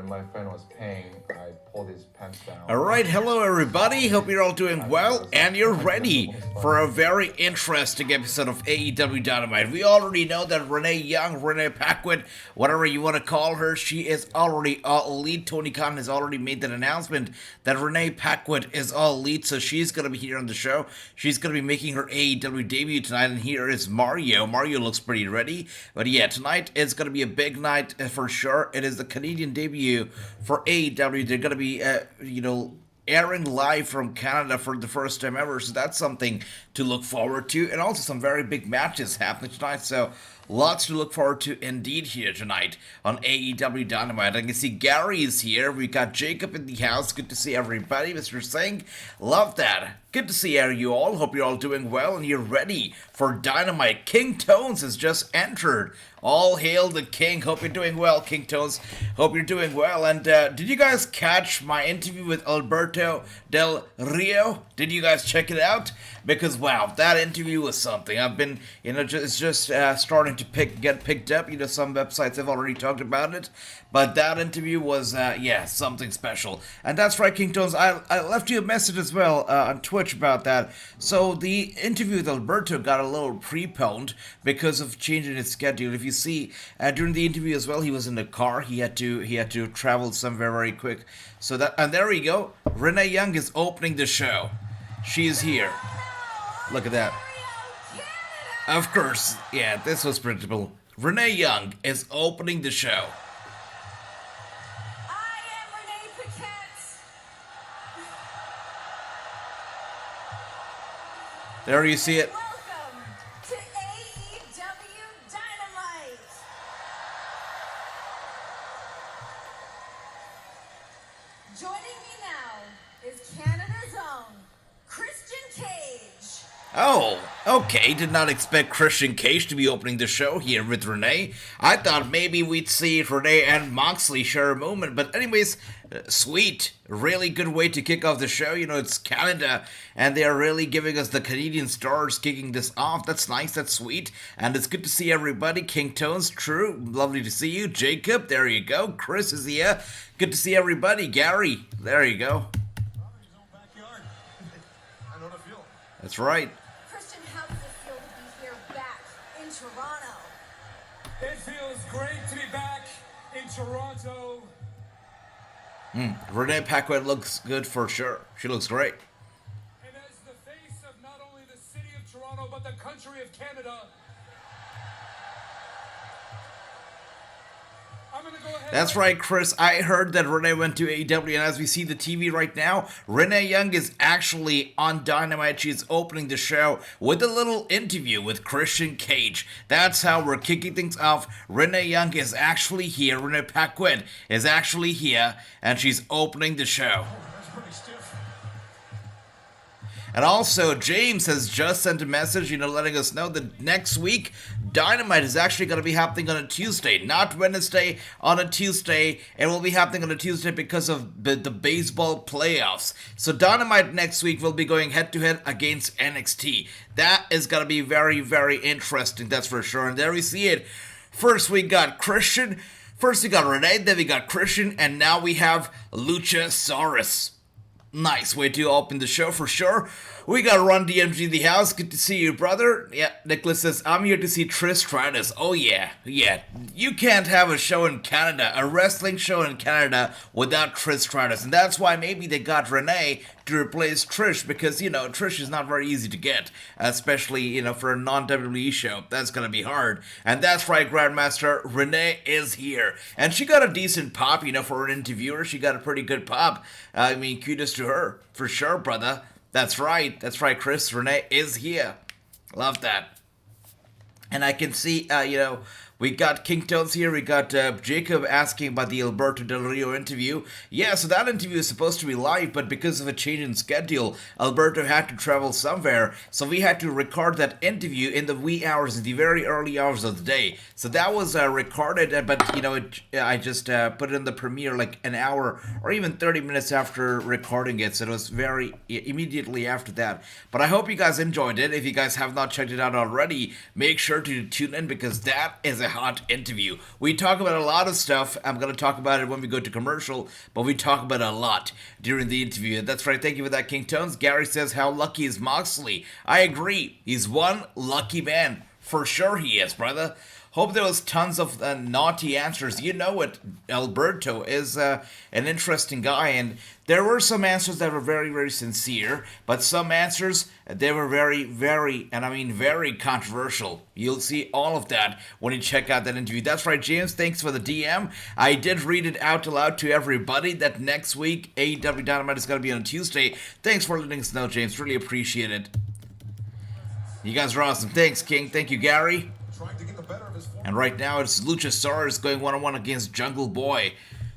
when my friend was paying, I pulled his pants down. Alright, hello everybody, hope you're all doing well, and you're ready for a very interesting episode of AEW Dynamite. We already know that Renee Young, Renee Paquin, whatever you want to call her, she is already all elite. Tony Khan has already made that announcement that Renee Paquin is all elite, so she's going to be here on the show. She's going to be making her AEW debut tonight, and here is Mario. Mario looks pretty ready, but yeah, tonight is going to be a big night for sure. It is the Canadian debut for AEW. They're going to be, airing live from Canada for the first time ever, so that's something to look forward to, and also some very big matches happening tonight, so lots to look forward to indeed here tonight on AEW Dynamite. I can see Gary is here, we got Jacob in the house, good to see everybody, Mr. Singh, love that. Good to see you all, hope you're all doing well and you're ready for Dynamite. King Tones has just entered. All hail the king, hope you're doing well, King Tones, hope you're doing well. And did you guys catch my interview with Alberto Del Rio? Did you guys check it out? Because wow, that interview was something. I've been, it's just starting to get picked up. Some websites have already talked about it. But that interview was, something special. And that's right, King Tones, I left you a message as well on Twitch about that. So the interview with Alberto got a little preponed because of changing his schedule. If you see, during the interview as well, he was in the car. He had to travel somewhere very quick. So that, and there we go. Renee Young is opening the show. She is here. Look at that. Of course, yeah, this was predictable. Renee Young is opening the show. There you see it. Welcome to AEW Dynamite. Joining me now is Canada's own Christian Cage. Oh, okay. Did not expect Christian Cage to be opening the show here with Renee. I thought maybe we'd see Renee and Moxley share a moment, but anyways, sweet. Really good way to kick off the show. It's Canada, and they are really giving us the Canadian stars kicking this off. That's nice, that's sweet, and it's good to see everybody. King Tones, true, lovely to see you. Jacob, there you go. Chris is here. Good to see everybody. Gary, there you go. I know the feel. That's right. Christian, how does it feel to be here back in Toronto? It feels great to be back in Toronto. Renee Paquin looks good for sure. She looks great. And as the face of not only the city of Toronto, but the country of Canada, I'm going to go ahead. That's right, Chris. I heard that Renee went to AEW, and as we see the TV right now, Renee Young is actually on Dynamite. She's opening the show with a little interview with Christian Cage. That's how we're kicking things off. Renee Young is actually here. Renee Paquin is actually here, and she's opening the show. That's pretty stiff. And also, James has just sent a message, letting us know that next week, Dynamite is actually going to be happening on a Tuesday, not Wednesday, on a Tuesday. It will be happening on a Tuesday because of the baseball playoffs. So Dynamite next week will be going head-to-head against NXT. That is going to be very, very interesting, that's for sure. And there we see it. First we got Christian, first we got Renee, then we got Christian, and now we have Luchasaurus. Nice way to open the show for sure. We got Ron DMG in the house. Good to see you, brother. Yeah, Nicholas says, I'm here to see Trish Stratus. Oh, yeah. You can't have a show in Canada, a wrestling show in Canada, without Trish Stratus. And that's why maybe they got Renee to replace Trish, because, Trish is not very easy to get, especially, for a non-WWE show. That's going to be hard. And that's right, Grandmaster. Renee is here. And she got a decent pop, for an interviewer. She got a pretty good pop. Kudos to her. For sure, brother. That's right, Chris. Renee is here. Love that. And I can see, we got King Tones here. We got Jacob asking about the Alberto Del Rio interview. Yeah, so that interview is supposed to be live, but because of a change in schedule, Alberto had to travel somewhere. So we had to record that interview in the wee hours, in the very early hours of the day. So that was recorded, but, I just put it in the premiere like an hour or even 30 minutes after recording it. So it was very immediately after that. But I hope you guys enjoyed it. If you guys have not checked it out already, make sure to tune in, because that is a hot interview. We talk about a lot of stuff. I'm going to talk about it when we go to commercial, but we talk about a lot during the interview. That's right. Thank you for that, King Tones. Gary says, how lucky is Moxley? I agree. He's one lucky man. For sure he is, brother. Hope there was tons of naughty answers. You know what, Alberto is an interesting guy, and there were some answers that were very, very sincere, but some answers, they were very, very, and I mean very controversial. You'll see all of that when you check out that interview. That's right, James, thanks for the DM. I did read it out aloud to everybody that next week AEW Dynamite is going to be on Tuesday. Thanks for letting us know, James. Really appreciate it. You guys are awesome. Thanks, King. Thank you, Gary. And right now it's Luchasaurus going one-on-one against Jungle Boy.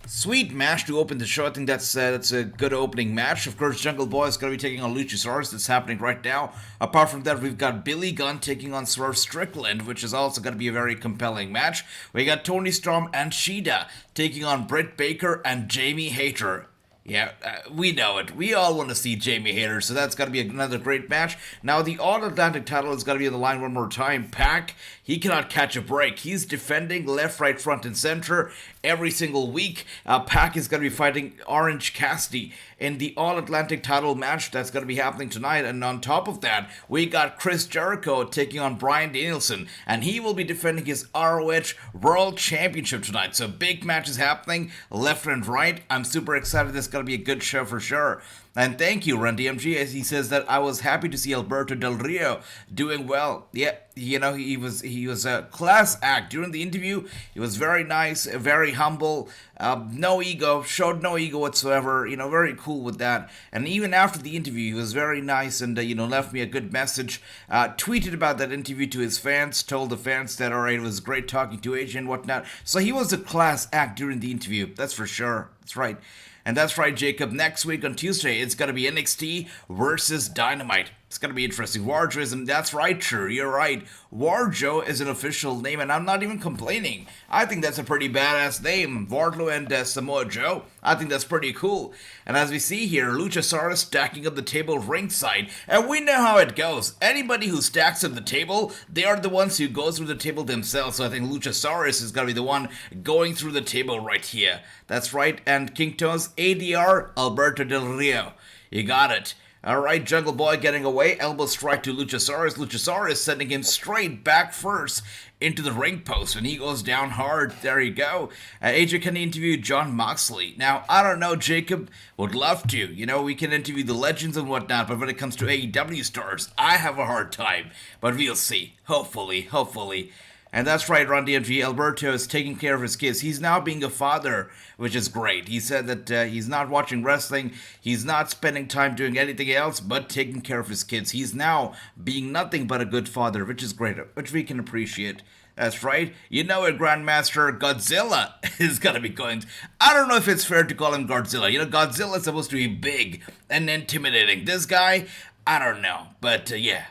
Sweet match to open the show. I think that's a good opening match. Of course, Jungle Boy is going to be taking on Luchasaurus. That's happening right now. Apart from that, we've got Billy Gunn taking on Swerve Strickland, which is also going to be a very compelling match. We got Tony Storm and Shida taking on Britt Baker and Jamie Hayter. Yeah, we know it. We all want to see Jamie Hayter, so that's going to be another great match. Now, the All-Atlantic title is going to be on the line one more time. Pac, he cannot catch a break. He's defending left, right, front, and center every single week. Pac is going to be fighting Orange Cassidy in the All-Atlantic title match that's going to be happening tonight. And on top of that, we got Chris Jericho taking on Bryan Danielson, and he will be defending his ROH World Championship tonight. So big matches happening left and right. I'm super excited. This is going to be a good show for sure. And thank you, Run DMG, as he says that I was happy to see Alberto Del Rio doing well. Yeah, you know, he was a class act during the interview. He was very nice, very humble, no ego, showed no ego whatsoever. You know, very cool with that. And even after the interview, he was very nice and left me a good message. Tweeted about that interview to his fans, told the fans that alright, it was great talking to AJ and whatnot. So he was a class act during the interview. That's for sure. That's right. And that's right, Jacob. Next week on Tuesday, it's going to be NXT versus Dynamite. It's going to be interesting. Warjoism, that's right, sure, you're right. Warjo is an official name, and I'm not even complaining. I think that's a pretty badass name. Wardlow and Samoa Joe, I think that's pretty cool. And as we see here, Luchasaurus stacking up the table ringside. And we know how it goes. Anybody who stacks up the table, they are the ones who go through the table themselves. So I think Luchasaurus is going to be the one going through the table right here. That's right, and King Tones, ADR, Alberto Del Rio. You got it. Alright, Jungle Boy getting away, elbow strike to Luchasaurus. Luchasaurus sending him straight back first into the ring post, and he goes down hard. There you go. AJ can interview Jon Moxley. Now, I don't know, Jacob would love to. You know, we can interview the legends and whatnot, but when it comes to AEW stars, I have a hard time. But we'll see. Hopefully. And that's right, Ron DMG. Alberto is taking care of his kids. He's now being a father, which is great. He said that he's not watching wrestling. He's not spending time doing anything else but taking care of his kids. He's now being nothing but a good father, which is great, which we can appreciate. That's right. You know it, Grandmaster Godzilla is going to be going. I don't know if it's fair to call him Godzilla. You know, Godzilla is supposed to be big and intimidating. This guy, I don't know. But yeah.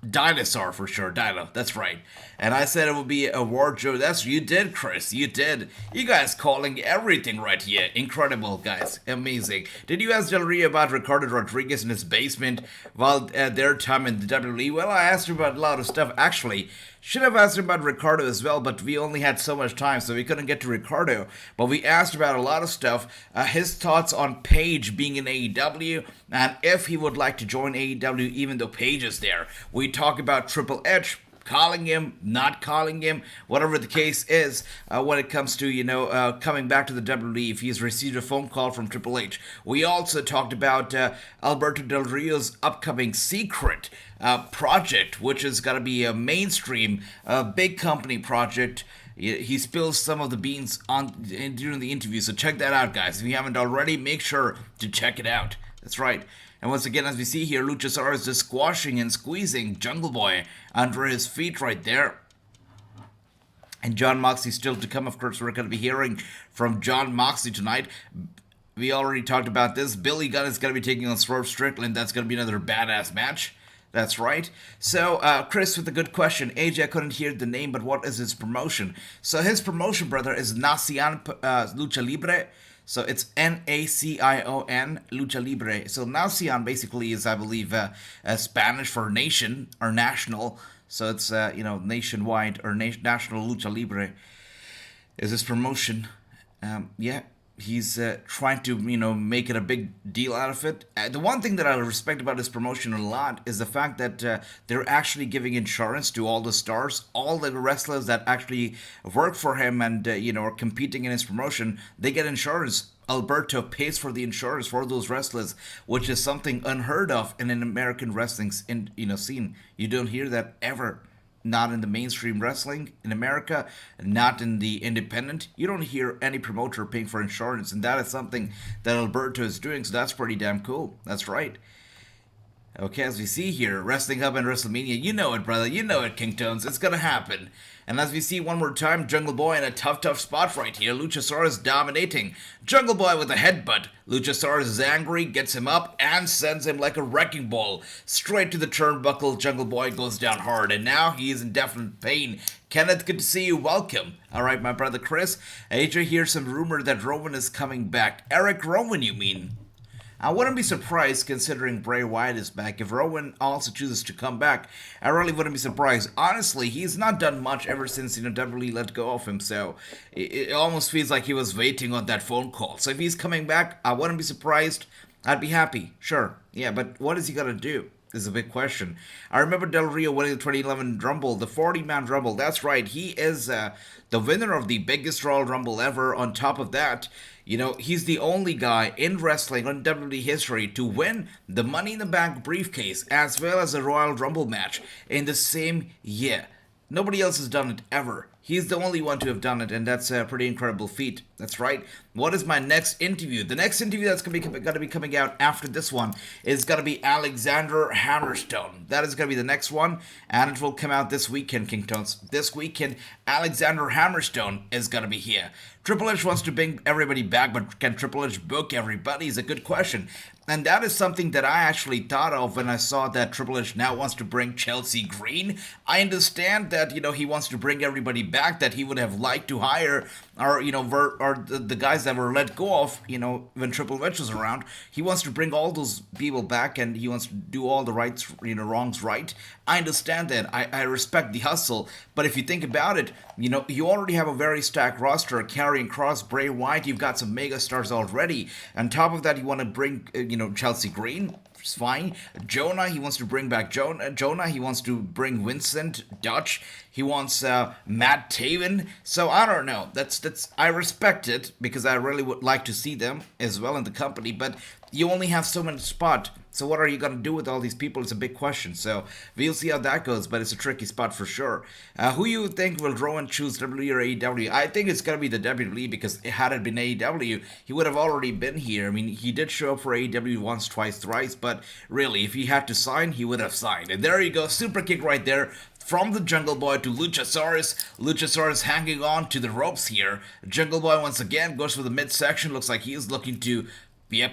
Dinosaur for sure, Dino, that's right. And I said it would be a Warjo. That's, you did, Chris, you did. You guys calling everything right here. Incredible, guys, amazing. Did you ask Del Rio about Ricardo Rodriguez in his basement while their time in the WWE? Well, I asked him about a lot of stuff, actually. Should have asked him about Ricardo as well, but we only had so much time, so we couldn't get to Ricardo. But we asked about a lot of stuff. His thoughts on Paige being in AEW, and if he would like to join AEW even though Paige is there. We talk about Triple H, calling him, not calling him, whatever the case is, when it comes to, coming back to the WWE, if he's received a phone call from Triple H. We also talked about Alberto Del Rio's upcoming secret project, which is going to be a mainstream, big company project. He spills some of the beans during the interview, so check that out, guys. If you haven't already, make sure to check it out. That's right. And once again, as we see here, Luchasaurus is squashing and squeezing Jungle Boy under his feet right there. And Jon Moxley still to come. Of course, we're going to be hearing from Jon Moxley tonight. We already talked about this. Billy Gunn is going to be taking on Swerve Strickland. That's going to be another badass match. That's right. So, Chris with a good question. AJ, I couldn't hear the name, but what is his promotion? So his promotion, brother, is Nacion Lucha Libre. So it's Nacion Lucha Libre. So Nacion basically is, I believe, Spanish for nation or national. So it's, nationwide, or National Lucha Libre is his promotion. Yeah, he's trying to, make it a big deal out of it. The one thing that I respect about his promotion a lot is the fact that they're actually giving insurance to all the stars, all the wrestlers that actually work for him and, are competing in his promotion. They get insurance. Alberto pays for the insurance for those wrestlers, which is something unheard of in an American wrestling scene. You don't hear that ever. Not in the mainstream wrestling in America, not in the independent. You don't hear any promoter paying for insurance, and that is something that Alberto is doing, so that's pretty damn cool. That's right. Okay, as we see here, Wrestling Hub and WrestleMania, you know it, brother. You know it, King Tones. It's gonna happen. And as we see one more time, Jungle Boy in a tough spot right here. Luchasaurus dominating. Jungle Boy with a headbutt. Luchasaurus is angry, gets him up, and sends him like a wrecking ball. Straight to the turnbuckle, Jungle Boy goes down hard, and now he is in definite pain. Kenneth, good to see you. Welcome. Alright, my brother Chris. AJ hears some rumor that Rowan is coming back. Eric Rowan, you mean? I wouldn't be surprised considering Bray Wyatt is back. If Rowan also chooses to come back, I really wouldn't be surprised. Honestly, he's not done much ever since, WWE let go of him, so it almost feels like he was waiting on that phone call. So if he's coming back, I wouldn't be surprised. I'd be happy, sure. Yeah, but what is he gonna do? Is a big question. I remember Del Rio winning the 2011 Rumble, the 40-man Rumble. That's right, he is the winner of the biggest Royal Rumble ever. On top of that, he's the only guy in wrestling on WWE history to win the Money in the Bank briefcase as well as a Royal Rumble match in the same year. Nobody else has done it ever. He's the only one to have done it, and that's a pretty incredible feat. That's right. What is my next interview? The next interview that's going to be coming out after this one is going to be Alexander Hammerstone. That is going to be the next one, and it will come out this weekend, King Tones. This weekend, Alexander Hammerstone is going to be here. Triple H wants to bring everybody back, but can Triple H book everybody is a good question. And that is something that I actually thought of when I saw that Triple H now wants to bring Chelsea Green. I understand that, he wants to bring everybody back that he would have liked to hire, or, the guys that were let go of, when Triple H was around. He wants to bring all those people back, and he wants to do all the wrongs right. I understand that. I respect the hustle. But if you think about it, you already have a very stacked roster. Karrion Kross, Bray Wyatt, you've got some mega stars already. On top of that, you want to bring, Chelsea Green. It's fine. Jonah, he wants to bring back Jonah. He wants to bring Vincent Dutch. He wants Matt Taven. So I don't know. That's I respect it because I really would like to see them as well in the company. But you only have so many spots. So what are you going to do with all these people? It's a big question. So we'll see how that goes, but it's a tricky spot for sure. Who you think will Rowan choose, WWE or AEW? I think it's going to be the WWE because had it been AEW, he would have already been here. I mean, he did show up for AEW once, twice, thrice, but really, if he had to sign, he would have signed. And there you go, super kick right there. From the Jungle Boy to Luchasaurus. Luchasaurus hanging on to the ropes here. Jungle Boy once again goes for the midsection. Looks like he's looking to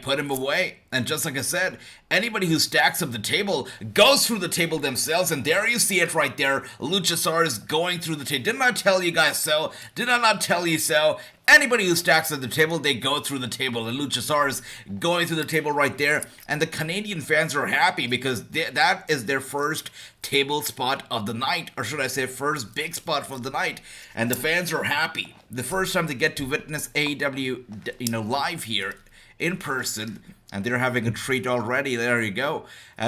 put him away. And just like I said, anybody who stacks up the table goes through the table themselves. And there you see it right there. Luchasaurus going through the table. Didn't I tell you guys so? Did I not tell you so? Anybody who stacks at the table, they go through the table. And Luchasaurus going through the table right there. And the Canadian fans are happy because that is their first table spot of the night. Or should I say first big spot for the night. And the fans are happy. The first time they get to witness AEW, live here in person, and they're having a treat already. There you go.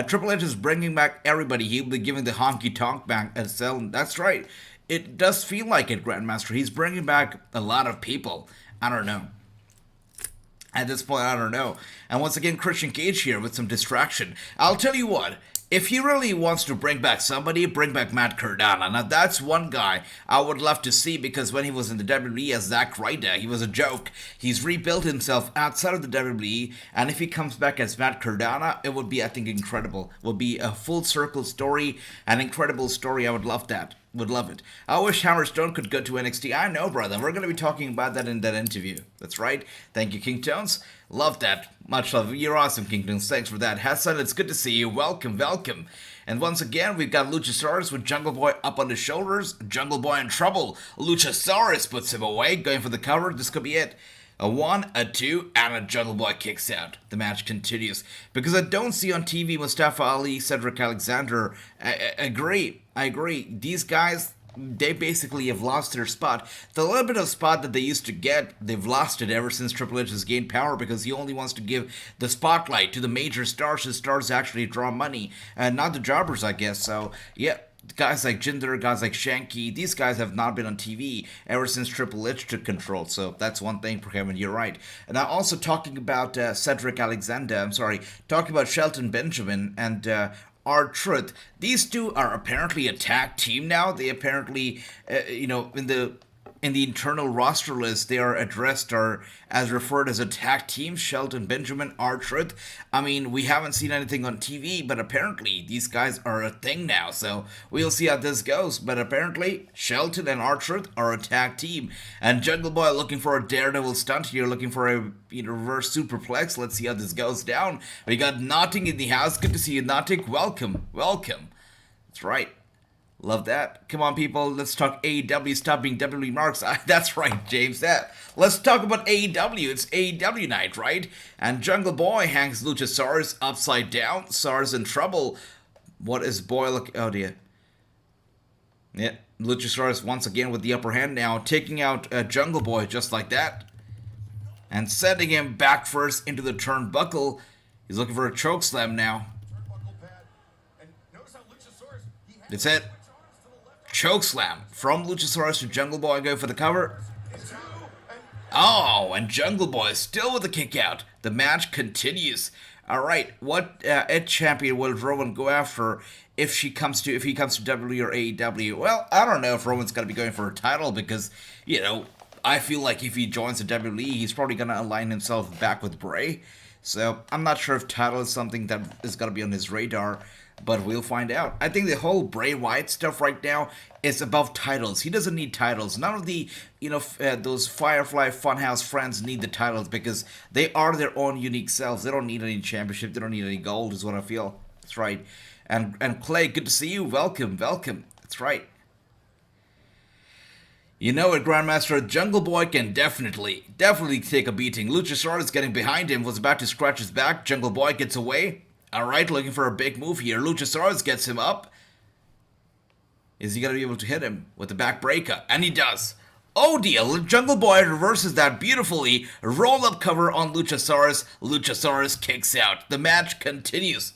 Triple H is bringing back everybody. He'll be giving the honky tonk back and selling. That's right. It does feel like it, Grandmaster. He's bringing back a lot of people. I don't know. At this point, I don't know. And once again, Christian Cage here with some distraction. I'll tell you what. If he really wants to bring back somebody, bring back Matt Cardona. Now, that's one guy I would love to see because when he was in the WWE as Zack Ryder, he was a joke. He's rebuilt himself outside of the WWE, and if he comes back as Matt Cardona, it would be, I think, incredible. It would be a full circle story, an incredible story. I would love that. Would love it. I wish Hammerstone could go to NXT. I know, brother. We're going to be talking about that in that interview. That's right. Thank you, King Tones. Love that. Much love. You're awesome, King Tones. Thanks for that. Hassan, it's good to see you. Welcome, welcome. And once again, we've got Luchasaurus with Jungle Boy up on his shoulders. Jungle Boy in trouble. Luchasaurus puts him away, going for the cover. This could be it. A 1, a 2, and a Jungle Boy kicks out. The match continues. Because I don't see on TV Mustafa Ali, Cedric Alexander. I agree. These guys, they basically have lost their spot. The little bit of spot that they used to get, they've lost it ever since Triple H has gained power, because he only wants to give the spotlight to the major stars. The stars actually draw money, and not the jobbers, I guess. So, yeah. Guys like Jinder, guys like Shanky, these guys have not been on TV ever since Triple H took control. So that's one thing for Kevin, you're right. And now also talking about Cedric Alexander, talking about Shelton Benjamin and R-Truth. These two are apparently a tag team now. They apparently, in the internal roster list, they are addressed or as referred as a tag team, Shelton Benjamin, R-Truth. I mean, we haven't seen anything on TV, but apparently these guys are a thing now, so we'll see how this goes. But apparently, Shelton and R-Truth are a tag team. And Jungle Boy looking for a daredevil stunt here, looking for a reverse superplex. Let's see how this goes down. We got Notting in the house. Good to see you, Notting. Welcome. That's right. Love that. Come on, people. Let's talk AEW. Stop being WWE marks. That's right, James. Let's talk about AEW. It's AEW night, right? And Jungle Boy hangs Luchasaurus upside down. SARS in trouble. What is Boy look? Oh, dear. Yeah. Luchasaurus once again with the upper hand now. Taking out Jungle Boy just like that. And sending him back first into the turnbuckle. He's looking for a chokeslam now. That's it. Chokeslam from Luchasaurus to Jungle Boy. Go for the cover. Oh, and Jungle Boy still with the kick out. The match continues. All right, what champion will Rowan go after if he comes to WWE or AEW? Well, I don't know if Rowan's gonna be going for a title because I feel like if he joins the WWE, he's probably gonna align himself back with Bray. So I'm not sure if title is something that is gonna be on his radar. But we'll find out. I think the whole Bray Wyatt stuff right now is above titles. He doesn't need titles. None of the, those Firefly Funhouse friends need the titles because they are their own unique selves. They don't need any championship. They don't need any gold is what I feel. That's right. And Clay, good to see you. Welcome. That's right. You know what, Grandmaster? Jungle Boy can definitely take a beating. Luchasaurus getting behind him, was about to scratch his back. Jungle Boy gets away. Alright, looking for a big move here. Luchasaurus gets him up. Is he going to be able to hit him with the backbreaker? And he does. Oh dear, Jungle Boy reverses that beautifully. Roll-up cover on Luchasaurus. Luchasaurus kicks out. The match continues.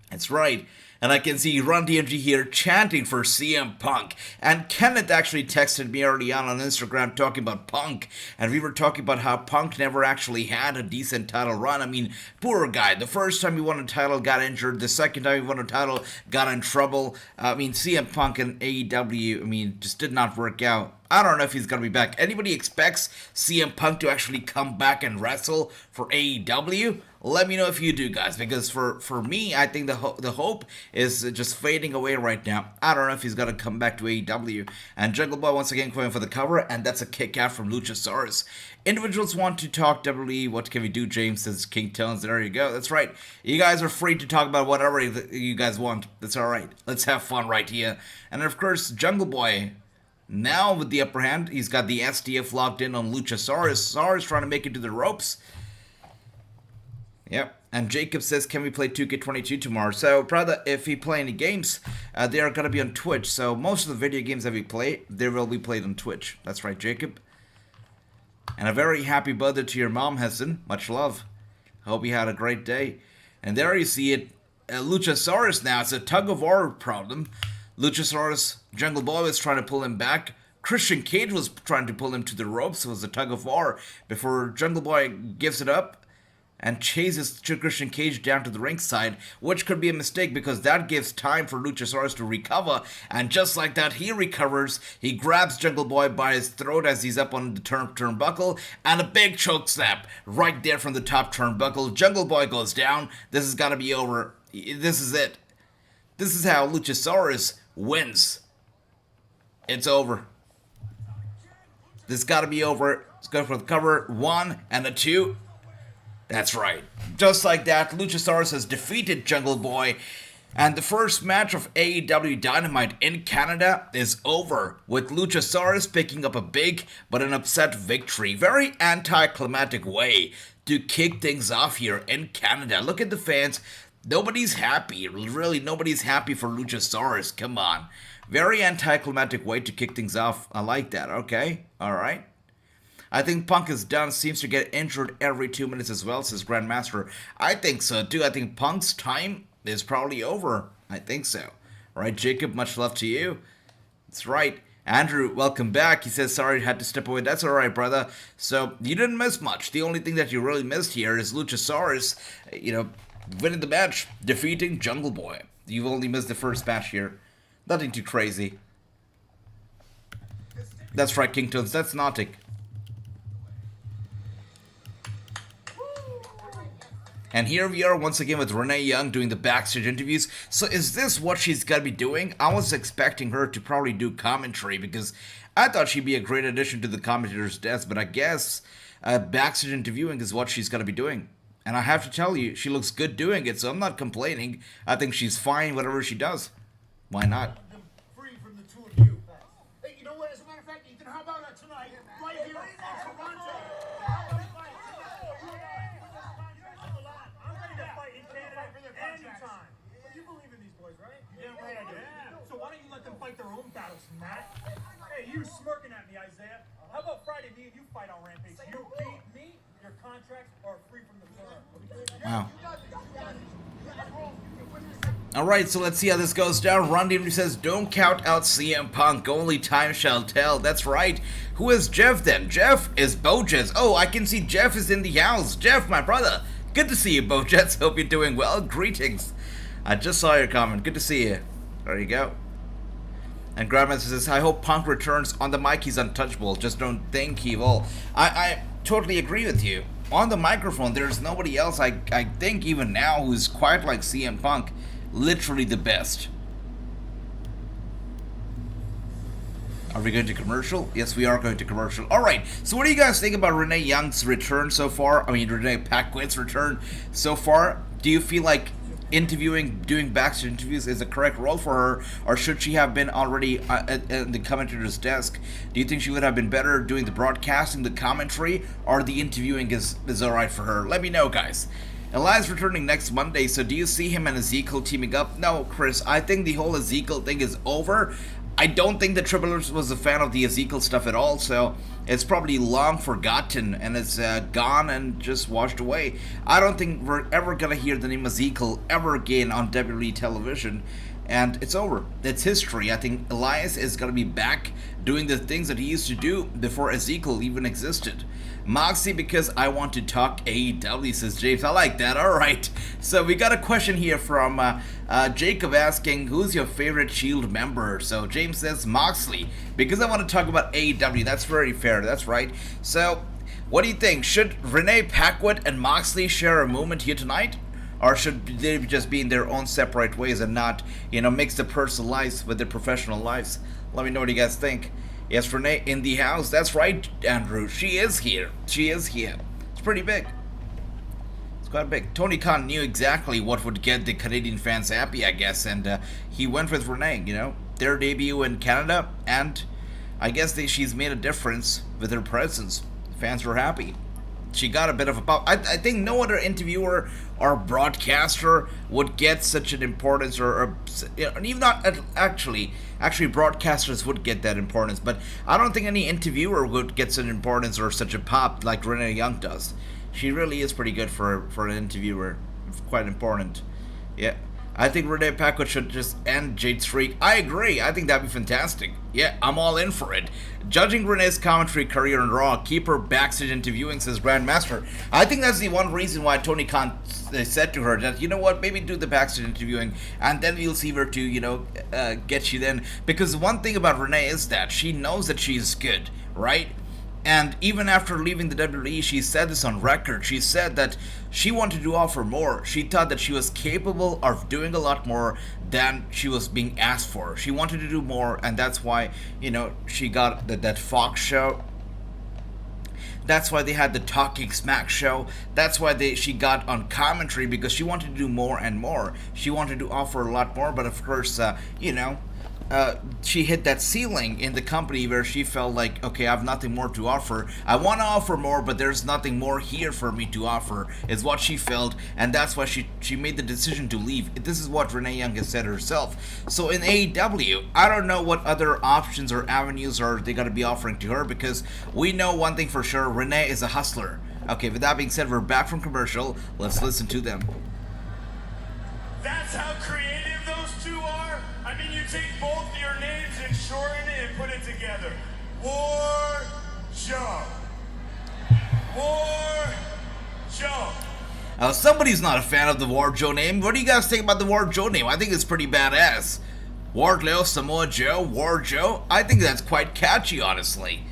That's right. And I can see Run DMG here chanting for CM Punk. And Kenneth actually texted me early on Instagram talking about Punk. And we were talking about how Punk never actually had a decent title run. I mean, poor guy. The first time he won a title, got injured. The second time he won a title, got in trouble. CM Punk and AEW, just did not work out. I don't know if he's going to be back. Anybody expects CM Punk to actually come back and wrestle for AEW? Let me know if you do, guys, because for me, I think the hope is just fading away right now. I don't know if he's going to come back to AEW. And Jungle Boy once again going for the cover, and that's a kick out from Luchasaurus. Individuals want to talk WWE. What can we do, James? Says King Tones. There you go. That's right. You guys are free to talk about whatever you guys want. That's all right. Let's have fun right here. And of course, Jungle Boy, now with the upper hand, he's got the STF locked in on Luchasaurus. Saurus trying to make it to the ropes. Yep. And Jacob says, can we play 2K22 tomorrow? So, brother, if we play any games, they are going to be on Twitch. So, most of the video games that we play, they will be played on Twitch. That's right, Jacob. And a very happy birthday to your mom, Hassan. Much love. Hope you had a great day. And there you see it. Luchasaurus now. It's a tug-of-war problem. Luchasaurus, Jungle Boy was trying to pull him back. Christian Cage was trying to pull him to the ropes. It was a tug-of-war before Jungle Boy gives it up and chases Christian Cage down to the ringside, which could be a mistake because that gives time for Luchasaurus to recover, and just like that, he recovers. He grabs Jungle Boy by his throat as he's up on the turnbuckle, and a big choke slap right there from the top turnbuckle. Jungle Boy goes down. This has got to be over. This is it. This is how Luchasaurus wins. It's over. This got to be over. Let's go for the cover. 1 and a 2. That's right. Just like that, Luchasaurus has defeated Jungle Boy. And the first match of AEW Dynamite in Canada is over, with Luchasaurus picking up a big but an upset victory. Very anticlimactic way to kick things off here in Canada. Look at the fans. Nobody's happy. Really, nobody's happy for Luchasaurus. Come on. Very anticlimactic way to kick things off. I like that. Okay. All right. I think Punk is done. Seems to get injured every 2 minutes as well, says Grandmaster. I think so, too. I think Punk's time is probably over. I think so. All right, Jacob, much love to you. That's right. Andrew, welcome back. He says, sorry, had to step away. That's all right, brother. So, you didn't miss much. The only thing that you really missed here is Luchasaurus, winning the match, defeating Jungle Boy. You've only missed the first match here. Nothing too crazy. That's right, King Toads. That's Nautic. And here we are once again with Renee Young doing the backstage interviews. So is this what she's going to be doing? I was expecting her to probably do commentary because I thought she'd be a great addition to the commentator's desk. But I guess backstage interviewing is what she's going to be doing. And I have to tell you, she looks good doing it. So I'm not complaining. I think she's fine whatever she does. Why not? Free from the two of you. Hey, you know what? As a matter of fact, Ethan, how about tonight, right here in Toronto? I'm ready to fight in Canada anytime. But you believe in these boys, right? Yeah, right, I do. So why don't you let them fight their own battles, Matt? Hey, you smirking at me, Isaiah. How about Friday, me and you fight on Rampage? You beat me, your contracts are free from the firm. Wow. Alright, so let's see how this goes down. Ron Dean says, don't count out CM Punk, only time shall tell. That's right. Who is Jeff then? Jeff is Bojez. Oh, I can see Jeff is in the house. Jeff, my brother. Good to see you, Bojez. Hope you're doing well. Greetings. I just saw your comment. Good to see you. There you go. And Grandmaster says, I hope Punk returns. On the mic, he's untouchable. Just don't think he will. I totally agree with you. On the microphone, there's nobody else, I think, even now, who's quite like CM Punk. Literally the best. Are we going to commercial? Yes, we are going to commercial. Alright, so what do you guys think about Renee Young's return so far? I mean, Renee Paquet's return so far? Do you feel like doing backstage interviews is the correct role for her, or should she have been already at the commentator's desk? Do you think she would have been better doing the broadcasting, the commentary, or the interviewing is alright for her? Let me know, guys. Elias returning next Monday, so do you see him and Ezekiel teaming up? No, Chris, I think the whole Ezekiel thing is over. I don't think that Triple H was a fan of the Ezekiel stuff at all, so it's probably long forgotten and it's gone and just washed away. I don't think we're ever going to hear the name Ezekiel ever again on WWE television, and it's over. It's history. I think Elias is going to be back doing the things that he used to do before Ezekiel even existed. Moxie, because I want to talk AEW, says James. I like that. All right. So we got a question here from Jacob asking, who's your favorite Shield member? So James says Moxley, because I want to talk about AEW. That's very fair. That's right. So what do you think? Should Renee Paquette and Moxley share a moment here tonight? Or should they just be in their own separate ways and not, mix their personal lives with their professional lives? Let me know what you guys think. Yes, Renee in the house. That's right, Andrew. She is here. She is here. It's pretty big. It's quite big. Tony Khan knew exactly what would get the Canadian fans happy, I guess, and he went with Renee, their debut in Canada, and I guess she's made a difference with her presence. Fans were happy. She got a bit of a pop. I think no other interviewer or broadcaster would get such an importance, or even not actually broadcasters would get that importance, but I don't think any interviewer would get such an importance or such a pop like Renee Young does. She really is pretty good for an interviewer. It's quite important. Yeah. I think Renee Paquette should just end Jade's streak. I agree. I think that'd be fantastic. Yeah, I'm all in for it. Judging Renee's commentary career on Raw, keep her backstage interviewing, says Grandmaster. I think that's the one reason why Tony Khan said to her that, you know what, maybe do the backstage interviewing, and then we'll see where to, get you then. Because one thing about Renee is that she knows that she's good, right? And even after leaving the WWE, she said this on record. She said that she wanted to offer more. She thought that she was capable of doing a lot more than she was being asked for. She wanted to do more, and that's why, she got that Fox show. That's why they had the Talking Smack show. That's why she got on commentary, because she wanted to do more and more. She wanted to offer a lot more, but of course, she hit that ceiling in the company where she felt like, okay, I have nothing more to offer. I want to offer more, but there's nothing more here for me to offer, is what she felt, and that's why she made the decision to leave. This is what Renee Young has said herself. So in AEW, I don't know what other options or avenues are they going to be offering to her, because we know one thing for sure, Renee is a hustler. Okay, with that being said, we're back from commercial. Let's listen to them. That's how creative those two are. I mean, you take both your names and shorten it and put it together. War Joe. War Joe. Somebody's not a fan of the War Joe name. What do you guys think about the War Joe name? I think it's pretty badass. Wardlow, Samoa Joe, War Joe. I think that's quite catchy, honestly.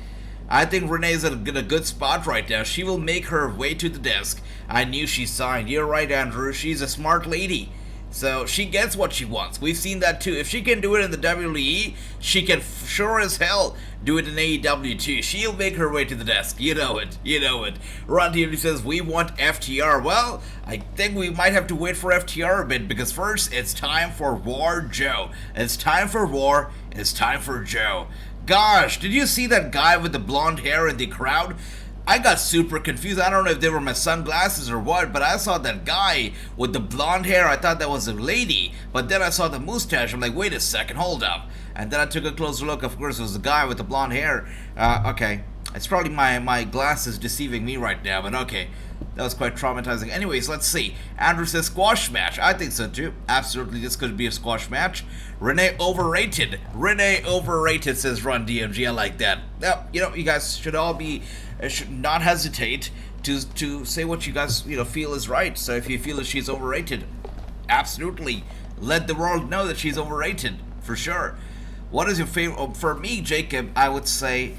I think Renee's in a good spot right now. She will make her way to the desk. I knew she signed. You're right, Andrew. She's a smart lady. So she gets what she wants. We've seen that too. If she can do it in the WWE, she can sure as hell do it in AEW too. She'll make her way to the desk. You know it. You know it. Ron TV says, we want FTR. Well, I think we might have to wait for FTR a bit, because first, it's time for War Joe. It's time for War. It's time for Joe. Gosh, did you see that guy with the blonde hair in the crowd? I got super confused. I don't know if they were my sunglasses or what, but I saw that guy with the blonde hair. I thought that was a lady, but then I saw the mustache. I'm like, wait a second, hold up. And then I took a closer look. Of course, it was the guy with the blonde hair. Okay, it's probably my glasses deceiving me right now, but okay. That was quite traumatizing. Anyways, let's see. Andrew says squash match. I think so too. Absolutely, this could be a squash match. Renee overrated. Renee overrated, says Ron DMG. I like that. Yep, you guys should all should not hesitate to say what you guys feel is right. So if you feel that she's overrated, absolutely let the world know that she's overrated for sure. What is your favorite? For me, Jacob, I would say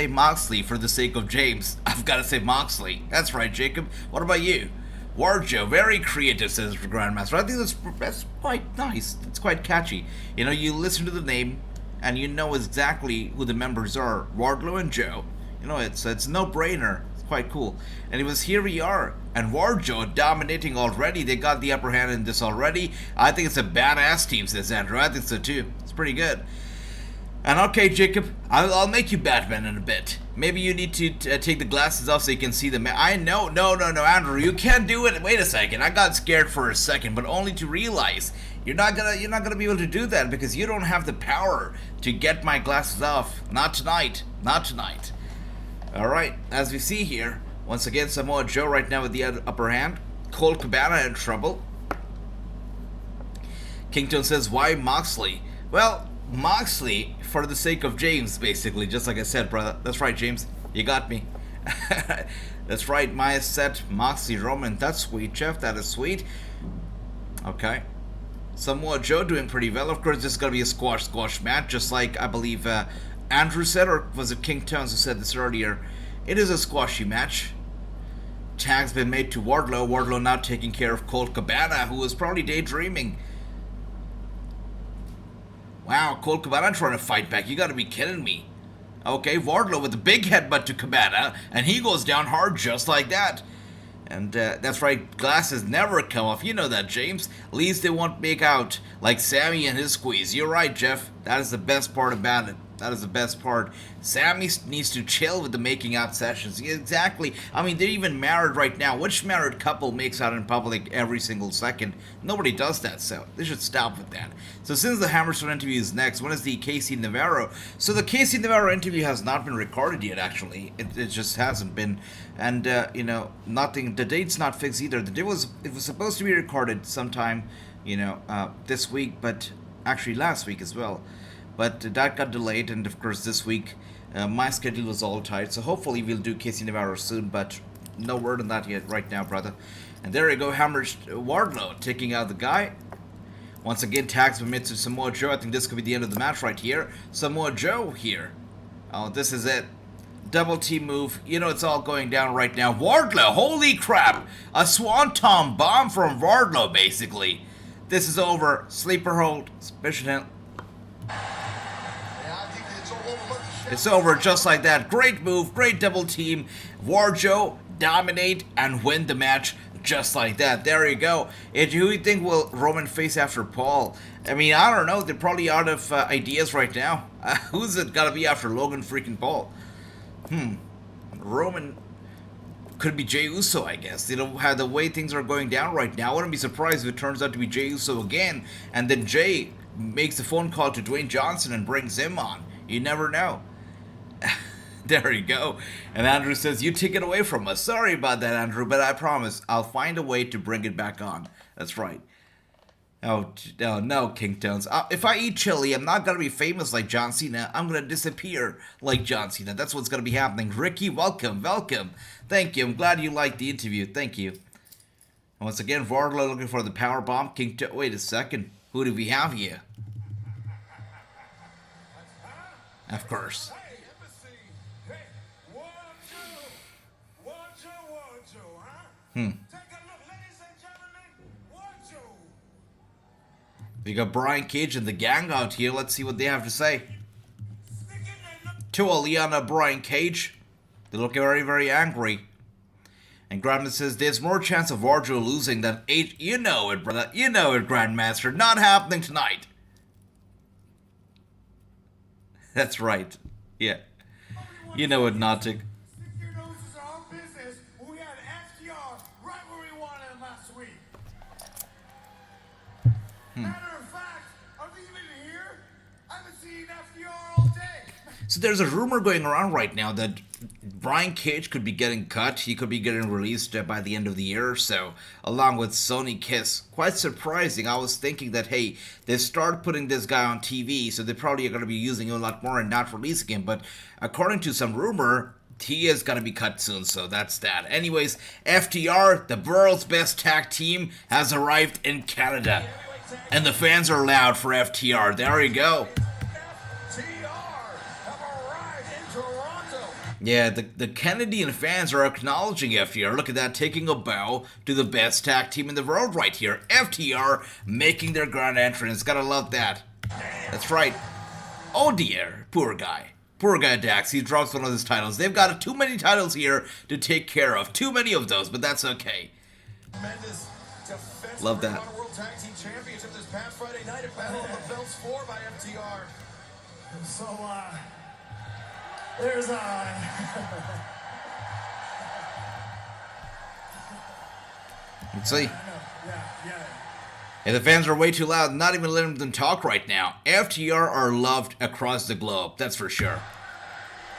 Moxley for the sake of James. I've got to say Moxley. That's right, Jacob. What about you? War Joe, very creative, says Grandmaster. I think that's quite nice. It's quite catchy. You listen to the name and you know exactly who the members are. Wardlow and Joe. It's no-brainer. It's quite cool. And it was here we are. And War Joe dominating already. They got the upper hand in this already. I think it's a badass team, says Andrew. I think so too. It's pretty good. And okay, Jacob, I'll make you Batman in a bit. Maybe you need to take the glasses off so you can see the No, Andrew, you can't do it. Wait a second. I got scared for a second, but only to realize you're not gonna be able to do that, because you don't have the power to get my glasses off. Not tonight. Not tonight. All right, as we see here, once again, Samoa Joe right now with the upper hand. Colt Cabana in trouble. Kington says, why Moxley? Well, Moxley for the sake of James, basically, just like I said, brother. That's right, James. You got me. That's right, Maya said Moxley Roman. That's sweet, Jeff. That is sweet. Okay. Samoa Joe doing pretty well. Of course, this is going to be a squash match, just like I believe Andrew said, or was it King Tones who said this earlier? It is a squashy match. Tag's been made to Wardlow. Wardlow now taking care of Colt Cabana, who is probably daydreaming. Wow, Colt Cabana trying to fight back. You gotta be kidding me. Okay, Wardlow with a big headbutt to Cabana, and he goes down hard just like that. And that's right, glasses never come off. You know that, James. At least they won't make out like Sammy and his squeeze. You're right, Jeff. That is the best part about it. That is the best part. Sammy needs to chill with the making out sessions. Exactly. I mean, they're even married right now. Which married couple makes out in public every single second? Nobody does that, so they should stop with that. So since the Hammerstone interview is next, when is the Casey Navarro? So the Casey Navarro interview has not been recorded yet, actually. It just hasn't been. And, nothing, the date's not fixed either. It was supposed to be recorded sometime, this week, but actually last week as well. But that got delayed, and of course this week my schedule was all tight. So hopefully we'll do Casey Navarro soon, but no word on that yet right now, brother. And there you go, Wardlow taking out the guy. Once again, tags been made to Samoa Joe. I think this could be the end of the match right here. Samoa Joe here. Oh, this is it. Double team move. It's all going down right now. Wardlow, holy crap! A swanton bomb from Wardlow, basically. This is over. Sleeper hold. Special hand. Yeah, I think it's all over but the It's over just like that. Great move, great double team. Wardlow dominate and win the match just like that. There you go. And who do you think will Roman face after Paul? I mean, I don't know. They're probably out of ideas right now. Who's it gotta be after Logan freaking Paul? Roman could be Jey Uso, I guess. You know, how the way things are going down right now, I wouldn't be surprised if it turns out to be Jey Uso again, and then Jey makes a phone call to Dwayne Johnson and brings him on. You never know. There you go. And Andrew says, you take it away from us. Sorry about that, Andrew, but I promise I'll find a way to bring it back on. That's right. Oh no, King Tones. If I eat chili, I'm not going to be famous like John Cena. I'm going to disappear like John Cena. That's what's going to be happening. Ricky, welcome. Thank you. I'm glad you liked the interview. Thank you. Once again, Wardlow looking for the power bomb. King Tones. Wait a second. Who do we have here? Of course. Hey, embassy. Hey, Wardlow, huh? Take a look, ladies and gentlemen. Wardlow. We got Brian Cage and the gang out here. Let's see what they have to say. To Aliana, Brian Cage. They look very, very angry. And Grandmaster says, there's more chance of Wardlow losing than 8. You know it, brother. You know it, Grandmaster. Not happening tonight. That's right. Yeah. You know it, Nautic. Stick your noses in our business. We had FTR right where we wanted him last week. Matter of fact, are we even here? I haven't seen FTR all day. So there's a rumor going around right now that Brian Cage could be getting cut. He could be getting released by the end of the year or so, along with Sonny Kiss. Quite surprising. I was thinking that, hey, they start putting this guy on TV, so they probably are going to be using him a lot more and not releasing him. But according to some rumor, he is going to be cut soon, so that's that. Anyways, FTR, the world's best tag team, has arrived in Canada. And the fans are loud for FTR. There you go. Yeah, the Canadian fans are acknowledging FTR. Look at that, taking a bow to the best tag team in the world right here. FTR making their grand entrance. Gotta love that. That's right. Oh dear, poor guy. Poor guy Dax, he drops one of his titles. They've got too many titles here to take care of. Too many of those, but that's okay. Love that. World Tag Team Championship this past Friday night at Battle of the Belts 4 by FTR. So, there's Let's see. Yeah, the fans are way too loud, not even letting them talk right now. FTR are loved across the globe, that's for sure.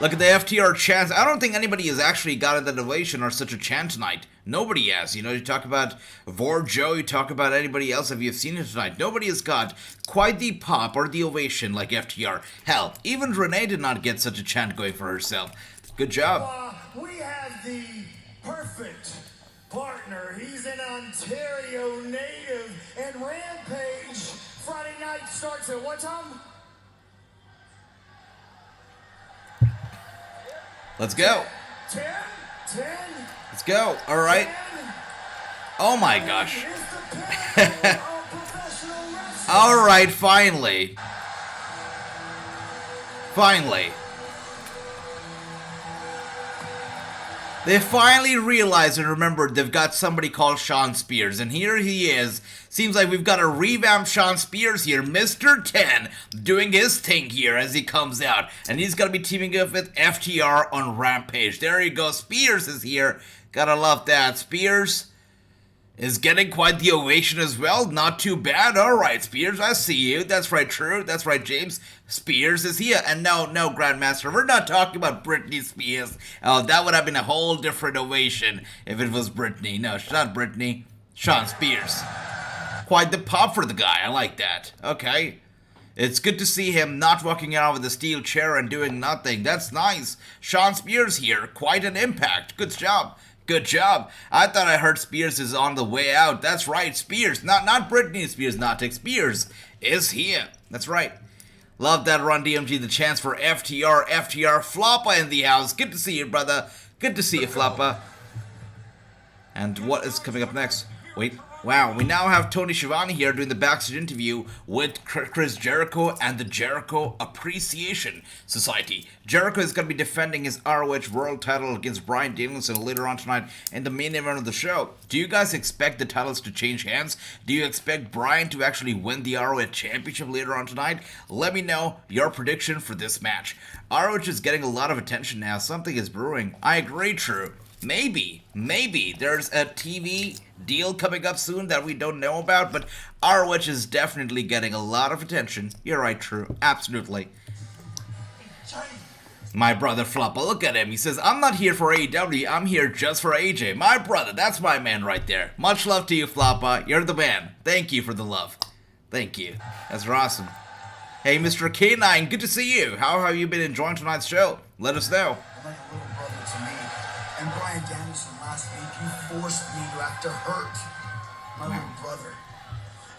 Look at the FTR chants. I don't think anybody has actually gotten that ovation or such a chant tonight. Nobody has. You know, you talk about Wardlow, you talk about anybody else if you've seen it tonight. Nobody has got quite the pop or the ovation like FTR. Hell, even Renee did not get such a chant going for herself. Good job. We have the perfect partner. He's an Ontario native, and Rampage Friday night starts at what time? Let's go. 10? Let's go. All right. Oh my gosh. All right, finally. They finally realized and remembered they've got somebody called Shawn Spears, and here he is. Seems like we've got a revamped Shawn Spears here, Mr. 10, doing his thing here as he comes out. And he's going to be teaming up with FTR on Rampage. There you go, Spears is here. Gotta love that. Spears is getting quite the ovation as well. Not too bad. Alright, Spears, I see you. That's right, True. That's right, James. Spears is here. And no, Grandmaster, we're not talking about Britney Spears. Oh, that would have been a whole different ovation if it was Britney. No, it's not Britney. Shawn Spears. Quite the pop for the guy. I like that. Okay. It's good to see him not walking out with a steel chair and doing nothing. That's nice. Shawn Spears here. Quite an impact. Good job. Good job. I thought I heard Spears is on the way out. That's right, Spears. Not Britney Spears, Nautic. Spears is here. That's right. Love that, Run DMG. The chance for FTR. Floppa in the house. Good to see you, brother. Good to see you, Floppa. And what is coming up next? Wait. Wow, we now have Tony Schiavone here doing the backstage interview with Chris Jericho and the Jericho Appreciation Society. Jericho is going to be defending his ROH World title against Bryan Danielson later on tonight in the main event of the show. Do you guys expect the titles to change hands? Do you expect Bryan to actually win the ROH Championship later on tonight? Let me know your prediction for this match. ROH is getting a lot of attention now. Something is brewing. I agree, True. Maybe there's a TV deal coming up soon that we don't know about, but ROH is definitely getting a lot of attention. You're right, True. Absolutely. My brother Floppa, look at him. He says, I'm not here for AEW, I'm here just for AJ. My brother, that's my man right there. Much love to you, Floppa. You're the man. Thank you for the love. Thank you. That's awesome. Hey, Mr. K9, good to see you. How have you been enjoying tonight's show? Let us know. You're like a little brother to me. And Bryan Danielson last week, you forced me to have to hurt my little brother.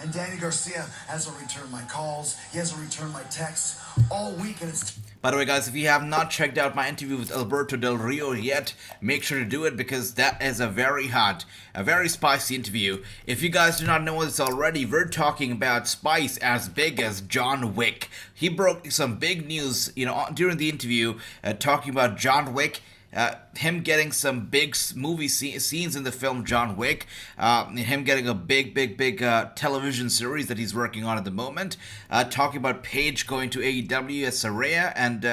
And Danny Garcia hasn't returned my calls. He hasn't returned my texts all week, and it's... By the way, guys, if you have not checked out my interview with Alberto Del Rio yet, make sure to do it because that is a very hot, a very spicy interview. If you guys do not know this already, we're talking about spice as big as John Wick. He broke some big news, during the interview, talking about John Wick. Him getting some big movie scenes in the film John Wick, him getting a big television series that he's working on at the moment, talking about Paige going to AEW as Saraya, and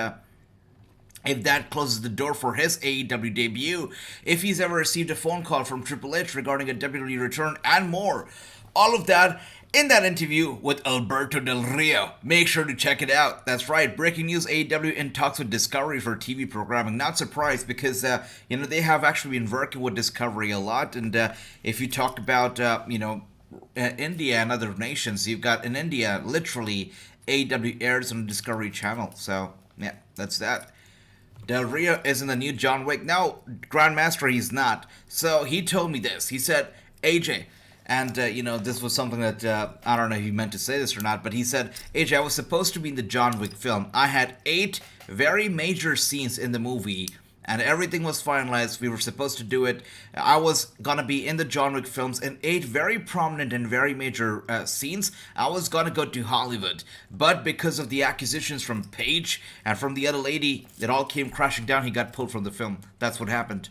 if that closes the door for his AEW debut, if he's ever received a phone call from Triple H regarding a WWE return, and more. All of that in that interview with Alberto Del Rio. Make sure to check it out. That's right, breaking news, AEW in talks with Discovery for TV programming. Not surprised because, they have actually been working with Discovery a lot. And if you talk about, India and other nations, you've got in India, literally, AEW airs on the Discovery Channel. So, yeah, that's that. Del Rio is in the new John Wick. Now, Grandmaster, he's not. So, he told me this. He said, AJ... And, this was something that, I don't know if he meant to say this or not, but he said, AJ, I was supposed to be in the John Wick film. I had 8 very major scenes in the movie, and everything was finalized. We were supposed to do it. I was gonna be in the John Wick films in 8 very prominent and very major scenes. I was gonna go to Hollywood. But because of the accusations from Paige and from the other lady, it all came crashing down. He got pulled from the film. That's what happened.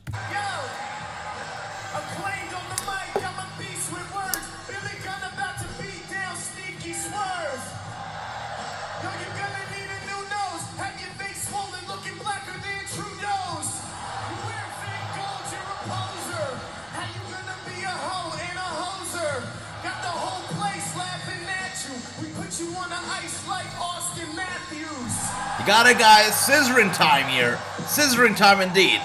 You got it, guys. Scissoring time here. Scissoring time indeed.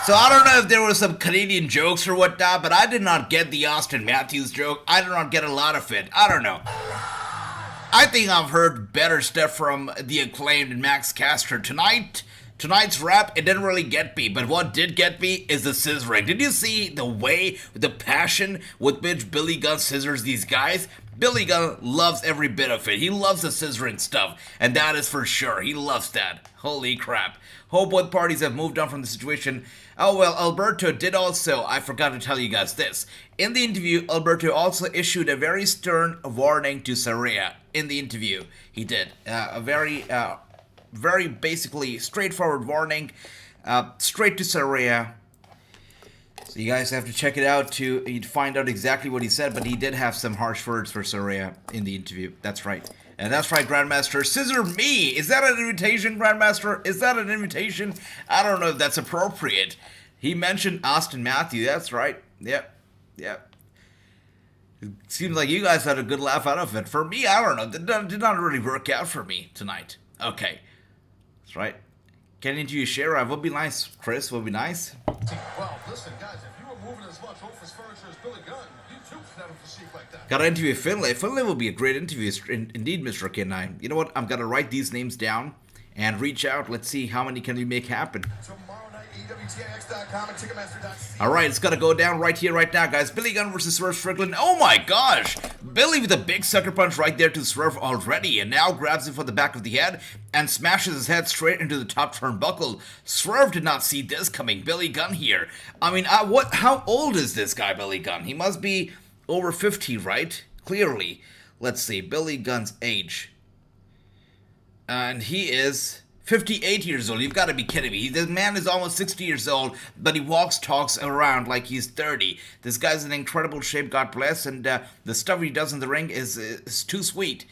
So I don't know if there were some Canadian jokes or whatnot, but I did not get the Austin Matthews joke. I did not get a lot of it. I don't know. I think I've heard better stuff from the Acclaimed and Max Caster tonight. Tonight's rap, it didn't really get me, but what did get me is the scissoring. Did you see the way, the passion with which Billy Gunn scissors these guys? Billy Gunn loves every bit of it. He loves the scissoring stuff, and that is for sure. He loves that. Holy crap. Hope both parties have moved on from the situation. Oh well, Alberto did also, I forgot to tell you guys this. In the interview, Alberto also issued a very stern warning to Saraya. In the interview, he did. A very basically straightforward warning, straight to Saraya. So you guys have to check it out to find out exactly what he said, but he did have some harsh words for Saraya in the interview. That's right. And that's right, Grandmaster. Scissor me! Is that an invitation, Grandmaster? Is that an invitation? I don't know if that's appropriate. He mentioned Austin Matthews. That's right. Yep. It seems like you guys had a good laugh out of it. For me, I don't know. It did not really work out for me tonight. Okay. That's right. Getting into your share would be nice. Chris, would be nice. Well, listen, guys, if you were moving as much office furniture as Billy Gunn, you too could have a physique like that. Gotta interview Finlay. Finlay will be a great interview, indeed, Mr. K9. You know what? I'm gonna write these names down and reach out. Let's see how many can we make happen. Tomorrow night, WTAX.com and Ticketmaster.ca. All right, it's gonna go down right here, right now, guys. Billy Gunn versus Swerve Strickland. Oh my gosh! Billy with a big sucker punch right there to Swerve already, and now grabs him for the back of the head and smashes his head straight into the top turnbuckle. Swerve did not see this coming. Billy Gunn here. I mean, how old is this guy, Billy Gunn? He must be over 50, right? Clearly. Let's see, Billy Gunn's age. And he is 58 years old. You've got to be kidding me. The man is almost 60 years old, but he talks around like he's 30. This guy's in incredible shape, God bless, and the stuff he does in the ring is too sweet.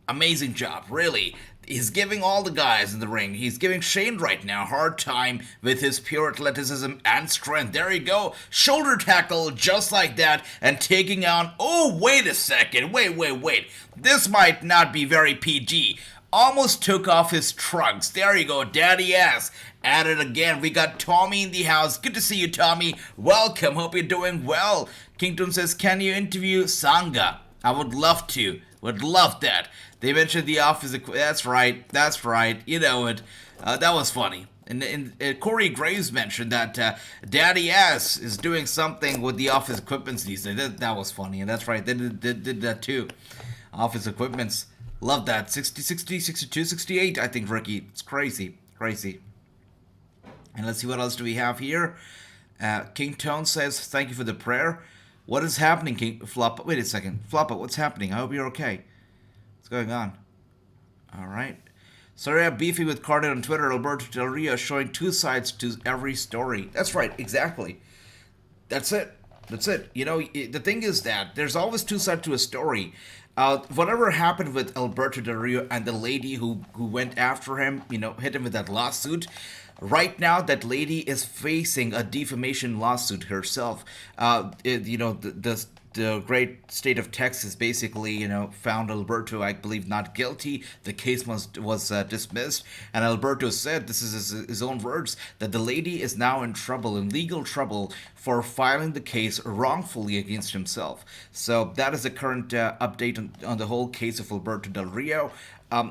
Amazing job, really. He's giving all the guys in the ring. He's giving Shane right now a hard time with his pure athleticism and strength. There you go. Shoulder tackle just like that and taking on... Oh, wait a second. Wait. This might not be very PG. Almost took off his trunks. There you go. Daddy ass. At it again. We got Tommy in the house. Good to see you, Tommy. Welcome. Hope you're doing well. Kingdom says, can you interview Sangha? I would love to. Would love that. They mentioned the office. That's right. You know it. That was funny. And Corey Graves mentioned that Daddy Ass is doing something with the office equipments these days. That was funny. And that's right. They did that too. Office equipments. Love that. 60, 62, 68, I think, Ricky. It's crazy. And let's see what else do we have here. King Tone says, thank you for the prayer. What is happening, King Floppa? Wait a second. Floppa, what's happening? I hope you're okay. What's going on? All right. Sorry, I'm beefing with Cardin on Twitter. Alberto Del Rio showing two sides to every story. That's right, exactly. That's it. You know, the thing is that there's always two sides to a story. Whatever happened with Alberto Del Rio and the lady who went after him, you know, hit him with that lawsuit. Right now, that lady is facing a defamation lawsuit herself. The great state of Texas basically, you know, found Alberto, I believe, not guilty. The case was dismissed, and Alberto said, this is his own words, that the lady is now in legal trouble, for filing the case wrongfully against himself. So that is the current update on the whole case of Alberto Del Rio.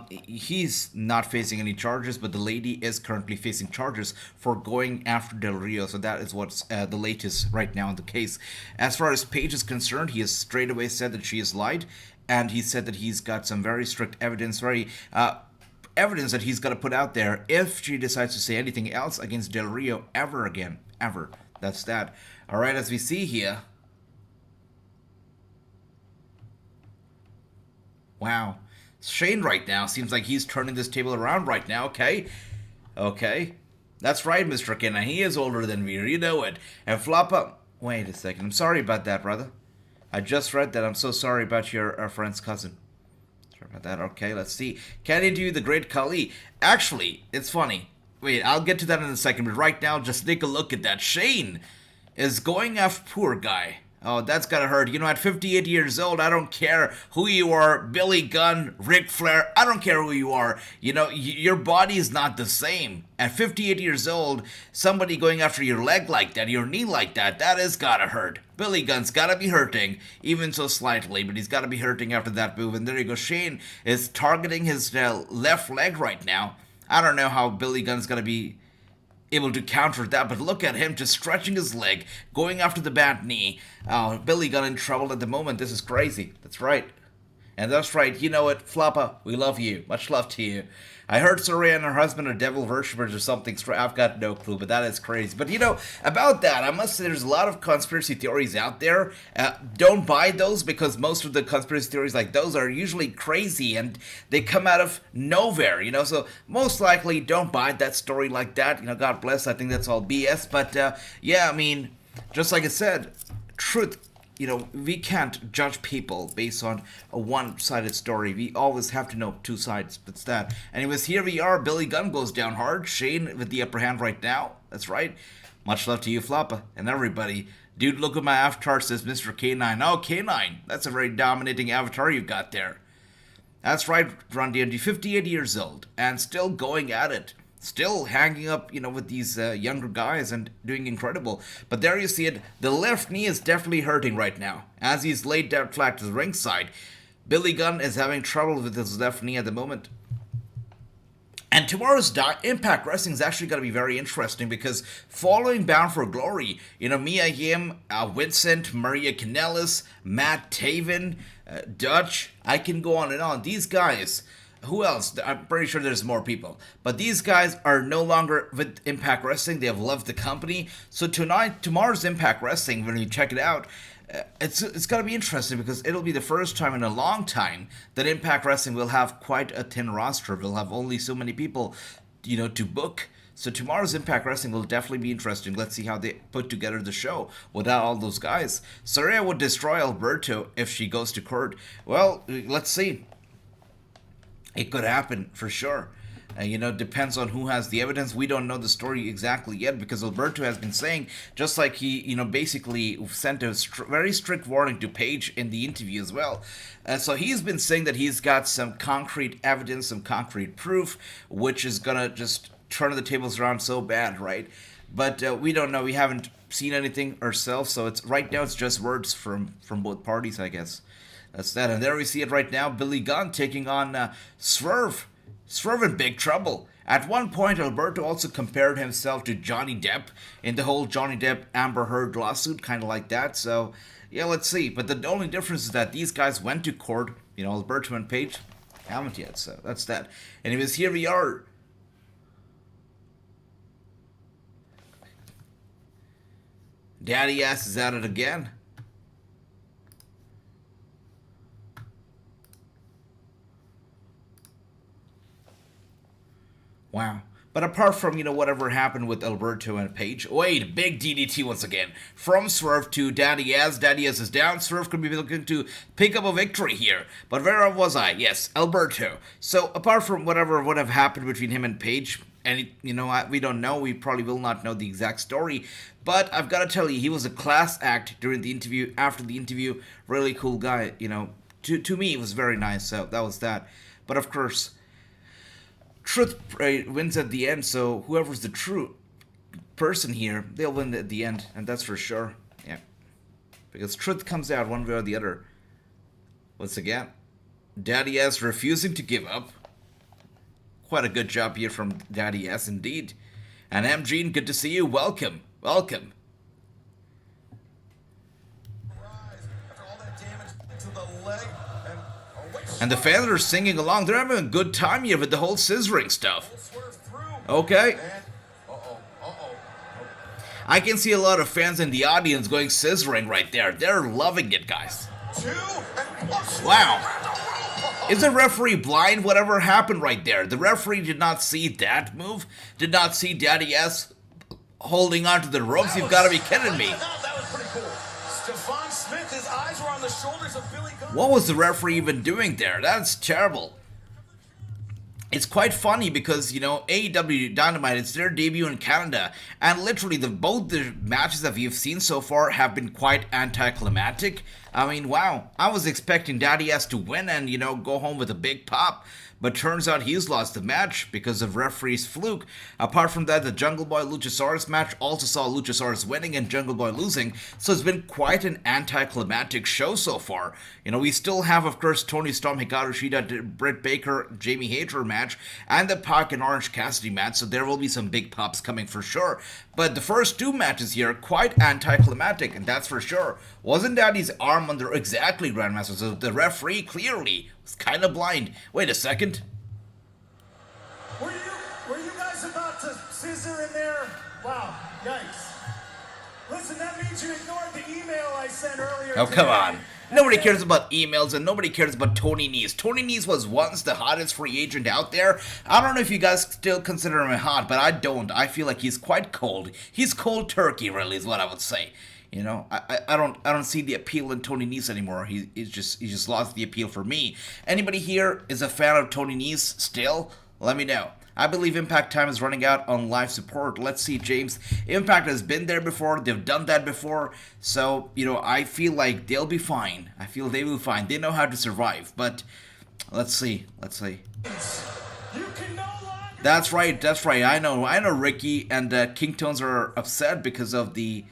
He's not facing any charges, but the lady is currently facing charges for going after Del Rio. So that is what's the latest right now in the case. As far as Paige is concerned, he has straight away said that she has lied, and he said that he's got some very strict evidence, evidence that he's got to put out there if she decides to say anything else against Del Rio ever again. Ever. That's that. All right, as we see here. Wow. Shane right now seems like he's turning this table around right now. Okay. That's right, Mr. Kenna. He is older than me. You know it. And Floppa. Wait a second. I'm sorry about that, brother. I just read that. I'm so sorry about your friend's cousin. Sorry about that. Okay, let's see. Can you do the Great Khali? Actually, it's funny. Wait, I'll get to that in a second. But right now, just take a look at that. Shane is going after poor guy. Oh, that's gotta hurt. You know, at 58 years old, I don't care who you are, Billy Gunn, Ric Flair, I don't care who you are. You know, your body is not the same. At 58 years old, somebody going after your leg like that, your knee like that, that is gotta hurt. Billy Gunn's gotta be hurting, even so slightly, but he's gotta be hurting after that move. And there you go, Shane is targeting his left leg right now. I don't know how Billy Gunn's gonna be able to counter that, but look at him just stretching his leg, going after the bad knee. Billy Gunn in trouble at the moment. This is crazy. That's right. And that's right. You know it, Floppa. We love you. Much love to you. I heard Soraya and her husband are devil worshippers or something. I've got no clue, but that is crazy. But you know, about that, I must say there's a lot of conspiracy theories out there. Don't buy those, because most of the conspiracy theories like those are usually crazy and they come out of nowhere, you know. So most likely don't buy that story like that. You know, God bless. I think that's all BS. But yeah, I mean, just like I said, truth. You know, we can't judge people based on a one-sided story. We always have to know two sides. That's that. Anyways, here we are. Billy Gunn goes down hard. Shane with the upper hand right now. That's right. Much love to you, Floppa, and everybody. Dude, look at my avatar, says Mr. K9. Oh, K9. That's a very dominating avatar you've got there. That's right, Ron DMD. 58 years old and still going at it. Still hanging up, you know, with these younger guys and doing incredible. But there you see it. The left knee is definitely hurting right now, as he's laid down flat to the ringside. Billy Gunn is having trouble with his left knee at the moment. And And tomorrow's Impact Wrestling is actually going to be very interesting because following Bound for Glory, you know, Mia Yim, Vincent, Maria Kanellis, Matt Taven, Dutch, I can go on and on. These guys, who else? I'm pretty sure there's more people. But these guys are no longer with Impact Wrestling. They have left the company. So tomorrow's Impact Wrestling, when you check it out, it's going to be interesting because it'll be the first time in a long time that Impact Wrestling will have quite a thin roster. We'll have only so many people, you know, to book. So tomorrow's Impact Wrestling will definitely be interesting. Let's see how they put together the show without all those guys. Saraya would destroy Alberto if she goes to court. Well, let's see. It could happen for sure. You know, depends on who has the evidence. We don't know the story exactly yet because Alberto has been saying, just like he, you know, basically sent a very strict warning to Paige in the interview as well. So he's been saying that he's got some concrete evidence, some concrete proof, which is going to just turn the tables around so bad, right? But we don't know. We haven't seen anything ourselves. So it's right now it's just words from both parties, I guess. That's that. And there we see it right now. Billy Gunn taking on Swerve. Swerve in big trouble. At one point, Alberto also compared himself to Johnny Depp in the whole Johnny Depp Amber Heard lawsuit, kind of like that. So, yeah, let's see. But the only difference is that these guys went to court. You know, Alberto and Paige haven't yet. So that's that. Anyways, here we are. Daddy Ass is at it again. Wow. But apart from, you know, whatever happened with Alberto and Paige, wait, big DDT once again. From Swerve to Daddy Ass. Daddy Ass is down. Swerve could be looking to pick up a victory here. But where was I? Yes, Alberto. So apart from whatever would have happened between him and Paige, and, you know, we don't know. We probably will not know the exact story. But I've got to tell you, he was a class act during the interview. After the interview, really cool guy, you know. To me, it was very nice. So that was that. But of course, truth wins at the end, so whoever's the true person here, they'll win at the end, and that's for sure. Yeah, because truth comes out one way or the other. Once again, Daddy S refusing to give up. Quite a good job here from Daddy S, indeed. And M. Gene, good to see you. Welcome, welcome. And the fans are singing along. They're having a good time here with the whole scissoring stuff. Okay. I can see a lot of fans in the audience going scissoring right there. They're loving it, guys. Wow. Is the referee blind? Whatever happened right there? The referee did not see that move? Did not see Daddy S holding onto the ropes? You've got to be kidding me. What was the referee even doing there? That's terrible. It's quite funny because, you know, AEW Dynamite, it's their debut in Canada, and literally both the matches that we've seen so far have been quite anticlimactic. I mean, wow, I was expecting Daddy S to win and, you know, go home with a big pop. But turns out he's lost the match because of referee's fluke. Apart from that, the Jungle Boy Luchasaurus match also saw Luchasaurus winning and Jungle Boy losing. So it's been quite an anticlimactic show so far. You know, we still have, of course, Tony Storm, Hikaru Shida, Britt Baker, Jamie Hayter match, and the Pac and Orange Cassidy match. So there will be some big pops coming for sure. But the first two matches here are quite anticlimactic, and that's for sure. Wasn't Daddy's arm under exactly, Grandmaster? So the referee clearly was kind of blind. Wait a second. Were you guys about to scissor in there? Wow, yikes. Listen, that means you ignored the email I sent earlier. Oh, come on. Nobody cares about emails and nobody cares about Tony Nese. Tony Nese was once the hottest free agent out there. I don't know if you guys still consider him hot, but I don't. I feel like he's quite cold. He's cold turkey, really, is what I would say. You know, I don't see the appeal in Tony Nese anymore. He's just lost the appeal for me. Anybody here is a fan of Tony Nese still? Let me know. I believe Impact time is running out on live support. Let's see, James. Impact has been there before. They've done that before. So, you know, I feel like they'll be fine. I feel they will be fine. They know how to survive. But let's see. Let's see. That's right. That's right. I know Ricky and King Tones are upset because of the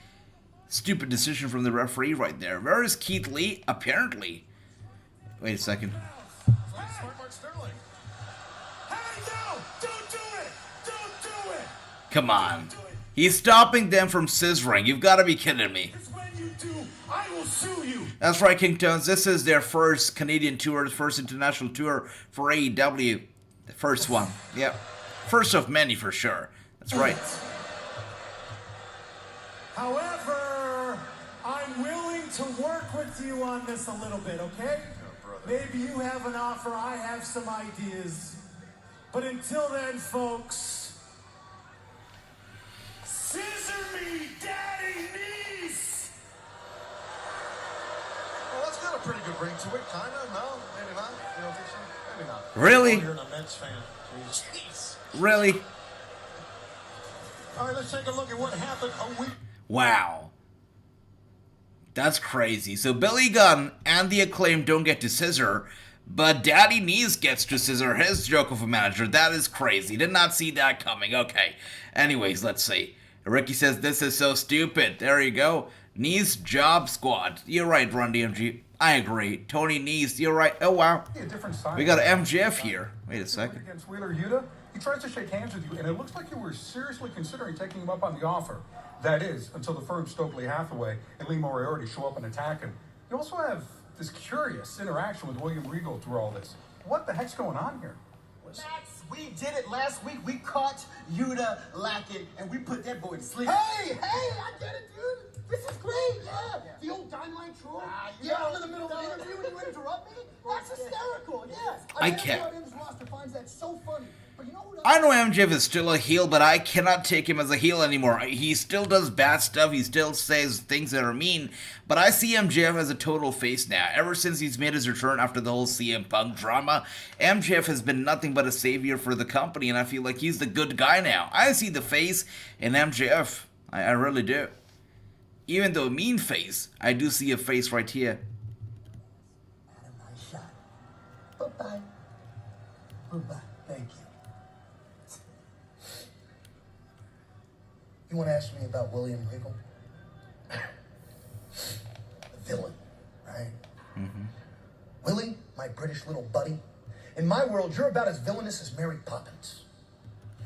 stupid decision from the referee right there. Where is Keith Lee? Apparently. Wait a second. Come on. He's stopping them from scissoring. You've got to be kidding me. Because when you do, I will sue you. That's right, King Tones. This is their first Canadian tour, first international tour for AEW. The first one. Yep. First of many for sure. That's right. However, I'm willing to work with you on this a little bit, okay? Maybe you have an offer, I have some ideas. But until then, folks, Scissor me, daddy knees. Well, that's got a pretty good ring to it, kinda. No, maybe not. You don't think so? Maybe not. Really? You're a Mets fan. Jeez. Really? All right, let's take a look at what happened a week. Wow. That's crazy. So Billy Gunn and the Acclaim don't get to scissor, but Daddy Knees gets to scissor his joke of a manager. That is crazy. Did not see that coming. Okay. Anyways, let's see. Ricky says, this is so stupid. There you go. Knees Job Squad. You're right, Run DMG. I agree. Tony Knees, you're right. Oh, wow. A different side. We got MJF here. Wait a second. Against Wheeler Yuta, he tries to shake hands with you, and it looks like you were seriously considering taking him up on the offer. That is, until the firm Stokely Hathaway and Lee Moriarty show up and attack him. You also have this curious interaction with William Regal through all this. What the heck's going on here? Max, we did it last week. We caught Yuta lacking, and we put that boy to sleep. Hey, I get it, dude. This is great, yeah. The old Dynamite troll. Yeah, I'm in the middle of an interview and you interrupt me? That's hysterical, yes. I can't. Everyone roster finds that so funny. But you know who I know MJF is still a heel, but I cannot take him as a heel anymore. He still does bad stuff. He still says things that are mean. But I see MJF as a total face now. Ever since he's made his return after the whole CM Punk drama, MJF has been nothing but a savior for the company, and I feel like he's the good guy now. I see the face in MJF. I really do. Even though a mean face, I do see a face right here. had a nice shot. Bye-bye. Bye-bye. Thank you. You want to ask me about William Regal? The villain, right? Mm-hmm. Willie, my British little buddy. In my world, you're about as villainous as Mary Poppins.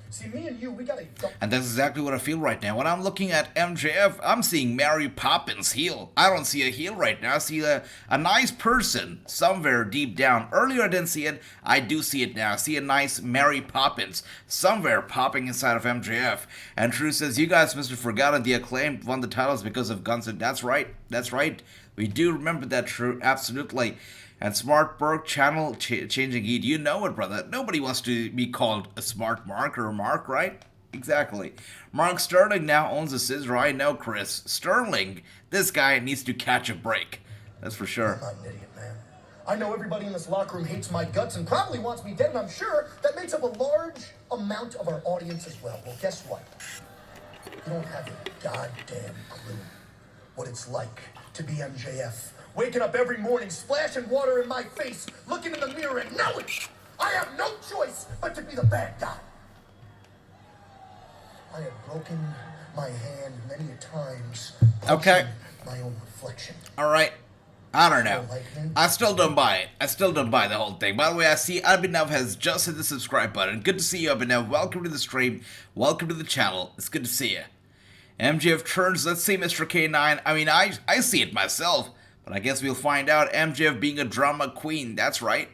See, me and you, we got a... And that's exactly what I feel right now. When I'm looking at MJF, I'm seeing Mary Poppins heel. I don't see a heel right now. I see a nice person somewhere deep down. Earlier I didn't see it. I do see it now. I see a nice Mary Poppins somewhere popping inside of MJF. And Drew says, you guys must have forgotten the Acclaimed won the titles because of Guns. That's right. That's right. We do remember that, Drew. Absolutely. And Smart Burke channel changing heat. You know it, brother. Nobody wants to be called a Smart Mark or a Mark, right? Exactly. Mark Sterling now owns a scissor. I know, Chris. Sterling, this guy needs to catch a break. That's for sure. I'm not an idiot, man. I know everybody in this locker room hates my guts and probably wants me dead, and I'm sure that makes up a large amount of our audience as well. Well, guess what? You don't have a goddamn clue what it's like to be MJF. Waking up every morning, splashing water in my face, looking in the mirror and knowing I have no choice but to be the bad guy. I have broken my hand many a times. Okay. My own reflection. All right. I don't know. I still don't buy it. I still don't buy the whole thing. By the way, I see Abhinav has just hit the subscribe button. Good to see you, Abhinav. Welcome to the stream. Welcome to the channel. It's good to see you. MJF turns, let's see, Mr. K9. I mean, I see it myself. But I guess we'll find out. MJF being a drama queen. That's right.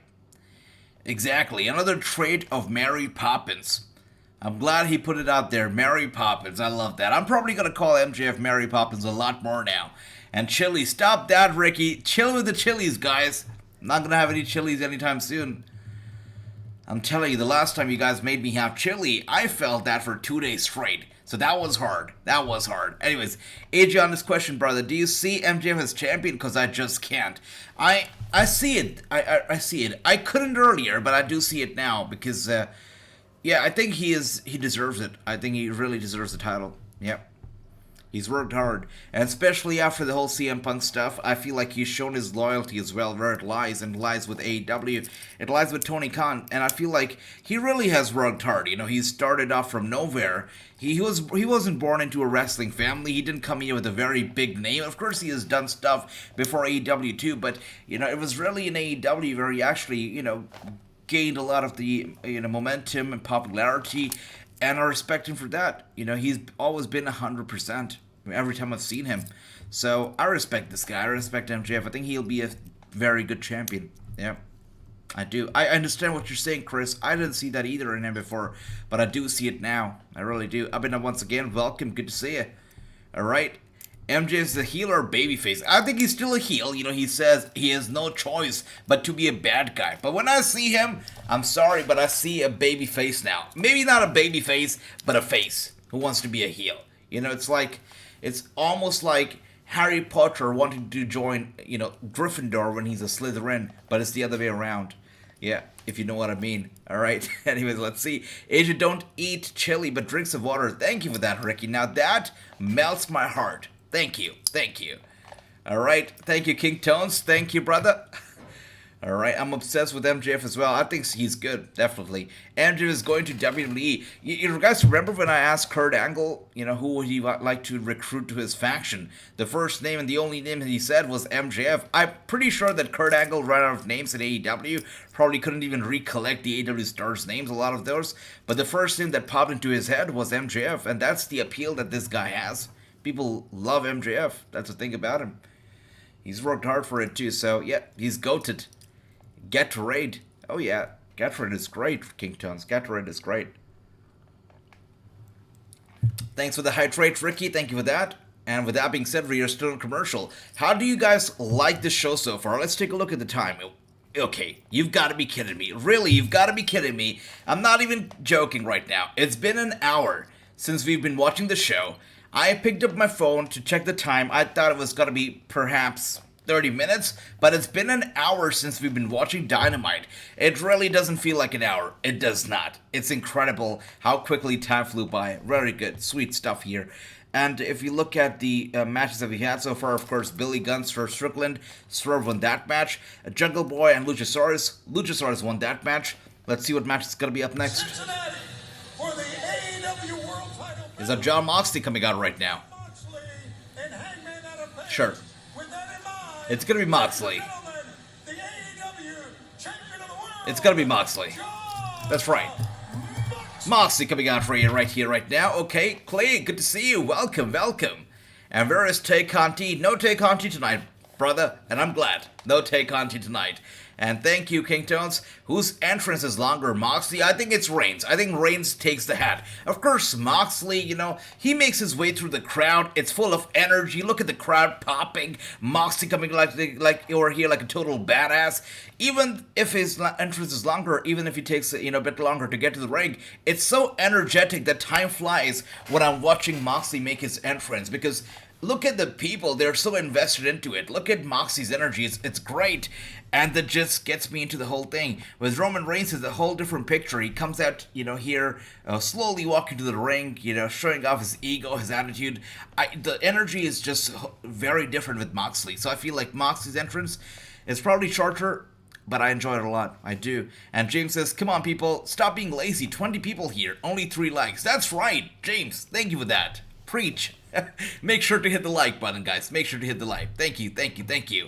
Exactly. Another trait of Mary Poppins. I'm glad he put it out there. Mary Poppins. I love that. I'm probably going to call MJF Mary Poppins a lot more now. And chili. Stop that, Ricky. Chill with the chilies, guys. I'm not going to have any chilies anytime soon. I'm telling you, the last time you guys made me have chili, I felt that for 2 days straight. So that was hard. That was hard. Anyways, AJ on this question, brother. Do you see MJF as champion? Because I just can't. I see it. I see it. I couldn't earlier, but I do see it now. Because, yeah, I think he deserves it. I think he really deserves the title. Yep. He's worked hard. And especially after the whole CM Punk stuff, I feel like he's shown his loyalty as well, where it lies. And it lies with AEW. It lies with Tony Khan. And I feel like he really has worked hard. You know, he started off from nowhere. He wasn't born into a wrestling family. He didn't come here with a very big name. Of course, he has done stuff before AEW too. But, you know, it was really in AEW where he actually, you know, gained a lot of the momentum and popularity, And I respect him for that. You know, he's always been 100% every time I've seen him. So I respect this guy. I respect MJF. I think he'll be a very good champion. Yeah, I do. I understand what you're saying, Chris. I didn't see that either in him before, but I do see it now. I really do. I've been once again. Welcome. Good to see you. All right. MJ is a heel or babyface. I think he's still a heel. You know, he says he has no choice but to be a bad guy. But when I see him, I'm sorry, but I see a babyface now. Maybe not a babyface, but a face who wants to be a heel. You know, it's almost like Harry Potter wanting to join, you know, Gryffindor when he's a Slytherin, but it's the other way around. Yeah, if you know what I mean. All right. Anyways, let's see. Asia, don't eat chili, but drink some water. Thank you for that, Ricky. Now that melts my heart. Thank you. Thank you. All right. Thank you, King Tones. Thank you, brother. All right. I'm obsessed with MJF as well. I think he's good. Definitely. MJF is going to WWE. You guys remember when I asked Kurt Angle, you know, who would he like to recruit to his faction? The first name and the only name that he said was MJF. I'm pretty sure that Kurt Angle ran out of names in AEW. Probably couldn't even recollect the AEW stars' names, a lot of those. But the first name that popped into his head was MJF. And that's the appeal that this guy has. People love MJF. That's the thing about him. He's worked hard for it too. So, yeah, he's goated. Gatorade. Oh, yeah. Gatorade is great, King Tones. Gatorade is great. Thanks for the hydrate, Ricky. Thank you for that. And with that being said, we are still in commercial. How do you guys like this show so far? Let's take a look at the time. Okay, you've got to be kidding me. Really, you've got to be kidding me. I'm not even joking right now. It's been an hour since we've been watching the show. I picked up my phone to check the time. I thought it was going to be perhaps 30 minutes, but it's been an hour since we've been watching Dynamite. It really doesn't feel like an hour. It does not. It's incredible how quickly time flew by. Very good. Sweet stuff here. And if you look at the matches that we had so far, of course, Billy Gunn versus Strickland. Swerve won that match. Jungle Boy and Luchasaurus. Luchasaurus won that match. Let's see what match is going to be up next. Cincinnati for the AEW World Title. Is that John Moxley coming out right now? Moxley and Hangman Adam Page. Sure. With that in mind, It's going to be Moxley. gentlemen, the AEW Champion of the World. It's going to be Moxley. John That's right. Moxley coming out for you right here, right now. Okay, Clay, good to see you. Welcome, welcome. And where is Tay Conti? No Tay Conti tonight, brother, and I'm glad. No Tay Conti tonight. And thank you, King Tones. Whose entrance is longer, Moxley? I think it's Reigns. I think Reigns takes the hat. Of course, Moxley, you know, he makes his way through the crowd. It's full of energy. Look at the crowd popping. Moxley coming like over here like a total badass. Even if his entrance is longer, even if he takes, you know, a bit longer to get to the ring, it's so energetic that time flies when I'm watching Moxley make his entrance, because look at the people. They're so invested into it. Look at Moxley's energy. It's great. And that just gets me into the whole thing. With Roman Reigns, it's a whole different picture. He comes out, you know, here, slowly walking to the ring, you know, showing off his ego, his attitude. The energy is just very different with Moxley. So I feel like Moxley's entrance is probably shorter, but I enjoy it a lot. I do. And James says, come on, people, stop being lazy. 20 people here, only 3 likes. That's right, James. Thank you for that. Preach. Make sure to hit the like button, guys. Make sure to hit the like. Thank you, thank you, thank you.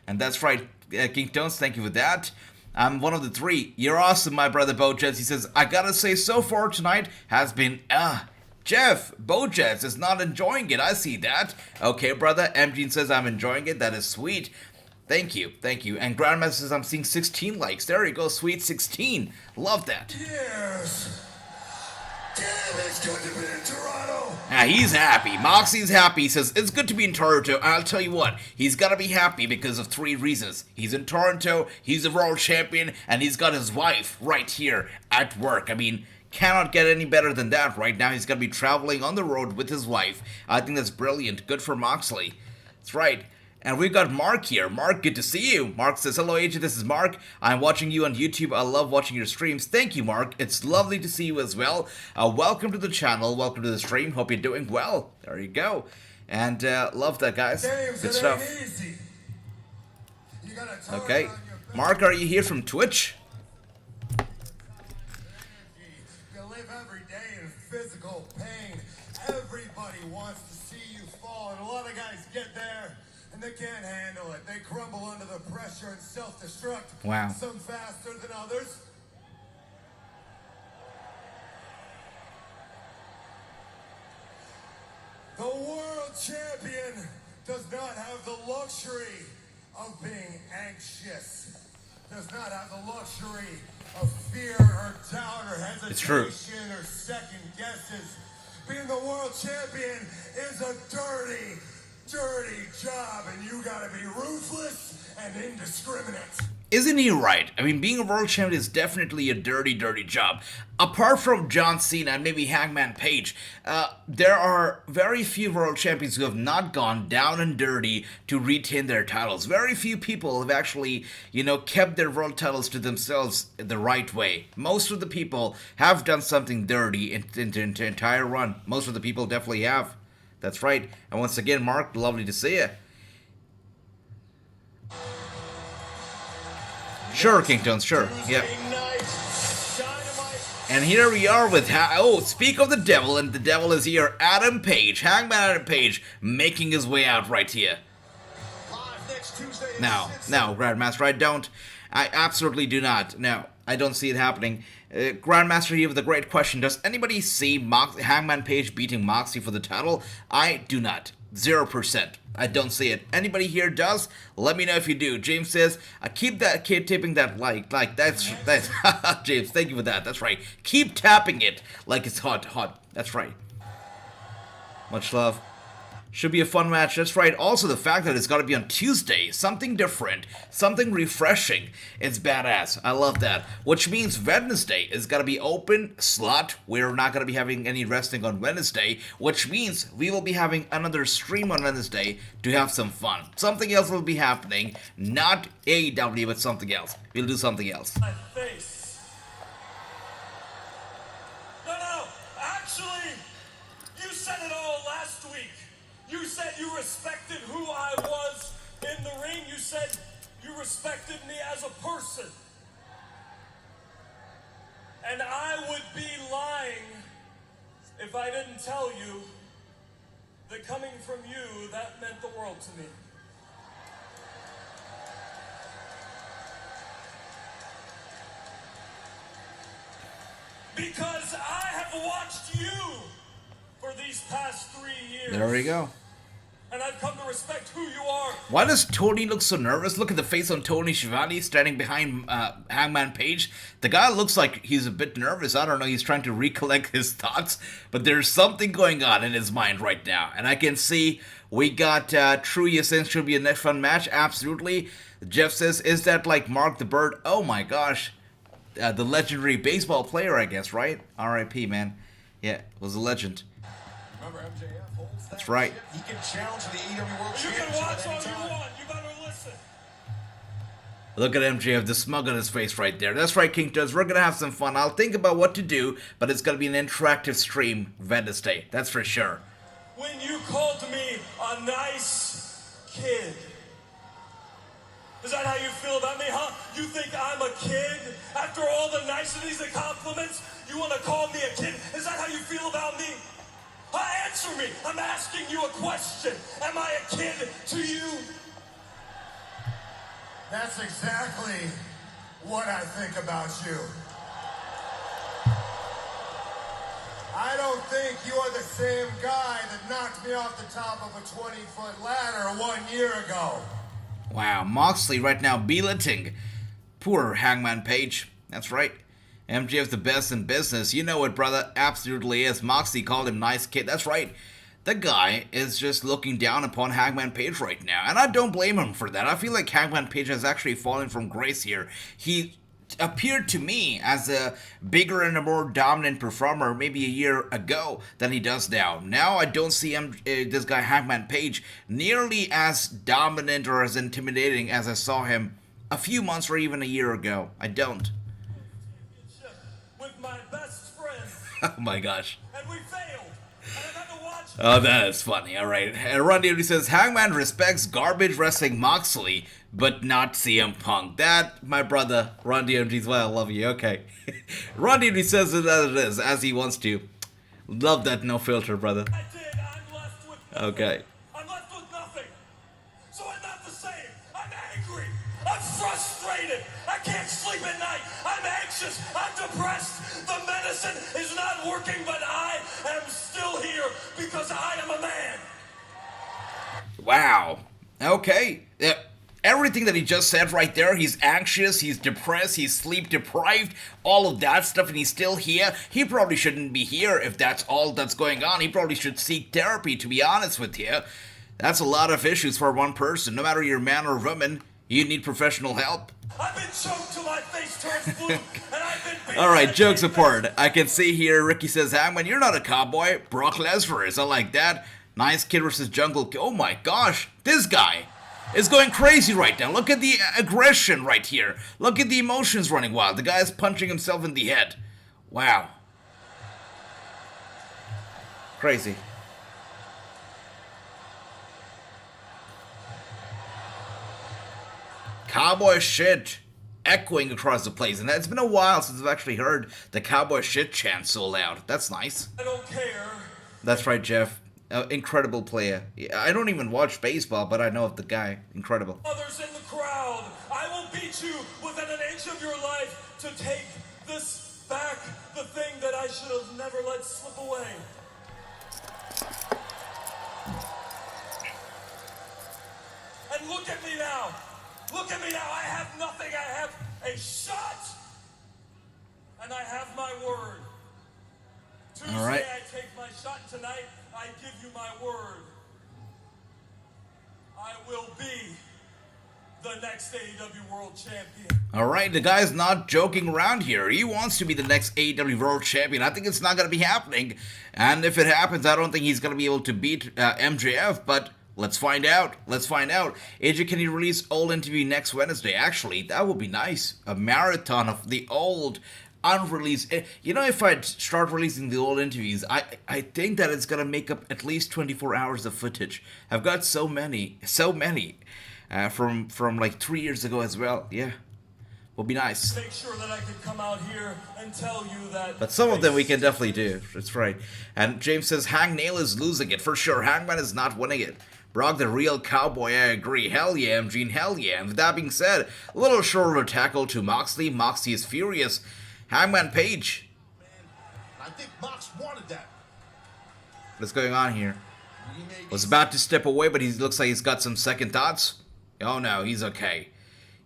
And that's right, King Tones, thank you for that. I'm one of the 3. You're awesome, my brother Bojets. He says, I gotta say, so far tonight has been, Jeff, Bojets is not enjoying it. I see that. Okay, brother. MG says, I'm enjoying it. That is sweet. Thank you, thank you. And Grandmaster says, I'm seeing 16 likes. There you go, sweet 16. Love that. Yes. Damn, it's good to be in Toronto. He's happy. Moxie's happy. He says, it's good to be in Toronto. And I'll tell you what, he's got to be happy because of 3 reasons. He's in Toronto, he's a world champion, and he's got his wife right here at work. I mean, cannot get any better than that right now. He's going to be traveling on the road with his wife. I think that's brilliant. Good for Moxley. That's right. And we've got Mark here. Mark, good to see you. Mark says, hello, AJ, this is Mark. I'm watching you on YouTube. I love watching your streams. Thank you, Mark. It's lovely to see you as well. Welcome to the channel. Welcome to the stream. Hope you're doing well. There you go. And love that, guys. Good stuff. Okay. Mark, are you here from Twitch? You live every day in physical pain. Everybody wants to see you fall, and a lot of guys get there and they can't handle it. They crumble under the pressure and self-destruct. Wow. Some faster than others. The world champion does not have the luxury of being anxious. Does not have the luxury of fear or doubt or hesitation It's true. or second guesses. Being the world champion is a dirty, dirty job, and you gotta be ruthless and indiscriminate. Isn't he right? I mean, being a world champion is definitely a dirty, dirty job. Apart from John Cena and maybe Hangman Page, there are very few world champions who have not gone down and dirty to retain their titles. Very few people have actually, kept their world titles to themselves the right way. Most of the people have done something dirty in the entire run. Most of the people definitely have. That's right. And once again, Mark, lovely to see you. Sure, King Tones, sure. Yep. And here we are with, speak of the devil, and the devil is here, Adam Page, Hangman Adam Page, making his way out right here. Now, Grandmaster, I absolutely do not. No, I don't see it happening. Grandmaster here with a great question. Does anybody see Hangman Page beating Moxley for the title? I do not. 0%. I don't see it. Anybody here does? Let me know if you do. James says, keep tapping that like. That's James, thank you for that. That's right. Keep tapping it like it's hot. That's right. Much love. Should be a fun match, that's right. Also, the fact that it's got to be on Tuesday, something different, something refreshing, it's badass. I love that. Which means Wednesday is going to be open slot. We're not going to be having any wrestling on Wednesday, which means we will be having another stream on Wednesday to have some fun. Something else will be happening, not AEW, but something else. We'll do something else. My face. No, actually, you said it all last week. You said you respected who I was in the ring. You said you respected me as a person. And I would be lying if I didn't tell you that coming from you, that meant the world to me. Because I have watched you for these past 3 years. There we go. And I've come to respect who you are. Why does Tony look so nervous? Look at the face on Tony Schiavone standing behind Hangman Page. The guy looks like he's a bit nervous. I don't know, he's trying to recollect his thoughts. But there's something going on in his mind right now. And I can see we got True Yasin should be a next fun match. Absolutely. Jeff says, is that like Mark the Bird? Oh my gosh. The legendary baseball player, I guess, right? R.I.P., man. Yeah, was a legend. Remember MJF holds That's right. He can challenge the AEW World You Championship can watch all at any you time. want. You better listen. Look at MJF, the smug on his face right there. That's right, King Toads. We're going to have some fun. I'll think about what to do, but it's going to be an interactive stream Wednesday. That's for sure. When you called me a nice kid. Is that how you feel about me, huh? You think I'm a kid? After all the niceties and compliments, you want to call me a kid? Is that how you feel about me? Answer me. I'm asking you a question. Am I a kid to you? That's exactly what I think about you. I don't think you are the same guy that knocked me off the top of a 20-foot ladder 1 year ago. Wow, Moxley right now belittling poor Hangman Page. That's right. MJF's the best in business. You know it, brother. Absolutely is. Moxley called him nice kid. That's right. The guy is just looking down upon Hangman Page right now. And I don't blame him for that. I feel like Hangman Page has actually fallen from grace here. He appeared to me as a bigger and a more dominant performer maybe a year ago than he does now. Now I don't see this guy Hangman Page nearly as dominant or as intimidating as I saw him a few months or even a year ago. I don't. With my best friend. Oh my gosh. And we failed. And I had to watch. Oh, that is funny. All right. Ron DMD says, Hangman respects garbage wrestling Moxley, but not CM Punk. That, my brother, Ron DMD's why I love you. Okay. Ron DMD says it as it is, as he wants to. Love that no filter, brother. I did. I'm left with nothing. Okay. I'm left with nothing. So I'm not the same. I'm angry. I'm frustrated. I can't sleep at night. I'm anxious. I'm depressed. The medicine is not working, but I am still here because I am a man. Wow. Okay. Everything that he just said right there, he's anxious, he's depressed, he's sleep deprived, all of that stuff, and he's still here. He probably shouldn't be here if that's all that's going on. He probably should seek therapy, to be honest with you. That's a lot of issues for one person. No matter you're man or woman, you need professional help. I've been choked till my face turns blue, and I've been Alright, jokes apart. I can see here, Ricky says, Hangman, you're not a cowboy. Brock Lesnar is. I like that. Nice Kid versus Jungle. Oh my gosh, this guy is going crazy right now. Look at the aggression right here. Look at the emotions running wild. The guy is punching himself in the head. Wow. Crazy. Cowboy shit echoing across the place. And it's been a while since I've actually heard the cowboy shit chant so loud. That's nice. I don't care. That's right, Jeff. Incredible player. I don't even watch baseball, but I know of the guy. Incredible. Others in the crowd, I will beat you within an inch of your life to take this back, the thing that I should have never let slip away. And look at me now. Look at me now. I have nothing. I have a shot. And I have my word. Tuesday, all right. I take my shot. Tonight, I give you my word. I will be the next AEW World Champion. All right, the guy's not joking around here. He wants to be the next AEW World Champion. I think it's not going to be happening. And if it happens, I don't think he's going to be able to beat MJF, but let's find out. Let's find out. AJ, can you release old interview next Wednesday? Actually, that would be nice. A marathon of the old unreleased. You know, if I start releasing the old interviews, I think that it's gonna make up at least 24 hours of footage. I've got so many from like 3 years ago as well. Yeah, will be nice. Make sure that I could come out here and tell you that. But some of them we can definitely do. That's right. And James says Hangnail is losing it for sure. Hangman is not winning it. Brock the real cowboy, I agree. Hell yeah, MG, hell yeah. And with that being said, a little shorter of a tackle to Moxley. Moxley is furious. Hangman Page. Man, I think Mox wanted that. What's going on here? Was about to step away, but he looks like he's got some second thoughts. Oh no, he's okay.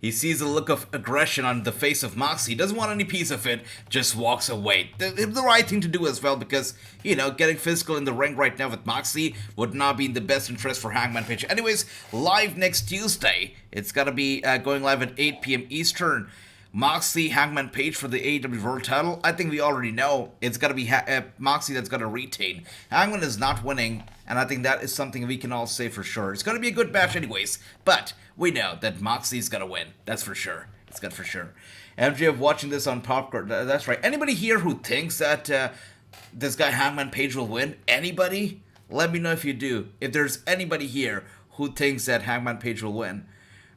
He sees a look of aggression on the face of Moxley. He doesn't want any piece of it, just walks away. The right thing to do as well, because, you know, getting physical in the ring right now with Moxley would not be in the best interest for Hangman Page. Anyways, live next Tuesday. It's gonna be going live at 8 p.m. Eastern. Moxley, Hangman Page for the AEW World title. I think we already know it's going to be Moxley that's going to retain. Hangman is not winning, and I think that is something we can all say for sure. It's going to be a good match anyways, but we know that Moxley's going to win. That's for sure. It's good for sure. MJF watching this on Popcorn. That's right. Anybody here who thinks that this guy Hangman Page will win? Anybody? Let me know if you do. If there's anybody here who thinks that Hangman Page will win.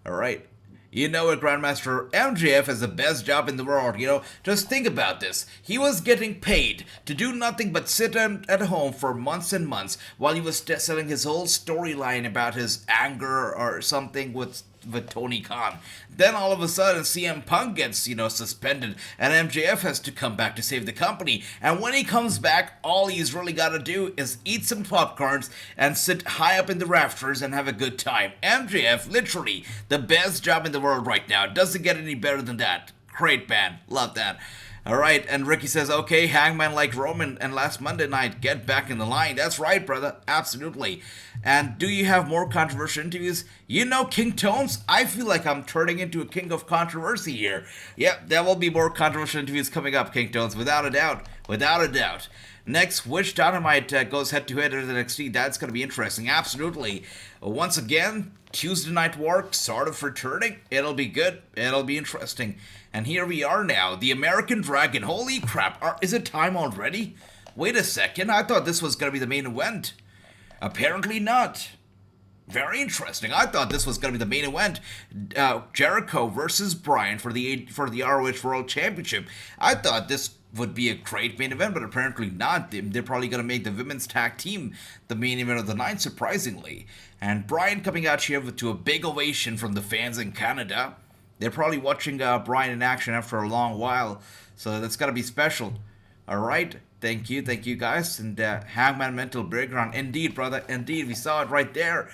All right. You know it, Grandmaster. MJF has the best job in the world, you know. Just think about this. He was getting paid to do nothing but sit at home for months and months while he was selling his whole storyline about his anger or something with Tony Khan. Then all of a sudden CM Punk gets, you know, suspended and MJF has to come back to save the company. And when he comes back, all he's really got to do is eat some popcorns and sit high up in the rafters and have a good time. MJF, literally the best job in the world right now. Doesn't get any better than that. Great man. Love that. Alright, and Ricky says, okay, Hangman like Roman and last Monday night, get back in the line. That's right, brother. Absolutely. And do you have more controversial interviews? You know, King Tones, I feel like I'm turning into a king of controversy here. Yep, there will be more controversial interviews coming up, King Tones, without a doubt. Without a doubt. Next, which Dynamite goes head-to-head at NXT? That's going to be interesting. Absolutely. Once again, Tuesday Night War sort of returning. It'll be good. It'll be interesting. And here we are now. The American Dragon. Holy crap. Is it time already? Wait a second. I thought this was going to be the main event. Apparently not. Very interesting. I thought this was going to be the main event. Jericho versus Bryan for the ROH World Championship. I thought this would be a great main event, but apparently not. They're probably going to make the women's tag team the main event of the night, surprisingly. And Bryan coming out here to a big ovation from the fans in Canada. They're probably watching Bryan in action after a long while, so that's got to be special. All right. Thank you guys. And Hangman Mental Breakdown. Indeed, brother. Indeed, we saw it right there.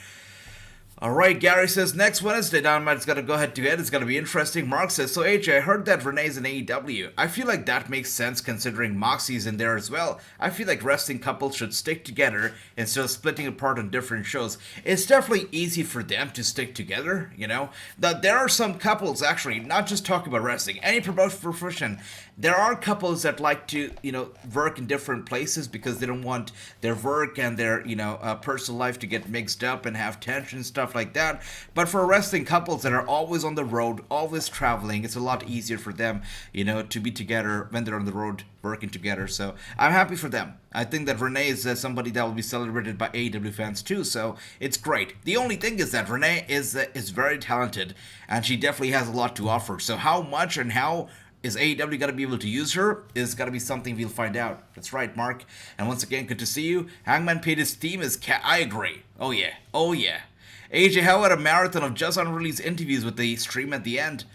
Alright, Gary says, next Wednesday, Dynamite's got to go head-to-head. It's going to be interesting. Mark says, so AJ, I heard that Renee's in AEW. I feel like that makes sense considering Moxie's in there as well. I feel like wrestling couples should stick together instead of splitting apart on different shows. It's definitely easy for them to stick together, you know. There are some couples, actually, not just talking about wrestling, any profession, there are couples that like to, you know, work in different places because they don't want their work and their, you know, personal life to get mixed up and have tension and stuff like that. But for wrestling couples that are always on the road, always traveling, it's a lot easier for them, you know, to be together when they're on the road working together. So I'm happy for them. I think that Renee is somebody that will be celebrated by AEW fans too, so it's great. The only thing is that Renee is very talented, and she definitely has a lot to offer. So how much and how is AEW going to be able to use her is going to be something we'll find out. That's right, Mark. And once again, good to see you. Hangman paid his theme is I agree. Oh yeah. Oh yeah. AJ, how about a marathon of just unreleased interviews with the stream at the end?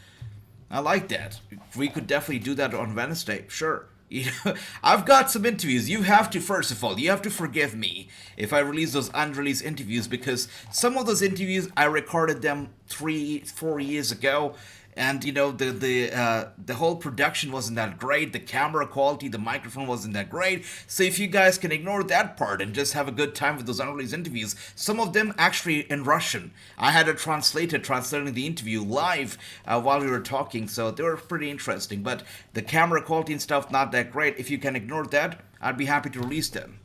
I like that. We could definitely do that on Wednesday. Sure. You know, I've got some interviews. You have to, first of all, you have to forgive me if I release those unreleased interviews, because some of those interviews, I recorded them 3-4 years ago. And, you know, the whole production wasn't that great. The camera quality, the microphone wasn't that great. So if you guys can ignore that part and just have a good time with those unreleased interviews, some of them actually in Russian. I had a translator translating the interview live while we were talking, so they were pretty interesting. But the camera quality and stuff, not that great. If you can ignore that, I'd be happy to release them.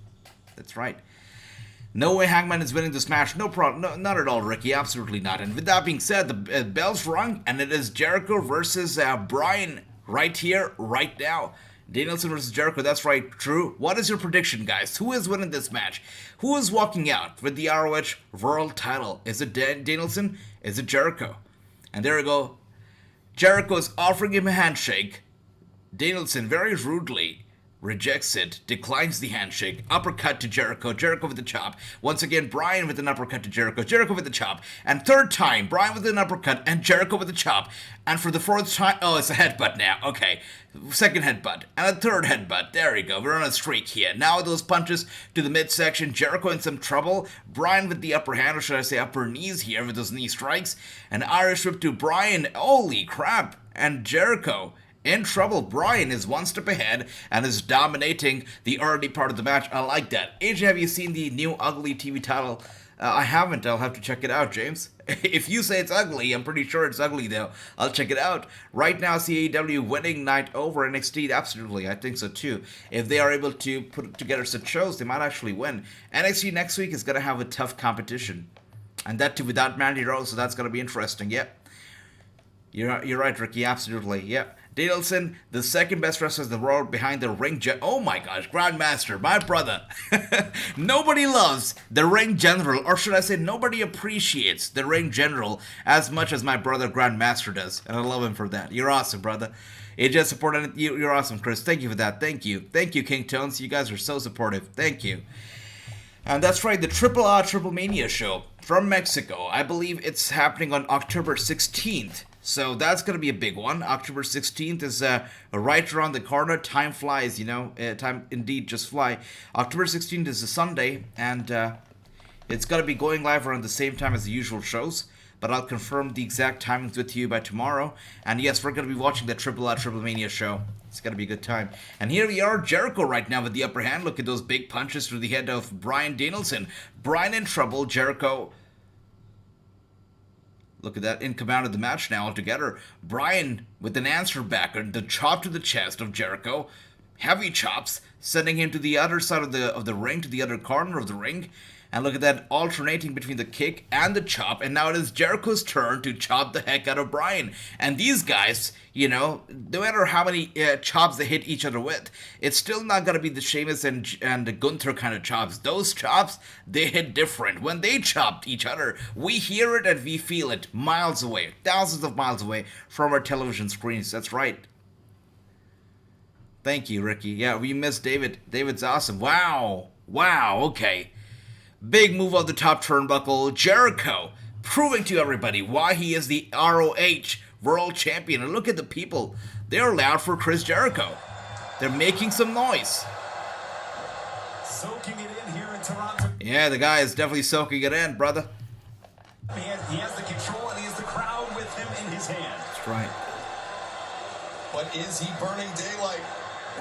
That's right. No way Hangman is winning this match. No problem. No, not at all, Ricky. Absolutely not. And with that being said, the bell's rung, and it is Jericho versus Bryan right here, right now. Danielson versus Jericho. That's right. True. What is your prediction, guys? Who is winning this match? Who is walking out with the ROH World title? Is it Danielson? Is it Jericho? And there we go. Jericho is offering him a handshake. Danielson very rudely rejects it, declines the handshake, uppercut to Jericho, Jericho with the chop. Once again, Bryan with an uppercut to Jericho, Jericho with the chop. And third time, Bryan with an uppercut and Jericho with the chop. And for the fourth time, oh, it's a headbutt now. Okay, second headbutt. And a third headbutt. There we go, we're on a streak here. Now those punches to the midsection, Jericho in some trouble. Bryan with the upper hand, or should I say upper knees here with those knee strikes. An Irish whip to Bryan, holy crap. And Jericho in trouble. Bryan is one step ahead and is dominating the early part of the match. I like that. AJ, have you seen the new ugly TV title? I haven't. I'll have to check it out, James. If you say it's ugly, I'm pretty sure it's ugly, though. I'll check it out. Right now, AEW winning night over NXT. Absolutely, I think so, too. If they are able to put together such shows, they might actually win. NXT next week is going to have a tough competition. And that, too, without Mandy Rose, so that's going to be interesting. Yep. You're right, Ricky. Absolutely. Yep. Danielson, the second best wrestler in the world behind the ring. Oh my gosh, Grandmaster, my brother. Nobody loves the ring general, or should I say nobody appreciates the ring general as much as my brother Grandmaster does. And I love him for that. You're awesome, brother. AJ supported you. You're awesome, Chris. Thank you for that. Thank you. Thank you, King Tones. You guys are so supportive. Thank you. And that's right, the Triple Mania show from Mexico. I believe it's happening on October 16th. So that's going to be a big one. October 16th is right around the corner. Time flies, you know. Time indeed just fly. October 16th is a Sunday, and it's going to be going live around the same time as the usual shows. But I'll confirm the exact timings with you by tomorrow. And yes, we're going to be watching the Triple Mania show. It's going to be a good time. And here we are, Jericho right now with the upper hand. Look at those big punches through the head of Bryan Danielson. Bryan in trouble, Jericho. Look at that, in command of the match now altogether. Bryan with an answer back, and the chop to the chest of Jericho. Heavy chops, sending him to the other side of the ring, to the other corner of the ring. And look at that, alternating between the kick and the chop. And now it is Jericho's turn to chop the heck out of Bryan. And these guys, you know, no matter how many chops they hit each other with, it's still not going to be the Sheamus and the Gunther kind of chops. Those chops, they hit different. When they chopped each other, we hear it and we feel it miles away, thousands of miles away from our television screens. That's right. Thank you, Ricky. Yeah, we missed David. David's awesome. Wow. Wow, okay. Big move on the top turnbuckle. Jericho proving to everybody why he is the ROH World Champion. And look at the people. They're loud for Chris Jericho. They're making some noise. soaking it in here in Toronto. Yeah, the guy is definitely soaking it in, brother. He has the control and he has the crowd with him in his hand. That's right. But is he burning daylight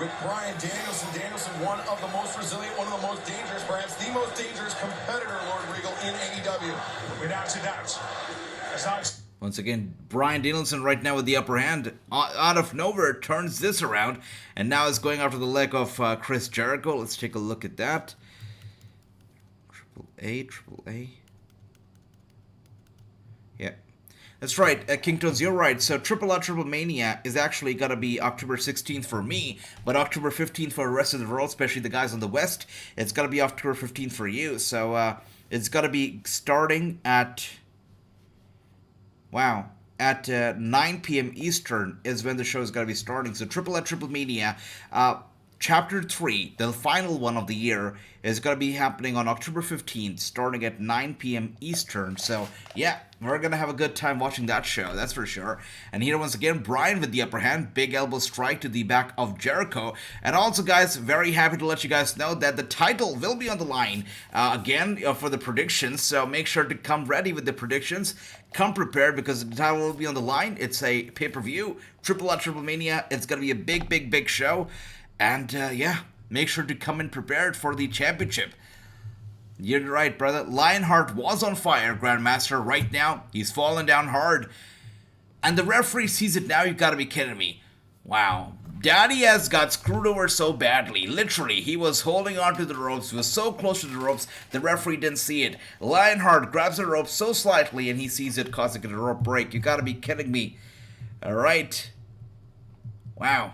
with Bryan Danielson? Danielson, one of the most resilient, one of the most dangerous, perhaps the most dangerous competitor, Lord Regal, in AEW. Without a doubt. As I've Once again, Bryan Danielson right now with the upper hand. Out of nowhere, turns this around. And now is going after the leg of Chris Jericho. Let's take a look at that. Triple A. Yeah. That's right, King Tones, you're right. So Triple Mania is actually going to be October 16th for me. But October 15th for the rest of the world, especially the guys on the West. It's going to be October 15th for you. So it's going to be starting at... Wow. At 9 p.m. Eastern is when the show is going to be starting. So Triple Mania, Chapter 3, the final one of the year, is going to be happening on October 15th, starting at 9 p.m. Eastern. So, yeah, we're going to have a good time watching that show, that's for sure. And here, once again, Bryan with the upper hand, big elbow strike to the back of Jericho. And also, guys, very happy to let you guys know that the title will be on the line again for the predictions. So make sure to come ready with the predictions. Come prepared because the title will be on the line. It's a pay-per-view, Triple Mania. It's going to be a big show. And, yeah, make sure to come in prepared for the championship. You're right, brother. Lionheart was on fire, Grandmaster. Right now, he's falling down hard. And the referee sees it now. You've got to be kidding me. Wow. Daddy has got screwed over so badly. Literally, he was holding on to the ropes. He was so close to the ropes, the referee didn't see it. Lionheart grabs the rope so slightly, and he sees it causing a rope break. You got to be kidding me. All right. Wow.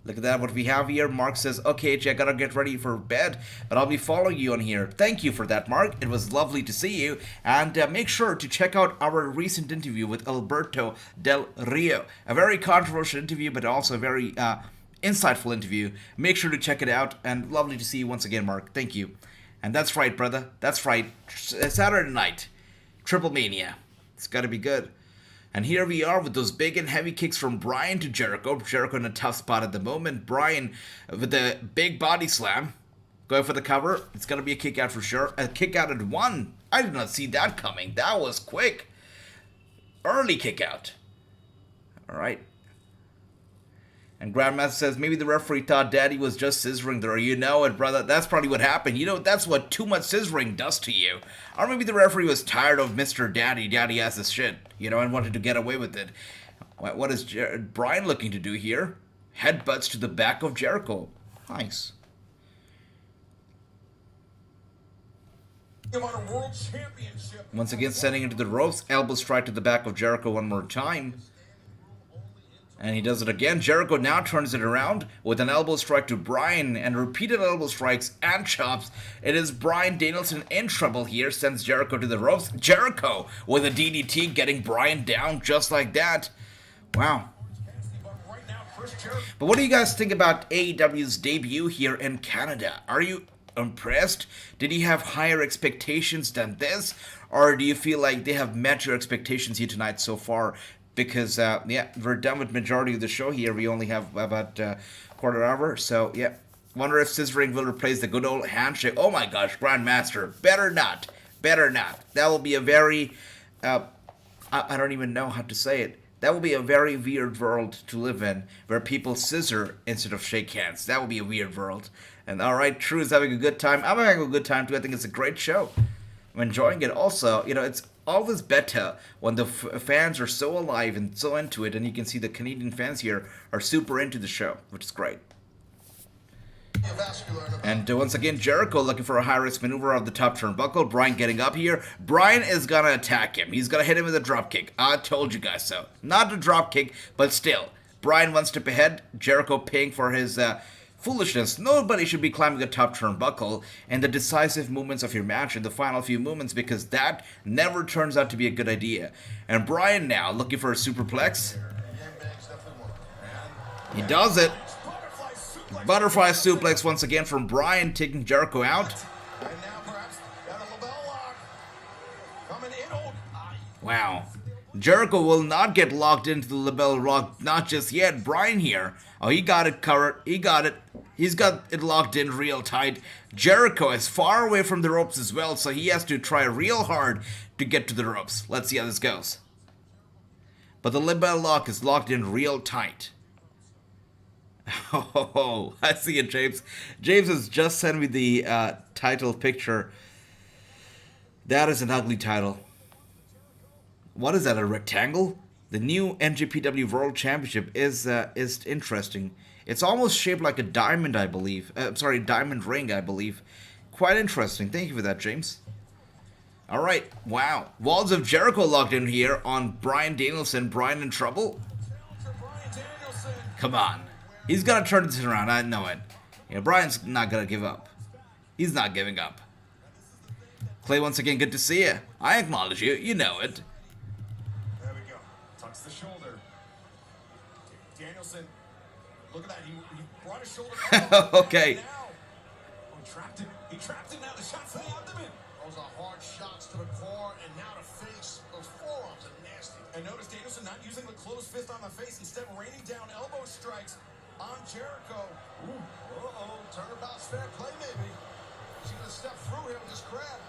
Look at that, what we have here. Mark says, okay, I gotta get ready for bed, but I'll be following you on here. Thank you for that, Mark. It was lovely to see you. And make sure to check out our recent interview with Alberto Del Rio. A very controversial interview, but also a very insightful interview. Make sure to check it out. And lovely to see you once again, Mark. Thank you. And that's right, brother. That's right. Saturday night. Triple Mania. It's gotta be good. And here we are with those big and heavy kicks from Bryan to Jericho. Jericho in a tough spot at the moment. Bryan with the big body slam. Going for the cover. It's going to be a kick out for sure. A kick out at 1. I did not see that coming. That was quick. Early kick out. Alright. And Grandmaster says, maybe the referee thought Daddy was just scissoring there. You know it, brother. That's probably what happened. You know, that's what too much scissoring does to you. Or maybe the referee was tired of Mr. Daddy. Daddy has his shit, you know, and wanted to get away with it. What is Bryan looking to do here? Headbutts to the back of Jericho. Nice. Once again, setting into the ropes. Elbow strike to the back of Jericho one more time. And he does it again. Jericho now turns it around with an elbow strike to Bryan and repeated elbow strikes and chops. It is Bryan Danielson in trouble here, sends Jericho to the ropes. Jericho with a DDT getting Bryan down just like that. Wow. But what do you guys think about AEW's debut here in Canada? Are you impressed? Did you have higher expectations than this? Or do you feel like they have met your expectations here tonight so far? Because, yeah, we're done with majority of the show here. We only have about quarter hour. So, yeah. Wonder if scissoring will replace the good old handshake. Oh, my gosh, Grandmaster. Better not. Better not. That will be a very... I don't even know how to say it. That will be a very weird world to live in, where people scissor instead of shake hands. That will be a weird world. And, all right, True is having a good time. I'm having a good time, too. I think it's a great show. I'm enjoying it. Also, you know, it's always better when the fans are so alive and so into it, and you can see the Canadian fans here are super into the show, which is great. And once again, Jericho looking for a high-risk maneuver of the top turnbuckle. Bryan getting up here. Bryan is going to attack him. He's going to hit him with a dropkick. I told you guys so. Not a dropkick, but still. Bryan one step ahead. Jericho paying for his foolishness. Nobody should be climbing the top turnbuckle in the decisive moments of your match, in the final few moments, because that never turns out to be a good idea. And Bryan now looking for a superplex. He does it. Butterfly suplex once again from Bryan, taking Jericho out. Wow. Jericho will not get locked into the label lock, not just yet. Bryan here. Oh, he got it covered. He got it. He's got it locked in real tight. Jericho is far away from the ropes as well, so he has to try real hard to get to the ropes. Let's see how this goes. But the label lock is locked in real tight. Oh, I see it, James. James has just sent me the title picture. That is an ugly title. What is that, a rectangle? The new NJPW World Championship is interesting. It's almost shaped like a diamond, I believe. Diamond ring, I believe. Quite interesting. Thank you for that, James. All right. Wow. Walls of Jericho locked in here on Bryan Danielson. Bryan in trouble? Come on. He's going to turn this around. I know it. Yeah, Bryan's not going to give up. He's not giving up. Clay, once again, good to see you. I acknowledge you. You know it. There we go. Tucks the shoulder. Danielson, look at that. He brought his shoulder up. Okay. Now, he trapped it now. The shot to the abdomen. Those are hard shots to the core and now the face. Those forearms are nasty. And notice Danielson not using the closed fist on the face, instead raining down elbow strikes on Jericho. Ooh. Uh-oh. Turnabout's fair play, maybe. He's going to step through here with this grab.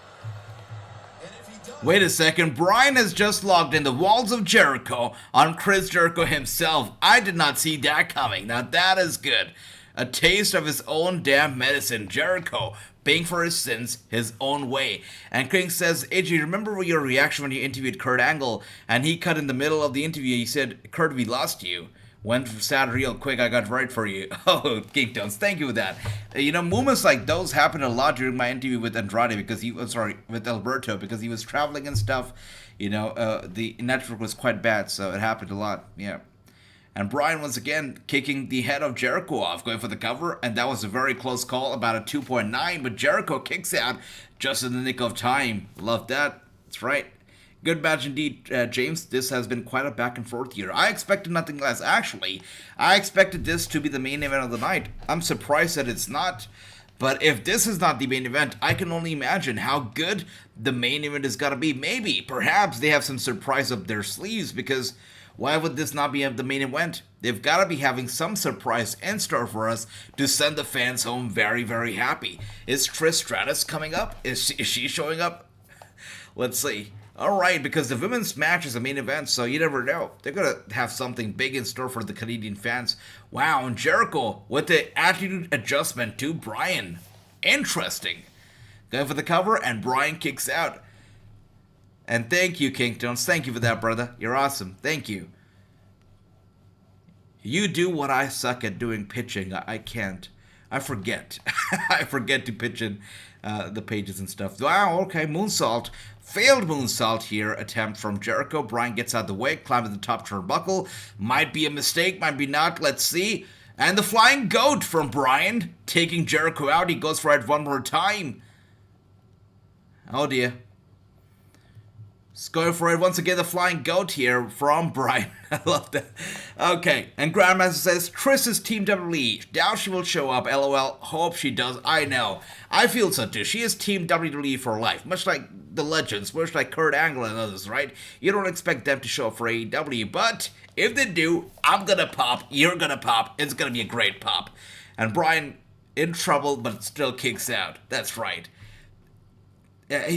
And if he does... Wait a second. Bryan has just logged in the walls of Jericho on Chris Jericho himself. I did not see that coming. Now that is good. A taste of his own damn medicine. Jericho paying for his sins his own way. And King says, AJ, remember your reaction when you interviewed Kurt Angle and he cut in the middle of the interview? He said, Kurt, we lost you. Went sad real quick. I got right for you. Oh, King Tones, thank you for that. You know, moments like those happened a lot during my interview with Andrade because he was, with Alberto, because he was traveling and stuff. You know, the network was quite bad, so it happened a lot. Yeah. And Bryan once again kicking the head of Jericho off, going for the cover, and that was a very close call, about a 2.9, but Jericho kicks out just in the nick of time. Love that. That's right. Good match indeed, James. This has been quite a back and forth here. I expected nothing less. Actually, I expected this to be the main event of the night. I'm surprised that it's not. But if this is not the main event, I can only imagine how good the main event is going to be. Maybe, perhaps, they have some surprise up their sleeves, because why would this not be the main event? They've got to be having some surprise in store for us to send the fans home very, very happy. Is Trish Stratus coming up? Is she showing up? Let's see. Alright, because the women's match is a main event, so you never know. They're going to have something big in store for the Canadian fans. Wow, and Jericho with the attitude adjustment to Bryan. Interesting. Going for the cover, and Bryan kicks out. And thank you, King Tones. Thank you for that, brother. You're awesome. Thank you. You do what I suck at doing, pitching. I can't. I forget. I forget to pitch in the pages and stuff. Wow, okay, moonsault. Failed moonsault here, attempt from Jericho. Bryan gets out of the way, climbs to the top turnbuckle. Might be a mistake, might be not. Let's see. And the flying goat from Bryan, taking Jericho out. He goes for it one more time. Oh dear. Let's go for it once again. The flying goat here from Bryan. I love that. Okay, and Grandmaster says, Trish is Team WWE. Now she will show up. LOL. Hope she does. I know. I feel so too. She is Team WWE for life. Much like the legends, much like Kurt Angle and others, right? You don't expect them to show up for AEW, but if they do, I'm gonna pop. You're gonna pop. It's gonna be a great pop. And Bryan in trouble, but still kicks out. That's right.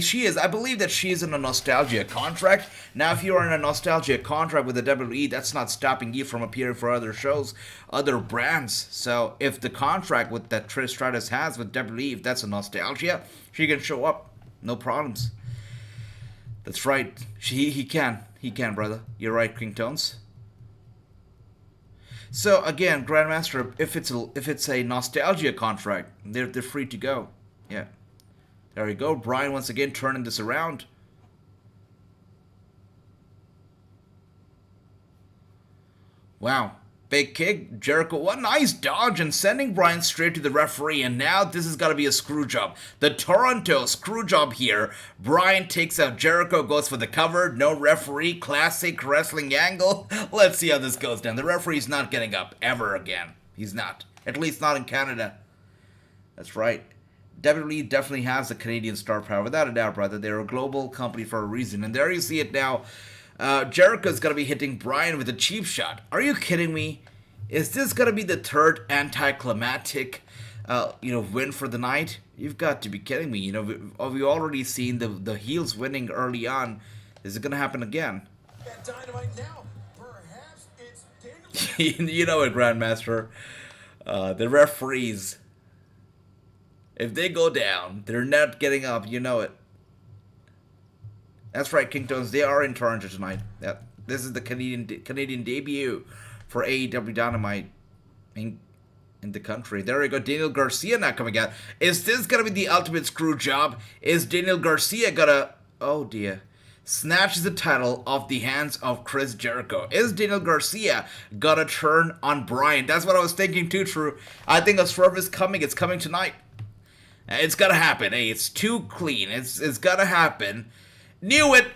She is. I believe that she is in a nostalgia contract. Now, if you are in a nostalgia contract with the WWE, that's not stopping you from appearing for other shows, other brands. So, if the contract with that Trish Stratus has with WWE, if that's a nostalgia, she can show up. No problems. That's right. He can. He can, brother. You're right, King Tones. So, again, Grandmaster, if it's a nostalgia contract, they're free to go. Yeah. There we go. Bryan once again turning this around. Wow. Big kick. Jericho. What a nice dodge and sending Bryan straight to the referee. And now this is going to be a screw job. The Toronto screw job here. Bryan takes out Jericho. Goes for the cover. No referee. Classic wrestling angle. Let's see how this goes down. The referee's not getting up ever again. He's not. At least not in Canada. That's right. WWE definitely has a Canadian star power, without a doubt, brother. They're a global company for a reason. And there you see it now. Jericho's gonna be hitting Bryan with a cheap shot. Are you kidding me? Is this gonna be the third anticlimactic, win for the night? You've got to be kidding me. We've already seen the heels winning early on. Is it gonna happen again? At Dynamite now, perhaps it's Daniel. You know it, Grandmaster. The referees, if they go down, they're not getting up. You know it. That's right, Kingtones. They are in Toronto tonight. This is the Canadian debut for AEW Dynamite in the country. There we go. Daniel Garcia now coming out. Is this gonna be the ultimate screw job? Is Daniel Garcia gonna, oh dear, snatch the title off the hands of Chris Jericho? Is Daniel Garcia gonna turn on Bryan? That's what I was thinking too, True. I think a swerve is coming. It's coming tonight. It's gonna happen. Hey, it's too clean. It's gonna happen. Knew it,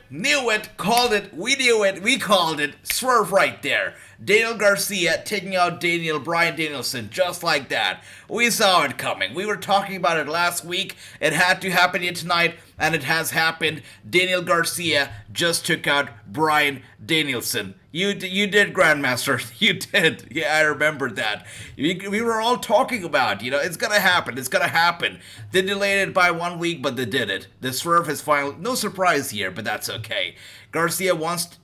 called it, we knew it, we called it. Swerve right there. Daniel Garcia taking out Bryan Danielson just like that. We saw it coming. We were talking about it last week. It had to happen here tonight, and it has happened. Daniel Garcia just took out Bryan Danielson. You did, Grandmaster. You did. Yeah, I remember that. We were all talking about, it's going to happen. It's going to happen. They delayed it by 1 week, but they did it. The swerve has finally... No surprise here, but that's okay. Garcia wants...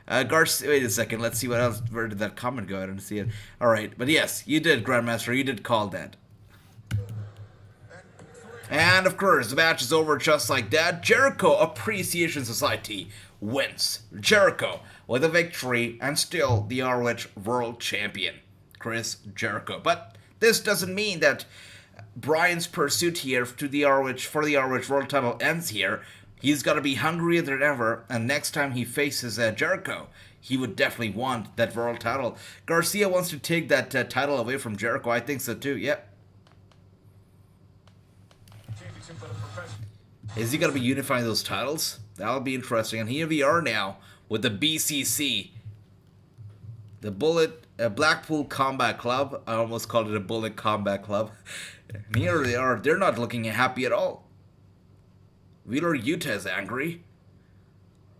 wait a second. Let's see what else. Where did that comment go? I didn't see it. All right. But yes, you did, Grandmaster. You did call that. And of course, the match is over just like that. Jericho Appreciation Society wins. Jericho with a victory and still the ROH World Champion, Chris Jericho. But this doesn't mean that Bryan's pursuit here for the ROH World title ends here. He's got to be hungrier than ever, and next time he faces Jericho, he would definitely want that world title. Garcia wants to take that title away from Jericho. I think so too. Yep. Is he going to be unifying those titles? That'll be interesting. And here we are now with the BCC. The Blackpool Combat Club. I almost called it a Bullet Combat Club. And here they are. They're not looking happy at all. Wheeler Yuta is angry.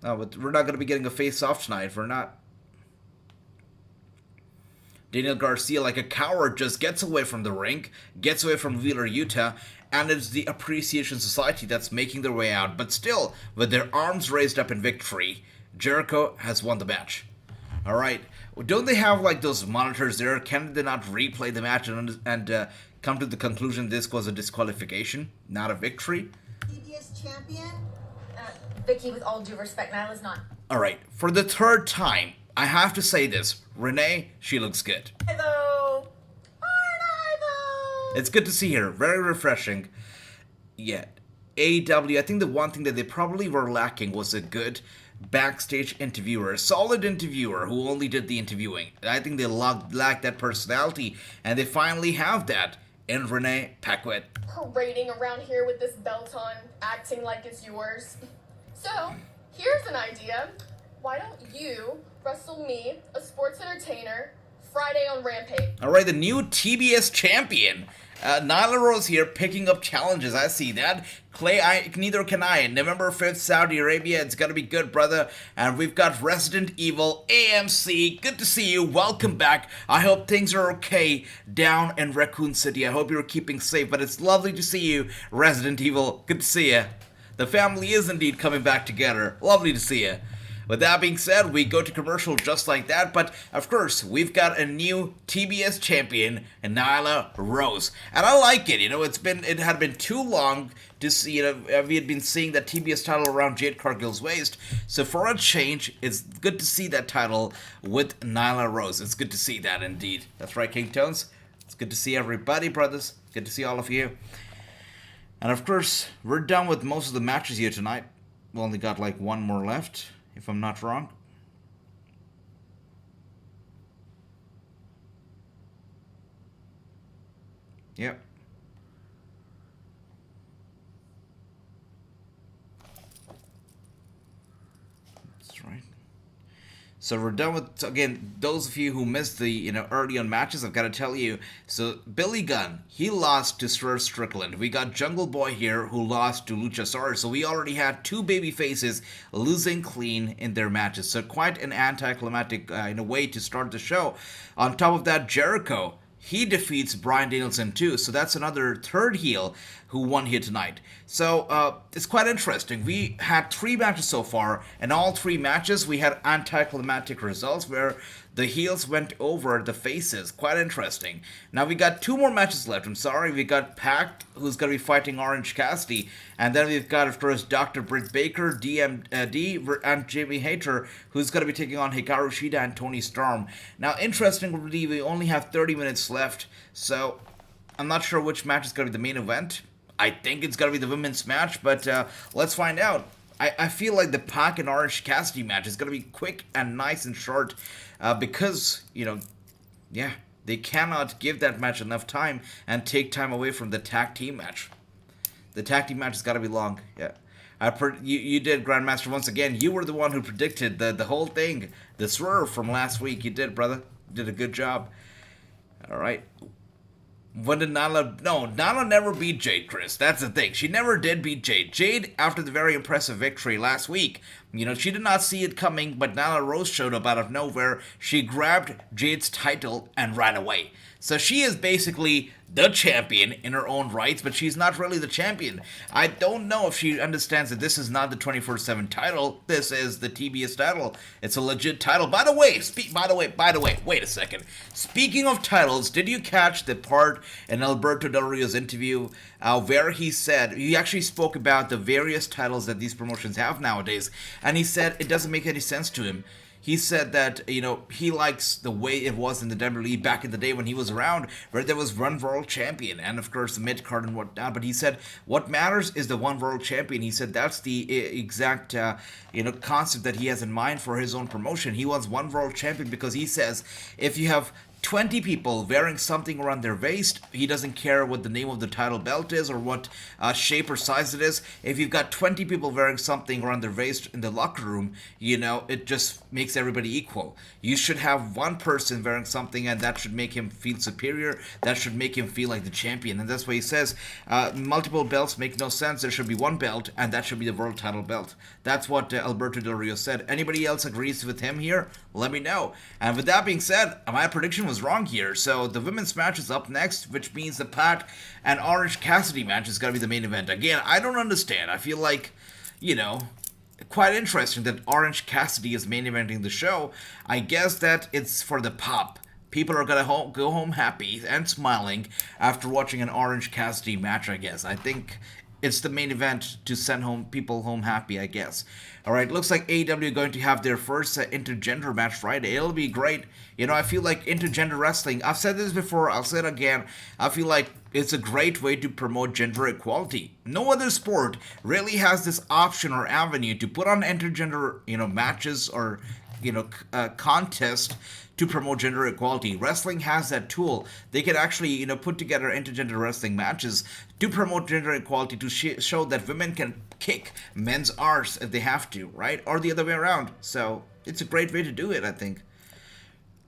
Oh, but we're not going to be getting a face-off tonight. We're not. Daniel Garcia, like a coward, just gets away from the ring. Gets away from Wheeler Yuta. And it's the Appreciation Society that's making their way out. But still, with their arms raised up in victory, Jericho has won the match. Alright. Don't they have like those monitors there? Can they not replay the match and come to the conclusion this was a disqualification, not a victory? PBS champion? Vicky, with all due respect, Nyla's not. Alright. For the third time, I have to say this. Renee, she looks good. Hello. It's good to see her. Very refreshing. Yeah. AEW, I think the one thing that they probably were lacking was a good backstage interviewer. A solid interviewer who only did the interviewing. I think they lacked that personality, and they finally have that in Renee Paquette. Parading around here with this belt on, acting like it's yours. So, here's an idea. Why don't you wrestle me, a sports entertainer, Friday on Rampage? Alright, the new TBS champion. Nyla Rose here picking up challenges. I see that. Clay, neither can I. November 5th, Saudi Arabia. It's gonna be good, brother. And we've got Resident Evil AMC. Good to see you. Welcome back. I hope things are okay down in Raccoon City. I hope you're keeping safe. But it's lovely to see you, Resident Evil. Good to see you. The family is indeed coming back together. Lovely to see you. With that being said, we go to commercial just like that, but of course, we've got a new TBS champion, Nyla Rose. And I like it, it had been too long to see, we had been seeing that TBS title around Jade Cargill's waist, so for a change, it's good to see that title with Nyla Rose. It's good to see that indeed. That's right, King Tones. It's good to see everybody, brothers. Good to see all of you. And of course, we're done with most of the matches here tonight. We only got like one more left, if I'm not wrong. Yep. That's right. So we're done with, again, those of you who missed the, early on matches, I've got to tell you. So Billy Gunn, he lost to Swerve Strickland. We got Jungle Boy here who lost to Luchasaurus. So we already had two baby faces losing clean in their matches. So quite an anticlimactic, way to start the show. On top of that, Jericho, he defeats Bryan Danielson too, so that's another third heel who won here tonight. So it's quite interesting. We had 3 matches so far, and all 3 matches we had anticlimactic results where the heels went over the faces. Quite interesting. Now we got 2 more matches left. I'm sorry. We got Pac, who's going to be fighting Orange Cassidy, and then we've got, of course, Dr. Britt Baker, DMD, and Jamie Hayter, who's going to be taking on Hikaru Shida and Tony Storm. Now, interestingly, we only have 30 minutes left, so I'm not sure which match is going to be the main event. I think it's going to be the women's match, but let's find out. I feel like the Pac and Orange Cassidy match is going to be quick and nice and short because, they cannot give that match enough time and take time away from the tag team match. The tag team match has got to be long, yeah. You did, Grandmaster, once again. You were the one who predicted the whole thing, the swerve from last week. You did, brother. You did a good job. All right. When did Nyla... No, Nyla never beat Jade, Chris. That's the thing. She never did beat Jade. Jade, after the very impressive victory last week, she did not see it coming, but Nyla Rose showed up out of nowhere. She grabbed Jade's title and ran away. So she is basically the champion in her own rights, but she's not really the champion. I don't know if she understands that this is not the 24/7 title. This is the TBS title. It's a legit title. By the way, wait a second. Speaking of titles, did you catch the part in Alberto Del Rio's interview where he said, he actually spoke about the various titles that these promotions have nowadays, and he said it doesn't make any sense to him. He said that, he likes the way it was in the WWE back in the day when he was around, where there was one world champion and, of course, the mid-card and whatnot. But he said what matters is the one world champion. He said that's the exact, concept that he has in mind for his own promotion. He wants one world champion because he says if you have 20 people wearing something around their waist, he doesn't care what the name of the title belt is or what shape or size it is. If you've got 20 people wearing something around their waist in the locker room, it just makes everybody equal. You should have one person wearing something, and that should make him feel superior. That should make him feel like the champion. And that's why he says multiple belts make no sense. There should be one belt, and that should be the world title belt. That's what Alberto Del Rio said. Anybody else agrees with him here? Let me know. And with that being said, my prediction was wrong here. So the women's match is up next, which means the Pac and Orange Cassidy match is going to be the main event. Again, I don't understand. I feel like, quite interesting that Orange Cassidy is main eventing the show. I guess that it's for the pop. People are going to go home happy and smiling after watching an Orange Cassidy match, I guess. I think it's the main event to send people home happy, I guess. Alright, looks like AEW going to have their first intergender match Friday. It'll be great. I feel like intergender wrestling, I've said this before, I'll say it again, I feel like it's a great way to promote gender equality. No other sport really has this option or avenue to put on intergender, matches or, contest to promote gender equality. Wrestling has that tool. They can actually, put together intergender wrestling matches to promote gender equality, to show that women can kick men's arse if they have to, right? Or the other way around. So it's a great way to do it, I think.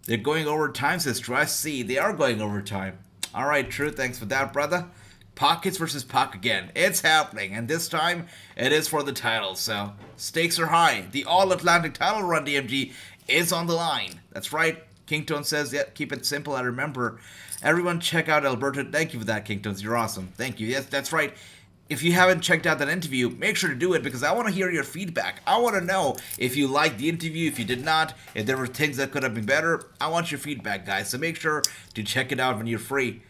They're going over time, says Trust. See, they are going over time. All right, True. Thanks for that, brother. Pockets versus Pac again. It's happening, and this time it is for the title. So stakes are high. The All-Atlantic title run, DMG, is on the line. That's right. Kingtone says, yeah, keep it simple. I remember. Everyone check out Alberto. Thank you for that, Kingtones. You're awesome. Thank you. Yes, that's right. If you haven't checked out that interview, make sure to do it because I want to hear your feedback. I want to know if you liked the interview, if you did not, if there were things that could have been better. I want your feedback, guys. So make sure to check it out when you're free.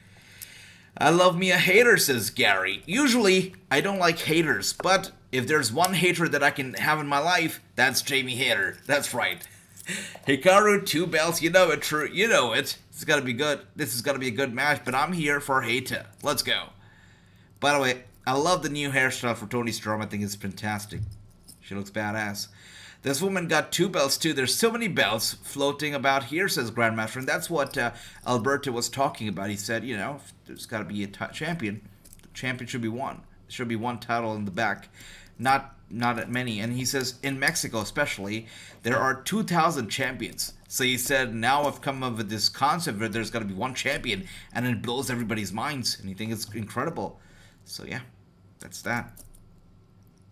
I love me a hater, says Gary. Usually, I don't like haters, but if there's one hater that I can have in my life, that's Jamie Hater. That's right. Hikaru, 2 belts, you know it, True. You know it. This is going to be good. This is going to be a good match, but I'm here for Hater. Let's go. By the way, I love the new hairstyle for Toni Storm. I think it's fantastic. She looks badass. This woman got 2 belts too. There's so many belts floating about here, says Grandmaster. And that's what Alberto was talking about. He said, there's got to be a champion. The champion should be one. There should be one title in the back. not that many. And he says, in Mexico especially, there are 2,000 champions. So he said, now I've come up with this concept where there's got to be one champion, and it blows everybody's minds, and he thinks it's incredible. So yeah, that's that.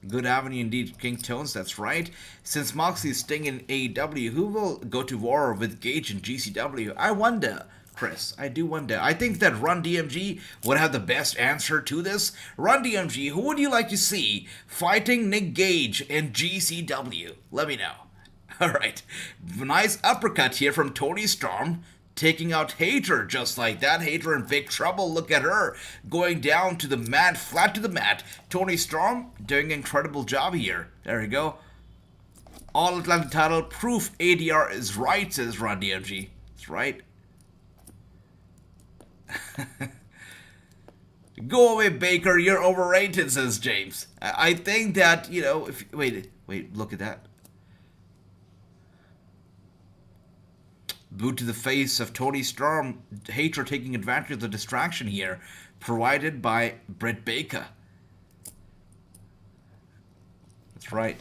Good avenue indeed, King Tones, that's right. Since Moxley's staying in AEW, who will go to war with Gage in GCW? I wonder, Chris. I do wonder. I think that Run DMG would have the best answer to this. Run DMG, who would you like to see fighting Nick Gage in GCW? Let me know. Alright. Nice uppercut here from Toni Storm. Taking out Hater just like that. Hater in big trouble. Look at her going down to the mat, flat to the mat. Toni Storm doing an incredible job here. There we go. All Atlantic title. Proof ADR is right, says Run DMG. That's right. Go away, Baker. You're overrated, says James. I think that, you know, if wait, look at that. Boot to the face of Toni Storm. Hater taking advantage of the distraction here, provided by Britt Baker. That's right.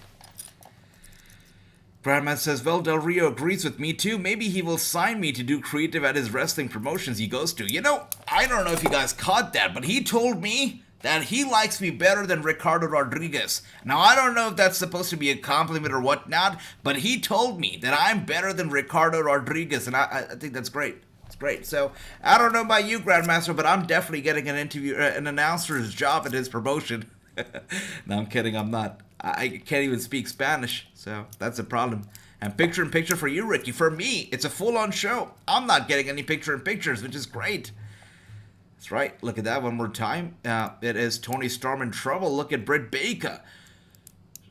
Bradman says, well, Del Rio agrees with me too. Maybe he will sign me to do creative at his wrestling promotions he goes to. You know, I don't know if you guys caught that, but he told me that he likes me better than Ricardo Rodriguez. Now, I don't know if that's supposed to be a compliment or whatnot, but he told me that I'm better than Ricardo Rodriguez, and I think that's great. It's great. So, I don't know about you, Grandmaster, but I'm definitely getting an interview, an announcer's job at his promotion. No, I'm kidding, I'm not. I can't even speak Spanish, so that's a problem. And picture-in-picture for you, Ricky. For me, it's a full-on show. I'm not getting any picture-in-pictures, which is great. That's right. Look at that one more time. It is Toni Storm in trouble. Look at Britt Baker.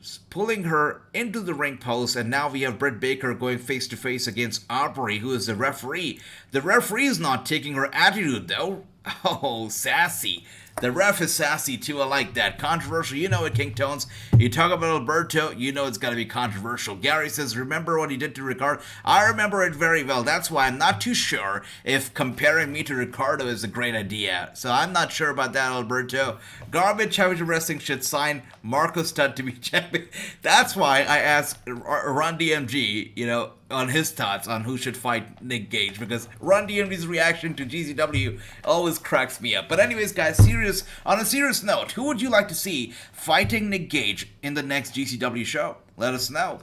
Just pulling her into the ring post, and now we have Britt Baker going face-to-face against Aubrey, who is the referee. The referee is not taking her attitude, though. Oh, sassy. The ref is sassy, too. I like that. Controversial. You know it, King Tones. You talk about Alberto, you know it's got to be controversial. Gary says, remember what he did to Ricardo? I remember it very well. That's why I'm not too sure if comparing me to Ricardo is a great idea. So I'm not sure about that, Alberto. Garbage Championship Wrestling should sign Marco Stunt to be champion. That's why I asked Ron DMG, you know, on his thoughts on who should fight Nick Gage, because Ron DMG's reaction to GCW always cracks me up. But anyways, guys, on a serious note, who would you like to see fighting Nick Gage in the next GCW show? Let us know.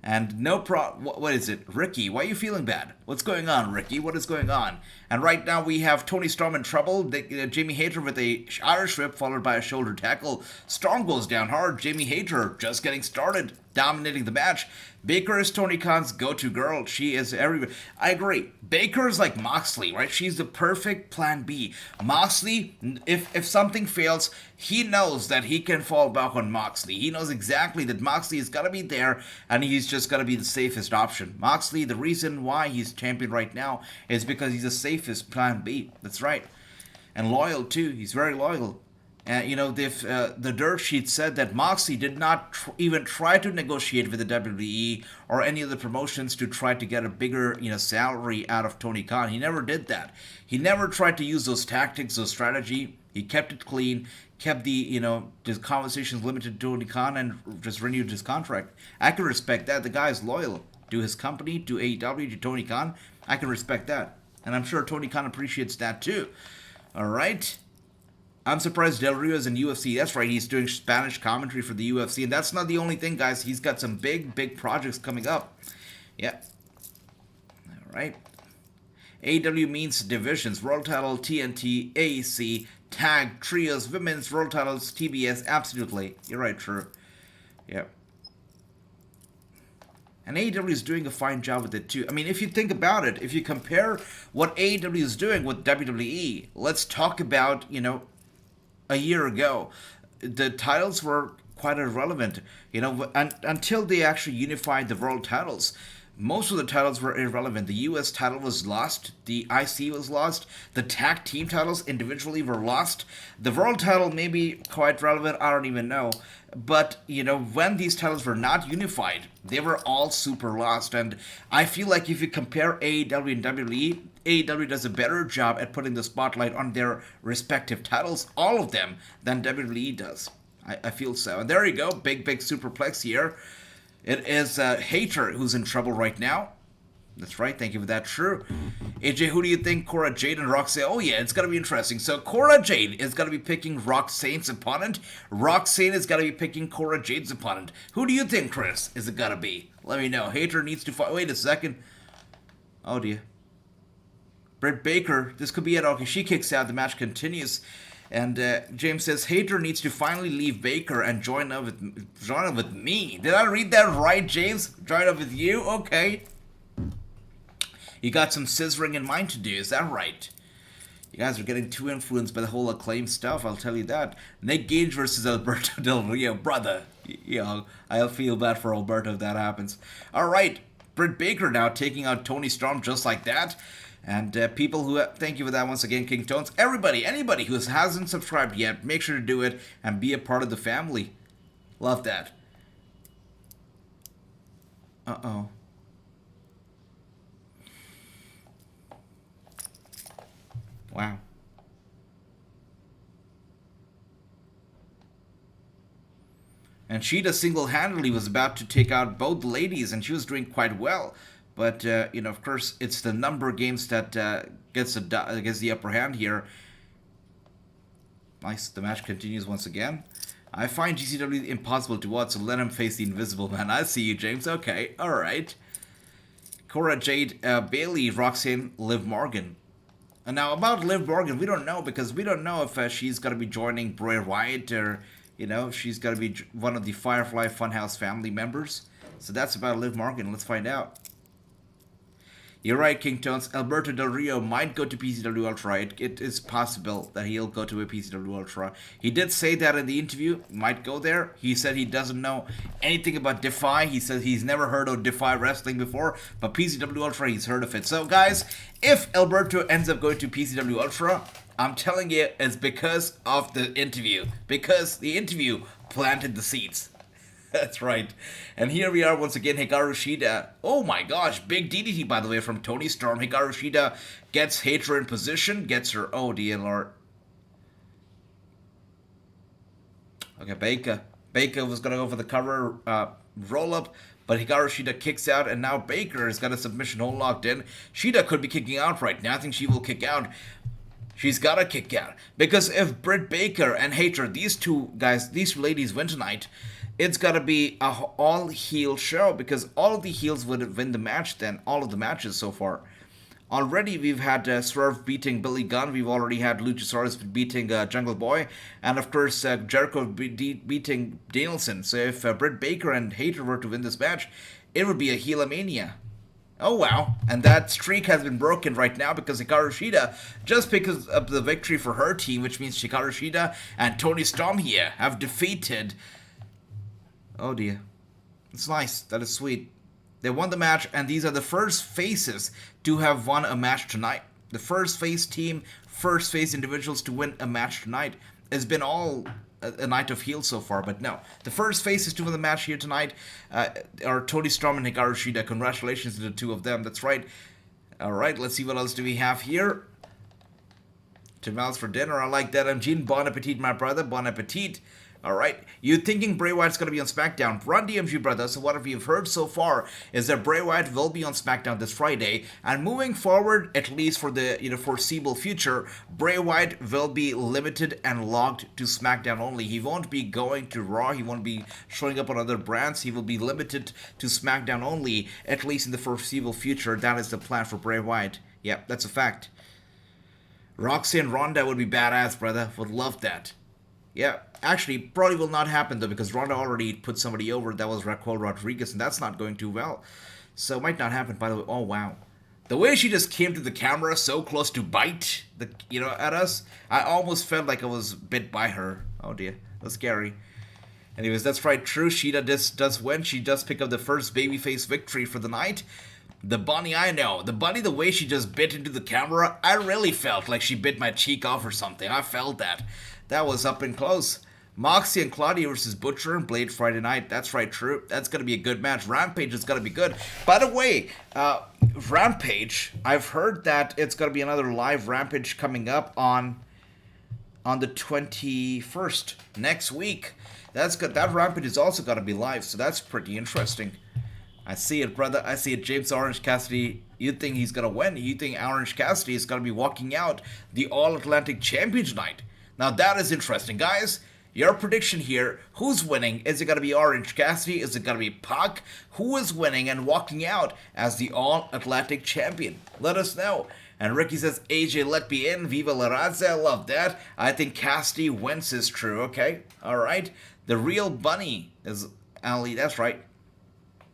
And no what is it? Ricky, why are you feeling bad? What's going on, Ricky? What is going on? And right now we have Toni Storm in trouble. Jamie Hayter with a Irish whip followed by a shoulder tackle. Storm goes down hard. Jamie Hayter just getting started, dominating the match. Baker is Tony Khan's go-to girl. She is everywhere. I agree. Baker is like Moxley, right? She's the perfect plan B. Moxley, if something fails, he knows that he can fall back on Moxley. He knows exactly that Moxley is going to be there, and he's just going to be the safest option. Moxley, the reason why he's champion right now is because he's the safest plan B. That's right. And loyal, too. He's very loyal. You know, the dirt sheet said that Moxley did not even try to negotiate with the WWE or any of the promotions to try to get a bigger, you know, salary out of Tony Khan. He never did that. He never tried to use those tactics, those strategy. He kept it clean, kept the, you know, his conversations limited to Tony Khan, and just renewed his contract. I can respect that. The guy is loyal to his company, to AEW, to Tony Khan. I can respect that. And I'm sure Tony Khan appreciates that too. All right. I'm surprised Del Rio is in UFC. That's right, he's doing Spanish commentary for the UFC. And that's not the only thing, guys. He's got some big projects coming up. Yeah. All right. AEW means divisions. World title, TNT, AEC, tag, trios, women's, world titles, TBS. Absolutely. You're right, true. Yeah. And AEW is doing a fine job with it too. I mean, if you think about it, if you compare what AEW is doing with WWE, let's talk about, you know, a year ago, the titles were quite irrelevant. You know, until they actually unified the world titles, most of the titles were irrelevant. The US title was lost. The IC was lost. The tag team titles individually were lost. The world title may be quite relevant. I don't even know. But, you know, when these titles were not unified, they were all super lost. And I feel like if you compare AEW and WWE, AEW does a better job at putting the spotlight on their respective titles, all of them, than WWE does. I feel so. And there you go. Big superplex here. It is Hater who's in trouble right now. That's right. Thank you for that. True. AJ, who do you think? Cora Jade and Roxanne? Oh, yeah. It's going to be interesting. So, Cora Jade is going to be picking Roxanne's opponent. Roxanne is going to be picking Cora Jade's opponent. Who do you think, Chris, is it going to be? Let me know. Hater needs to fight. Wait a second. Oh, dear. Britt Baker. This could be it. Okay, she kicks out. The match continues. And James says, Hater needs to finally leave Baker and join up with me. Did I read that right, James? Join up with you? Okay. You got some scissoring in mind to do, is that right? You guys are getting too influenced by the whole Acclaim stuff, I'll tell you that. Nick Gage versus Alberto Del Rio, brother. You know, I'll feel bad for Alberto if that happens. Alright, Britt Baker now taking out Toni Storm just like that. And people who, thank you for that once again, King Tones. Everybody, anybody who hasn't subscribed yet, make sure to do it and be a part of the family. Love that. Uh-oh. Wow. And Sheeta single-handedly was about to take out both ladies, and she was doing quite well. But, you know, of course, it's the number games that gets the upper hand here. Nice. The match continues once again. I find GCW impossible to watch, so let him face the Invisible Man. I see you, James. Okay. All right. Cora Jade, Bailey, Roxanne, Liv Morgan. And now about Liv Morgan, we don't know, because we don't know if she's going to be joining Bray Wyatt or, you know, she's going to be one of the Firefly Funhouse family members. So that's about Liv Morgan. Let's find out. You're right, King Tones. Alberto Del Rio might go to PCW Ultra. It is possible that he'll go to a PCW Ultra. He did say that in the interview. Might go there. He said he doesn't know anything about Defy. He says he's never heard of Defy Wrestling before. But PCW Ultra, he's heard of it. So, guys, if Alberto ends up going to PCW Ultra, I'm telling you, it's because of the interview. Because the interview planted the seeds. That's right. And here we are once again, Hikaru Shida. Oh my gosh, big DDT, by the way, from Toni Storm. Hikaru Shida gets Hater in position, gets her... Oh, dear Lord. Okay, Baker. Baker was going to go for the cover roll-up, but Hikaru Shida kicks out, and now Baker has got a submission hold locked in. Shida could be kicking out right now. I think she will kick out. She's got to kick out. Because if Britt Baker and Hater, these two guys, these ladies win tonight, it's got to be a all-heel show, because all of the heels would win the match then, all of the matches so far. Already we've had Swerve beating Billy Gunn, we've already had Luchasaurus beating Jungle Boy, and of course Jericho beating Danielson. So if Britt Baker and Hater were to win this match, it would be a Heelamania. Oh wow, and that streak has been broken right now because Hikaru Shida, just because of the victory for her team, which means Hikaru Shida and Toni Storm here have defeated... Oh dear. It's nice. That is sweet. They won the match, and these are the first faces to have won a match tonight. The first face team, first face individuals to win a match tonight. It's been all a night of heels so far, but no. The first faces to win the match here tonight are Toni Storm and Hikaru Shida. Congratulations to the two of them. That's right. Alright, let's see what else do we have here. $10 for dinner. I like that. I'm Gene. Bon appetit, my brother. Bon appetit. Alright, you thinking Bray Wyatt's going to be on SmackDown? Run DMG, brother. So what we've heard so far is that Bray Wyatt will be on SmackDown this Friday. And moving forward, at least for the foreseeable future, Bray Wyatt will be limited and logged to SmackDown only. He won't be going to Raw. He won't be showing up on other brands. He will be limited to SmackDown only, at least in the foreseeable future. That is the plan for Bray Wyatt. Yep, that's a fact. Roxanne Ronda would be badass, brother. Would love that. Yeah, actually, probably will not happen, though, because Ronda already put somebody over. That was Raquel Rodriguez, and that's not going too well. So it might not happen, by the way. Oh, wow. The way she just came to the camera so close to bite, at us, I almost felt like I was bit by her. Oh, dear. That's scary. Anyways, that's right. True, Shida does win. She does pick up the first babyface victory for the night. The bunny, I know. The bunny, the way she just bit into the camera, I really felt like she bit my cheek off or something. I felt that. That was up and close. Moxie and Claudia versus Butcher and Blade Friday night. That's right, true. That's going to be a good match. Rampage is going to be good. By the way, Rampage, I've heard that it's going to be another live Rampage coming up on on the 21st, next week. That's good. That Rampage is also going to be live, so that's pretty interesting. I see it, brother. I see it. James Orange Cassidy, you think he's going to win? You think Orange Cassidy is going to be walking out the All-Atlantic Champion tonight? Now, that is interesting. Guys, your prediction here, who's winning? Is it going to be Orange Cassidy? Is it going to be Pac? Who is winning and walking out as the All-Atlantic Champion? Let us know. And Ricky says, AJ, let me in. Viva la Raza. I love that. I think Cassidy wins is true. Okay. All right. The real bunny is Ali. That's right.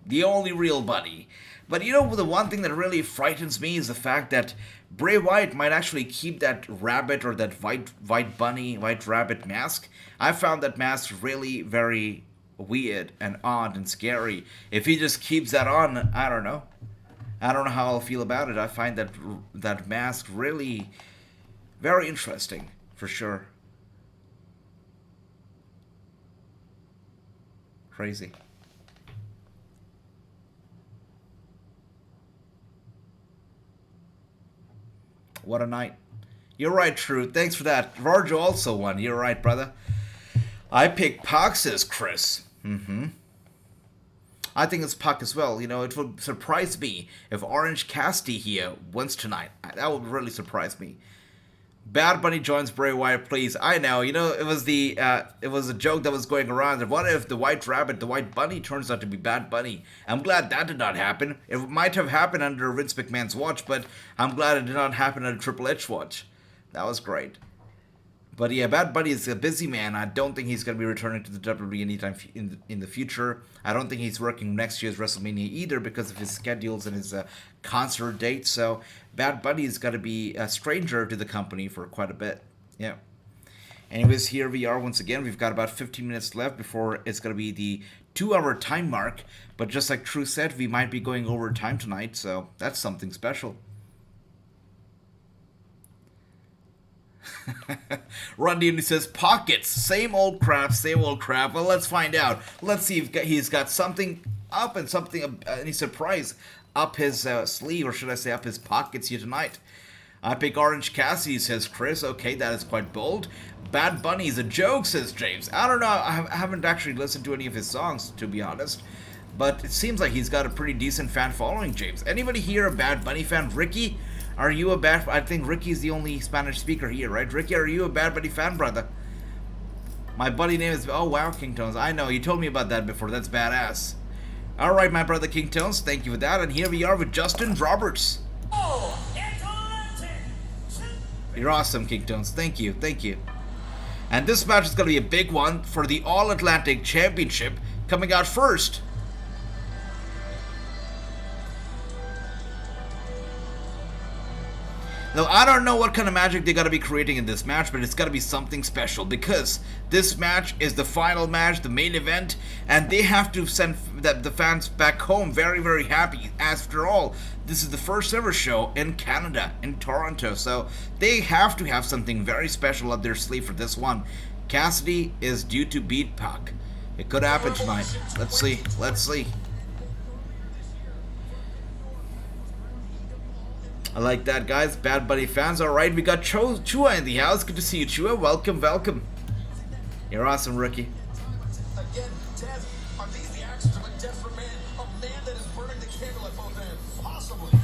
The only real bunny. But you know, the one thing that really frightens me is the fact that Bray Wyatt might actually keep that rabbit or that white rabbit mask. I found that mask really very weird and odd and scary. If he just keeps that on, I don't know. I don't know how I'll feel about it. I find that mask really very interesting, for sure. Crazy. What a night. You're right, True. Thanks for that. Varjo also won. You're right, brother. I picked Pac, says Chris. I think it's Pac as well. You know, it would surprise me if Orange Cassidy here wins tonight. That would really surprise me. Bad Bunny joins Bray Wyatt, please. I know. You know, it was a joke that was going around. What if the white rabbit, the white bunny, turns out to be Bad Bunny? I'm glad that did not happen. It might have happened under Vince McMahon's watch, but I'm glad it did not happen under Triple H watch. That was great. But yeah, Bad Bunny is a busy man. I don't think he's going to be returning to the WWE anytime in the future. I don't think he's working next year's WrestleMania either because of his schedules and his concert dates. So Bad Bunny is going to be a stranger to the company for quite a bit. Yeah. Anyways, here we are once again. We've got about 15 minutes left before it's going to be the 2-hour time mark. But just like True said, we might be going over time tonight. So that's something special. Randy says, pockets, same old crap, same old crap. Well, let's find out. Let's see if he's got something up and any surprise up his sleeve, or should I say up his pockets here tonight. I pick Orange Cassidy, says Chris. Okay, that is quite bold. Bad Bunny is a joke, says James. I don't know, I haven't actually listened to any of his songs, to be honest. But it seems like he's got a pretty decent fan following, James. Anybody here a Bad Bunny fan? Ricky? Are you a Bad... I think Ricky's the only Spanish speaker here, right? Ricky, are you a Bad Bunny fan, brother? My buddy name is... Oh, wow, King Tones. I know, you told me about that before. That's badass. Alright, my brother King Tones, thank you for that. And here we are with Justin Roberts. You're awesome, King Tones. Thank you, thank you. And this match is going to be a big one for the All-Atlantic Championship. Coming out first... Now, I don't know what kind of magic they gotta be creating in this match, but it's gotta be something special, because this match is the final match, the main event, and they have to send the fans back home very, very happy. After all, this is the first ever show in Canada, in Toronto, so they have to have something very special up their sleeve for this one. Cassidy is due to beat Pac. It could happen tonight. Let's see, let's see. I like that, guys. Bad Bunny fans. Alright, we got Chua in the house. Good to see you, Chua. Welcome, welcome. You're awesome, Ricky. Again, Taz, are these the actions of a desperate man? A man that is burning the candle at both ends? Possibly.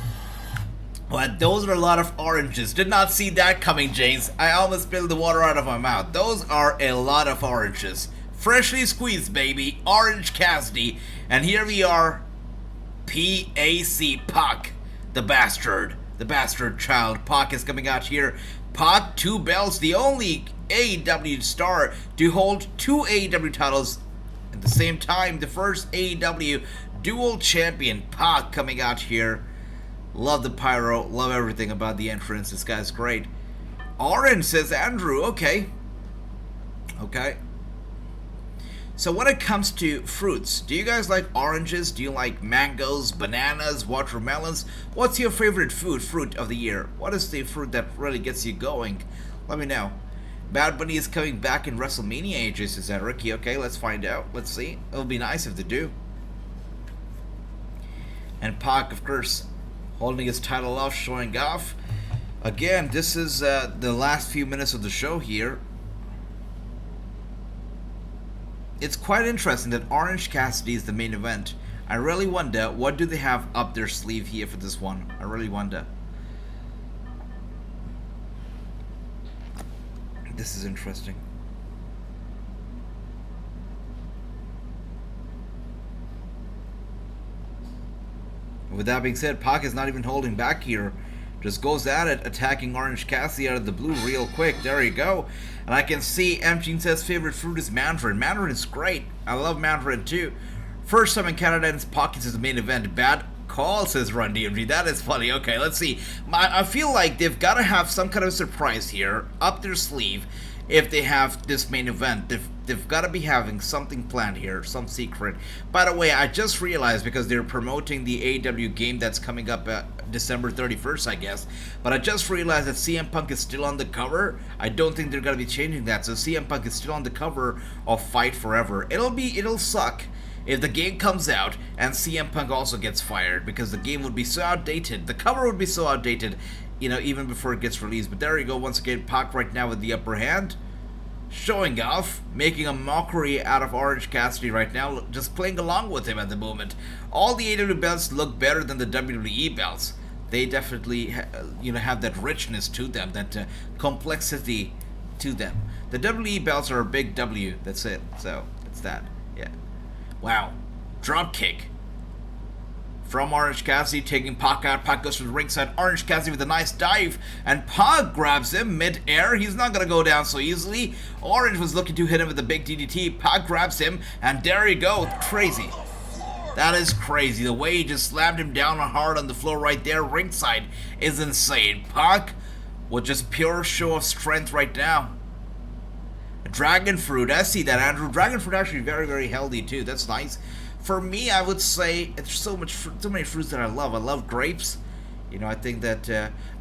Well, those are a lot of oranges. Did not see that coming, James. I almost spilled the water out of my mouth. Those are a lot of oranges. Freshly squeezed, baby. Orange Cassidy. And here we are. P.A.C. Pac. The bastard. The bastard child. Pac is coming out here. Pac, 2 belts, the only AEW star to hold 2 AEW titles at the same time. The first AEW dual champion. Pac coming out here. Love the pyro. Love everything about the entrance. This guy's great. Orange, says Andrew. Okay. Okay. So when it comes to fruits, do you guys like oranges? Do you like mangoes, bananas, watermelons? What's your favorite fruit of the year? What is the fruit that really gets you going? Let me know. Bad Bunny is coming back in WrestleMania ages, is that Ricky? Okay, let's find out. Let's see. It'll be nice if they do. And Pac, of course, holding his title off, showing off. Again, this is the last few minutes of the show here. it's quite interesting that Orange Cassidy is the main event. I really wonder, what do they have up their sleeve here for this one? I really wonder. This is interesting. With that being said, Pac is not even holding back here. Just goes at it, attacking Orange Cassidy out of the blue real quick. There you go. And I can see MG says favorite fruit is mandarin. Mandarin is great. I love mandarin too. First time in Canada and Pockets is the main event. Bad call, says Run DMG. That is funny. Okay, let's see. I feel like they've got to have some kind of surprise here up their sleeve if they have this main event. They've got to be having something planned here, some secret. By the way, I just realized, because they're promoting the AEW game that's coming up December 31st, I guess, but I just realized that CM Punk is still on the cover. I don't think they're going to be changing that, so CM Punk is still on the cover of Fight Forever. It'll suck if the game comes out and CM Punk also gets fired, because the game would be so outdated. The cover would be so outdated, you know, even before it gets released. But there you go, once again, Pac right now with the upper hand, showing off, making a mockery out of Orange Cassidy right now, just playing along with him at the moment. All the AEW belts look better than the WWE belts. They definitely, you know, have that richness to them, that complexity to them. The WWE belts are a big W, that's it. So, it's that, yeah. Wow, drop kick from Orange Cassidy, taking Pac out. Pac goes to the ringside. Orange Cassidy with a nice dive, and Pac grabs him mid-air. He's not going to go down so easily. Orange was looking to hit him with a big DDT. Pac grabs him, and there you go. Crazy. That is crazy. The way he just slammed him down hard on the floor right there, ringside, is insane. Pac with just pure show of strength right now. Dragon Fruit, I see that, Andrew. Dragon Fruit actually very, very healthy too. That's nice. For me, I would say there's so many fruits that I love. I love grapes. You know, I think that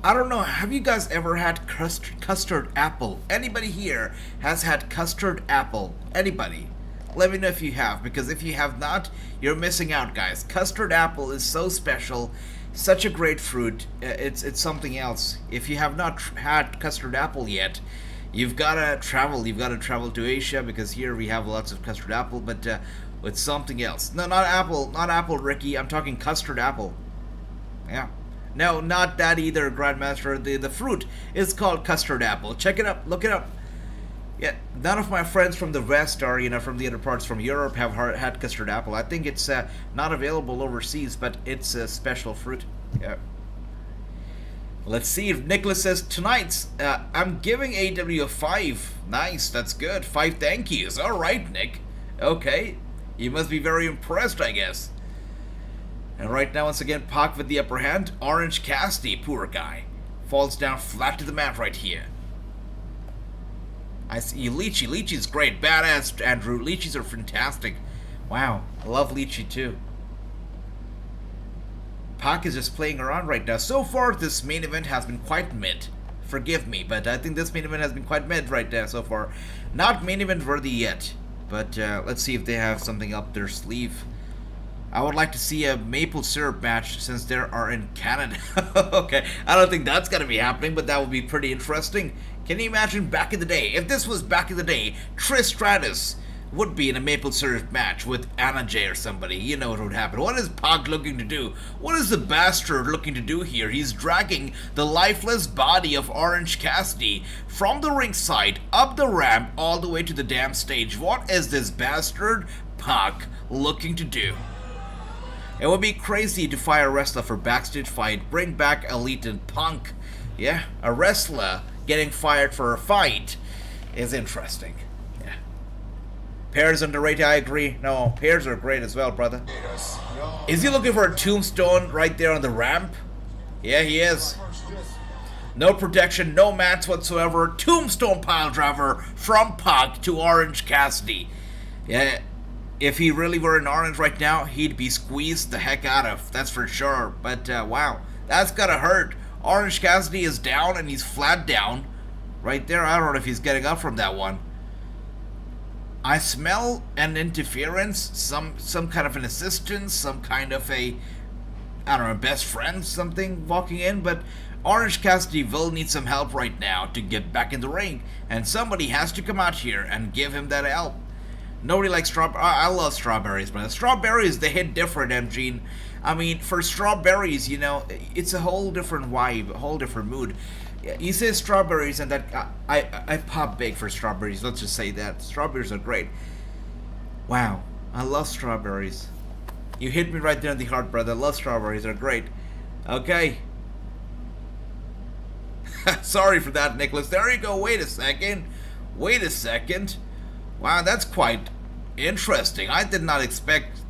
I don't know. Have you guys ever had custard apple? Anybody here has had custard apple? Anybody? Let me know if you have, because if you have not, you're missing out, guys. Custard apple is so special, such a great fruit. It's something else. If you have not had custard apple yet, you've got to travel. You've got to travel to Asia, because here we have lots of custard apple, but with something else. No, not apple, Ricky. I'm talking custard apple. Yeah. No, not that either, Grandmaster. The fruit is called custard apple. Check it up. Look it up. Yeah, none of my friends from the West or, you know, from the other parts from Europe have had custard apple. I think it's not available overseas, but it's a special fruit. Yeah. Let's see if Nicholas says tonight's. I'm giving AEW a 5. Nice, that's good. 5 thank yous. All right, Nick. Okay. You must be very impressed, I guess. And right now, once again, Pac with the upper hand. Orange Cassidy, poor guy, falls down flat to the mat right here. I see Lychee. Lychee's great. Badass, Andrew. Lychees are fantastic. Wow. I love Lychee, too. Pac is just playing around right now. So far, this main event has been quite mid. Forgive me, but I think this main event has been quite mid right now so far. Not main event worthy yet. But let's see if they have something up their sleeve. I would like to see a maple syrup match, since they are in Canada. Okay, I don't think that's going to be happening, but that would be pretty interesting. Can you imagine back in the day? If this was back in the day, Trish Stratus would be in a maple syrup match with Anna Jay or somebody. You know what would happen. What is Pac looking to do? What is the bastard looking to do here? He's dragging the lifeless body of Orange Cassidy from the ringside, up the ramp, all the way to the damn stage. What is this bastard Pac looking to do? It would be crazy to fire a wrestler for backstage fight, bring back Elite and Punk. Yeah, a wrestler getting fired for a fight is interesting. Yeah. Pairs underrated, I agree. No, pairs are great as well, brother. Is he looking for a tombstone right there on the ramp? Yeah, he is. No protection, no mats whatsoever. Tombstone pile driver from Pac to Orange Cassidy. Yeah. If he really were in orange right now, he'd be squeezed the heck out of. That's for sure. But, wow. That's gotta hurt. Orange Cassidy is down, and he's flat down. Right there. I don't know if he's getting up from that one. I smell an interference. Some kind of an assistance. Some kind of a, I don't know, best friend, something walking in. But Orange Cassidy will need some help right now to get back in the ring. And somebody has to come out here and give him that help. Nobody likes strawberries. I love strawberries, but strawberries, they hit different, Gene. I mean, for strawberries, you know, it's a whole different vibe, a whole different mood. You say strawberries, and that I pop big for strawberries. Let's just say that strawberries are great. Wow, I love strawberries. You hit me right there in the heart, brother. I love strawberries. They're great. Okay. Sorry for that, Nicholas. There you go. Wait a second. Wait a second. Wow, that's quite interesting. I did not expect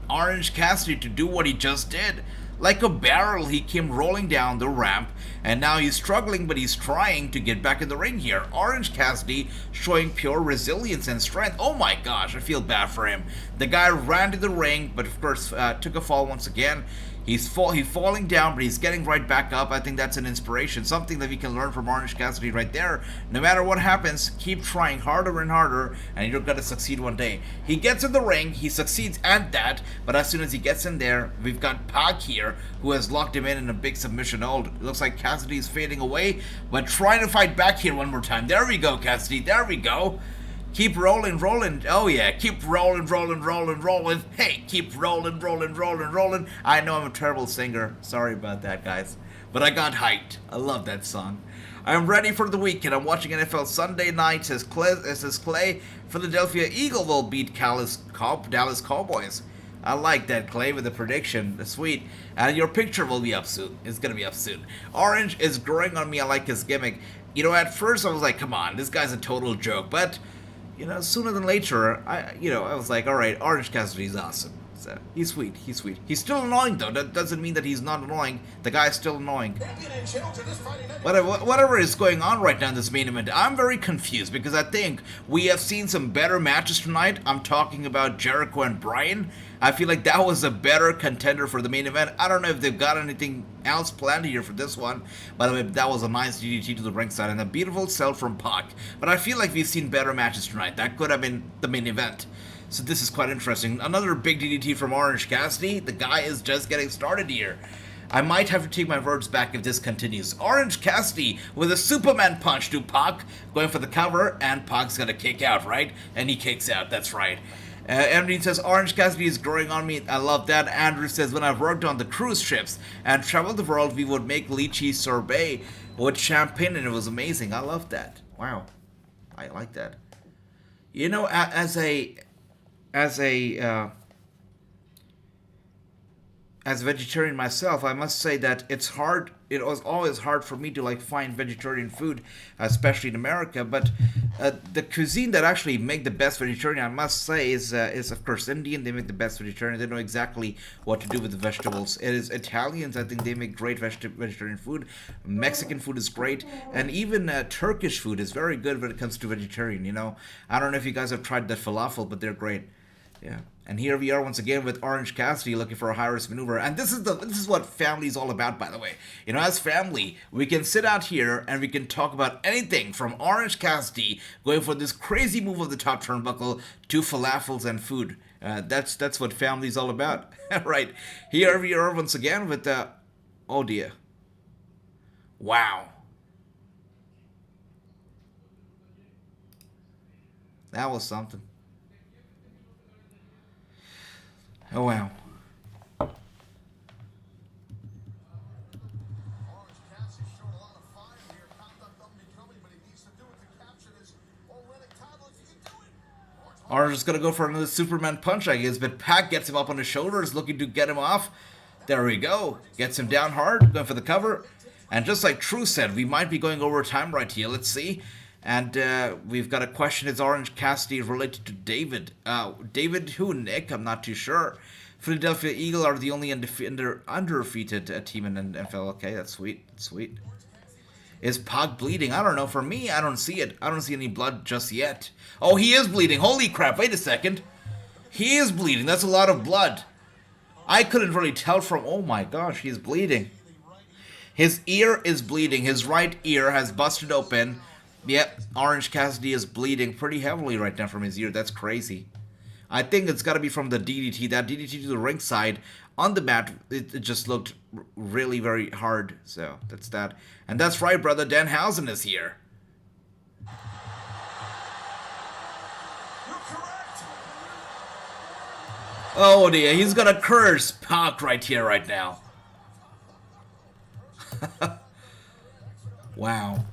Orange Cassidy to do what he just did. Like a barrel, he came rolling down the ramp, and now he's struggling, but he's trying to get back in the ring here. Orange Cassidy showing pure resilience and strength. Oh my gosh, I feel bad for him. The guy ran to the ring, but of course took a fall once again. He's falling down, but he's getting right back up. I think that's an inspiration, something that we can learn from Orange Cassidy right there. No matter what happens, keep trying harder and harder, and you're going to succeed one day. He gets in the ring, he succeeds at that, but as soon as he gets in there, we've got Pac here, who has locked him in a big submission hold. It looks like Cassidy is fading away, but trying to fight back here one more time. There we go, Cassidy, there we go. Keep rolling, rolling. Oh yeah, keep rolling, rolling, rolling, rolling. Hey, keep rolling, rolling, rolling, rolling. I know I'm a terrible singer. Sorry about that, guys. But I got hyped. I love that song. I'm ready for the weekend. I'm watching NFL Sunday night. Says Clay. Philadelphia Eagle will beat Dallas Cowboys. I like that, Clay, with the prediction. That's sweet. And your picture will be up soon. It's going to be up soon. Orange is growing on me. I like his gimmick. You know, at first I was like, come on, this guy's a total joke. But you know, sooner than later, I was like, all right, Orange Cassidy's awesome. So, he's sweet, he's sweet. He's still annoying, though. That doesn't mean that he's not annoying. The guy's still annoying. Whatever is going on right now in this main event, I'm very confused because I think we have seen some better matches tonight. I'm talking about Jericho and Bryan. I feel like that was a better contender for the main event. I don't know if they've got anything else planned here for this one. By the way, that was a nice DDT to the ringside and a beautiful sell from Pac. But I feel like we've seen better matches tonight. That could have been the main event. So this is quite interesting. Another big DDT from Orange Cassidy. The guy is just getting started here. I might have to take my words back if this continues. Orange Cassidy with a Superman punch to Pac, going for the cover, and Pac's gonna kick out, right? And he kicks out, that's right. Andrew says, Orange Cassidy is growing on me. I love that. Andrew says, when I've worked on the cruise ships and traveled the world, we would make lychee sorbet with champagne, and it was amazing. I love that. Wow. I like that. You know, as a vegetarian myself, I must say that it's hard. It was always hard for me to like find vegetarian food, especially in America. But the cuisine that actually make the best vegetarian, I must say, is of course Indian. They make the best vegetarian. They know exactly what to do with the vegetables. It is Italians. I think they make great vegetarian food. Mexican food is great, and even Turkish food is very good when it comes to vegetarian. You know, I don't know if you guys have tried the falafel, but they're great. Yeah, and here we are once again with Orange Cassidy looking for a high-risk maneuver, and this is what family is all about, by the way. You know, as family, we can sit out here and we can talk about anything from Orange Cassidy going for this crazy move of the top turnbuckle to falafels and food. That's what family is all about, right? Here we are once again with oh dear, wow, that was something. Oh, wow. Orange is going to go for another Superman punch, I guess, but Pac gets him up on his shoulders, looking to get him off. There we go. Gets him down hard, going for the cover. And just like True said, we might be going over time right here. Let's see. And we've got a question. Is Orange Cassidy related to David? David who, Nick? I'm not too sure. Philadelphia Eagle are the only undefeated team in the NFL. Okay, that's sweet. That's sweet. Is Pac bleeding? I don't know. For me, I don't see it. I don't see any blood just yet. Oh, he is bleeding. Holy crap. Wait a second. He is bleeding. That's a lot of blood. I couldn't really tell from... Oh my gosh, he's bleeding. His ear is bleeding. His right ear has busted open. Yep, Orange Cassidy is bleeding pretty heavily right now from his ear. That's crazy. I think it's got to be from the DDT. That DDT to the ringside on the mat, it just looked really very hard. So that's that. And that's right, brother. Danhausen is here. You're correct. Oh dear, he's gonna curse Pac right here, right now. Wow.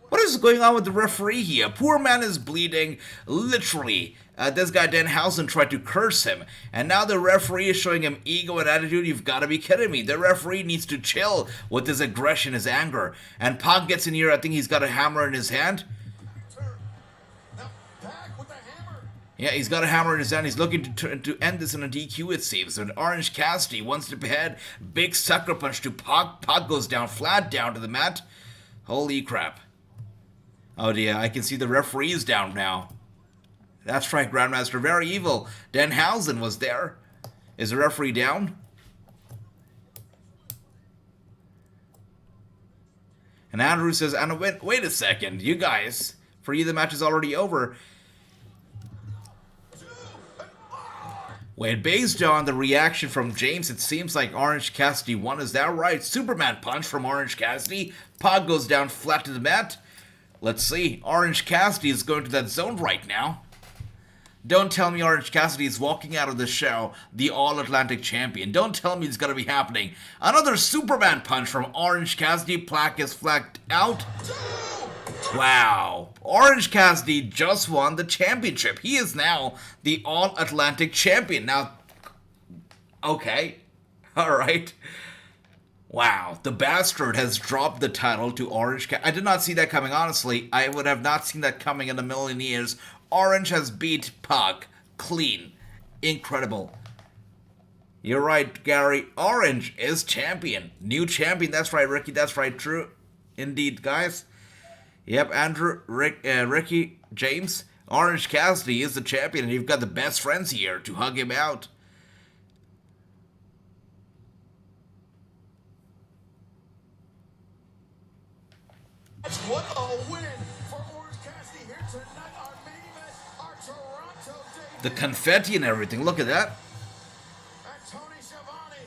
What is going on with the referee here? Poor man is bleeding, literally. This guy Danhausen tried to curse him, and now the referee is showing him ego and attitude. You've got to be kidding me. The referee needs to chill with his aggression, his anger. And Pac gets in here, I think he's got a hammer in his hand. Yeah, he's got a hammer in his hand. He's looking to end this in a DQ, it seems. And Orange Cassidy wants to behead. Big sucker punch to Pac. Pac goes down, flat down to the mat. Holy crap. Oh dear, I can see the referee is down now. That's right, Grandmaster. Very evil. Danhausen was there. Is the referee down? And Andrew says, and wait a second. You guys, for you the match is already over. Wait, based on the reaction from James, it seems like Orange Cassidy won. Is that right? Superman punch from Orange Cassidy. Pac goes down flat to the mat. Let's see. Orange Cassidy is going to that zone right now. Don't tell me Orange Cassidy is walking out of the show, the All-Atlantic Champion. Don't tell me it's going to be happening. Another Superman punch from Orange Cassidy. Pac is flagged out. Wow. Orange Cassidy just won the championship. He is now the All-Atlantic Champion. Now, okay. Alright. Wow. The bastard has dropped the title to Orange Cassidy. I did not see that coming, honestly. I would have not seen that coming in a million years. Orange has beat Pac. Clean. Incredible. You're right, Gary. Orange is champion. New champion. That's right, Ricky. That's right. True. Indeed, guys. Yep, Andrew, Ricky, James, Orange Cassidy is the champion, and you've got the best friends here to hug him out. What a win for Orange Cassidy here tonight. Our main event, our Toronto debut. The confetti and everything, look at that. And Tony Schiavone.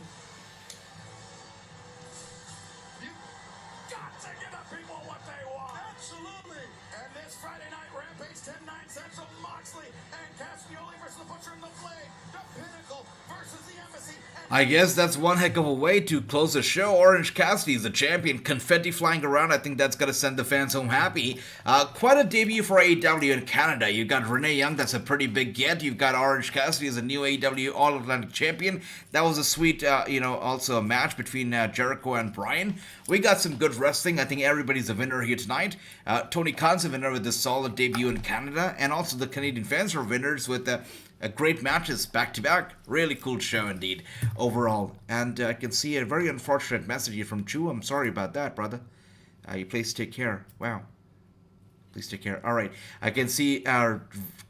You got to give the people what they want. Absolutely. And this Friday night, Rampage 10-9 Central, Moxley and Cassioli versus the Butcher and the Flame. The Pinnacle versus the Embassy. I guess that's one heck of a way to close the show. Orange Cassidy is the champion. Confetti flying around. I think that's going to send the fans home happy. Quite a debut for AEW in Canada. You've got Renee Young. That's a pretty big get. You've got Orange Cassidy as a new AEW All-Atlantic Champion. That was a sweet, also a match between Jericho and Bryan. We got some good wrestling. I think everybody's a winner here tonight. Tony Khan's a winner with a solid debut in Canada. And also the Canadian fans are winners with great matches back-to-back. Really cool show indeed, overall. And I can see a very unfortunate message here from Chu. I'm sorry about that, brother. You please take care. Wow. Please take care. All right. I can see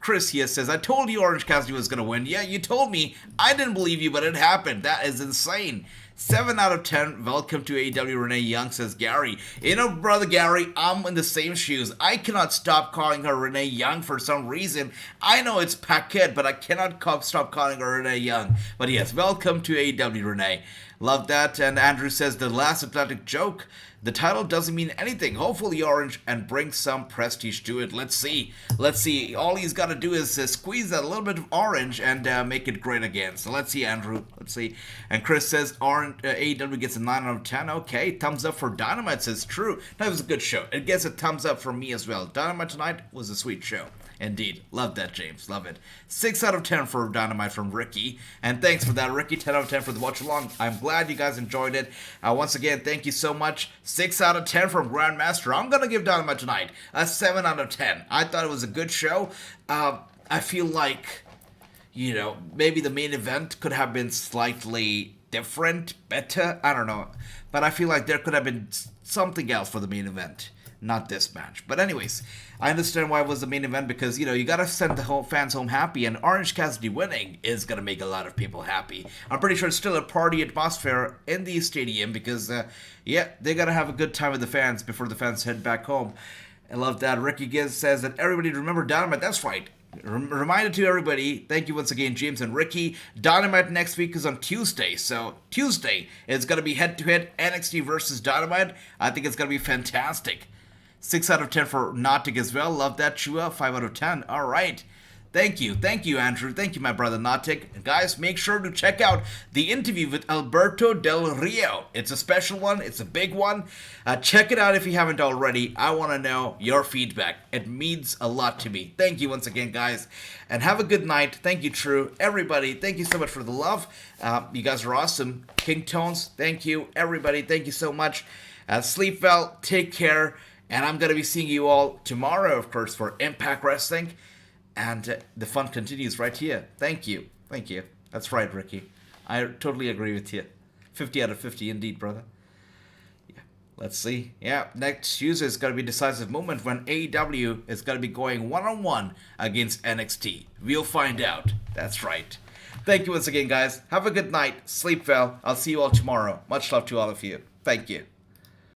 Chris here says, I told you Orange Cassidy was going to win. Yeah, you told me. I didn't believe you, but it happened. That is insane. 7 out of 10. Welcome to AEW. Renee Young, says Gary. You know, brother Gary, I'm in the same shoes. I cannot stop calling her Renee Young for some reason. I know it's Paquette, but I cannot stop calling her Renee Young. But yes, welcome to AEW, Renee. Love that. And Andrew says, the last Atlantic joke. The title doesn't mean anything. Hopefully Orange and bring some prestige to it. Let's see. Let's see. All he's got to do is squeeze a little bit of Orange and make it great again. So let's see, Andrew. Let's see. And Chris says AEW gets a 9 out of 10. Okay. Thumbs up for Dynamite, says true. That was a good show. It gets a thumbs up from me as well. Dynamite tonight was a sweet show. Indeed. Love that, James. Love it. 6 out of 10 for Dynamite from Ricky. And thanks for that, Ricky. 10 out of 10 for the watch along. I'm glad you guys enjoyed it. Once again, thank you so much. 6 out of 10 from Grandmaster. I'm going to give Dynamite tonight a 7 out of 10. I thought it was a good show. I feel like, maybe the main event could have been slightly different, better. I don't know. But I feel like there could have been something else for the main event. Not this match. But anyways, I understand why it was the main event because, you got to send the fans home happy. And Orange Cassidy winning is going to make a lot of people happy. I'm pretty sure it's still a party atmosphere in the stadium because, they got to have a good time with the fans before the fans head back home. I love that. Ricky Giz says that everybody remember Dynamite. That's right. Reminder to everybody, thank you once again, James and Ricky. Dynamite next week is on Tuesday. So Tuesday is going to be head-to-head NXT versus Dynamite. I think it's going to be fantastic. 6 out of 10 for Nautic as well. Love that, Chua. 5 out of 10. All right. Thank you, Andrew. Thank you, my brother Nautic. And guys, make sure to check out the interview with Alberto Del Rio. It's a special one. It's a big one. Check it out if you haven't already. I want to know your feedback. It means a lot to me. Thank you once again, guys. And have a good night. Thank you, True. Everybody, thank you so much for the love. You guys are awesome. King Tones, thank you. Everybody, thank you so much. Sleep well. Take care. And I'm going to be seeing you all tomorrow, of course, for Impact Wrestling. And the fun continues right here. Thank you. Thank you. That's right, Ricky. I totally agree with you. 50 out of 50 indeed, brother. Yeah. Let's see. Yeah, next Tuesday is going to be a decisive moment when AEW is going to be going one-on-one against NXT. We'll find out. That's right. Thank you once again, guys. Have a good night. Sleep well. I'll see you all tomorrow. Much love to all of you. Thank you.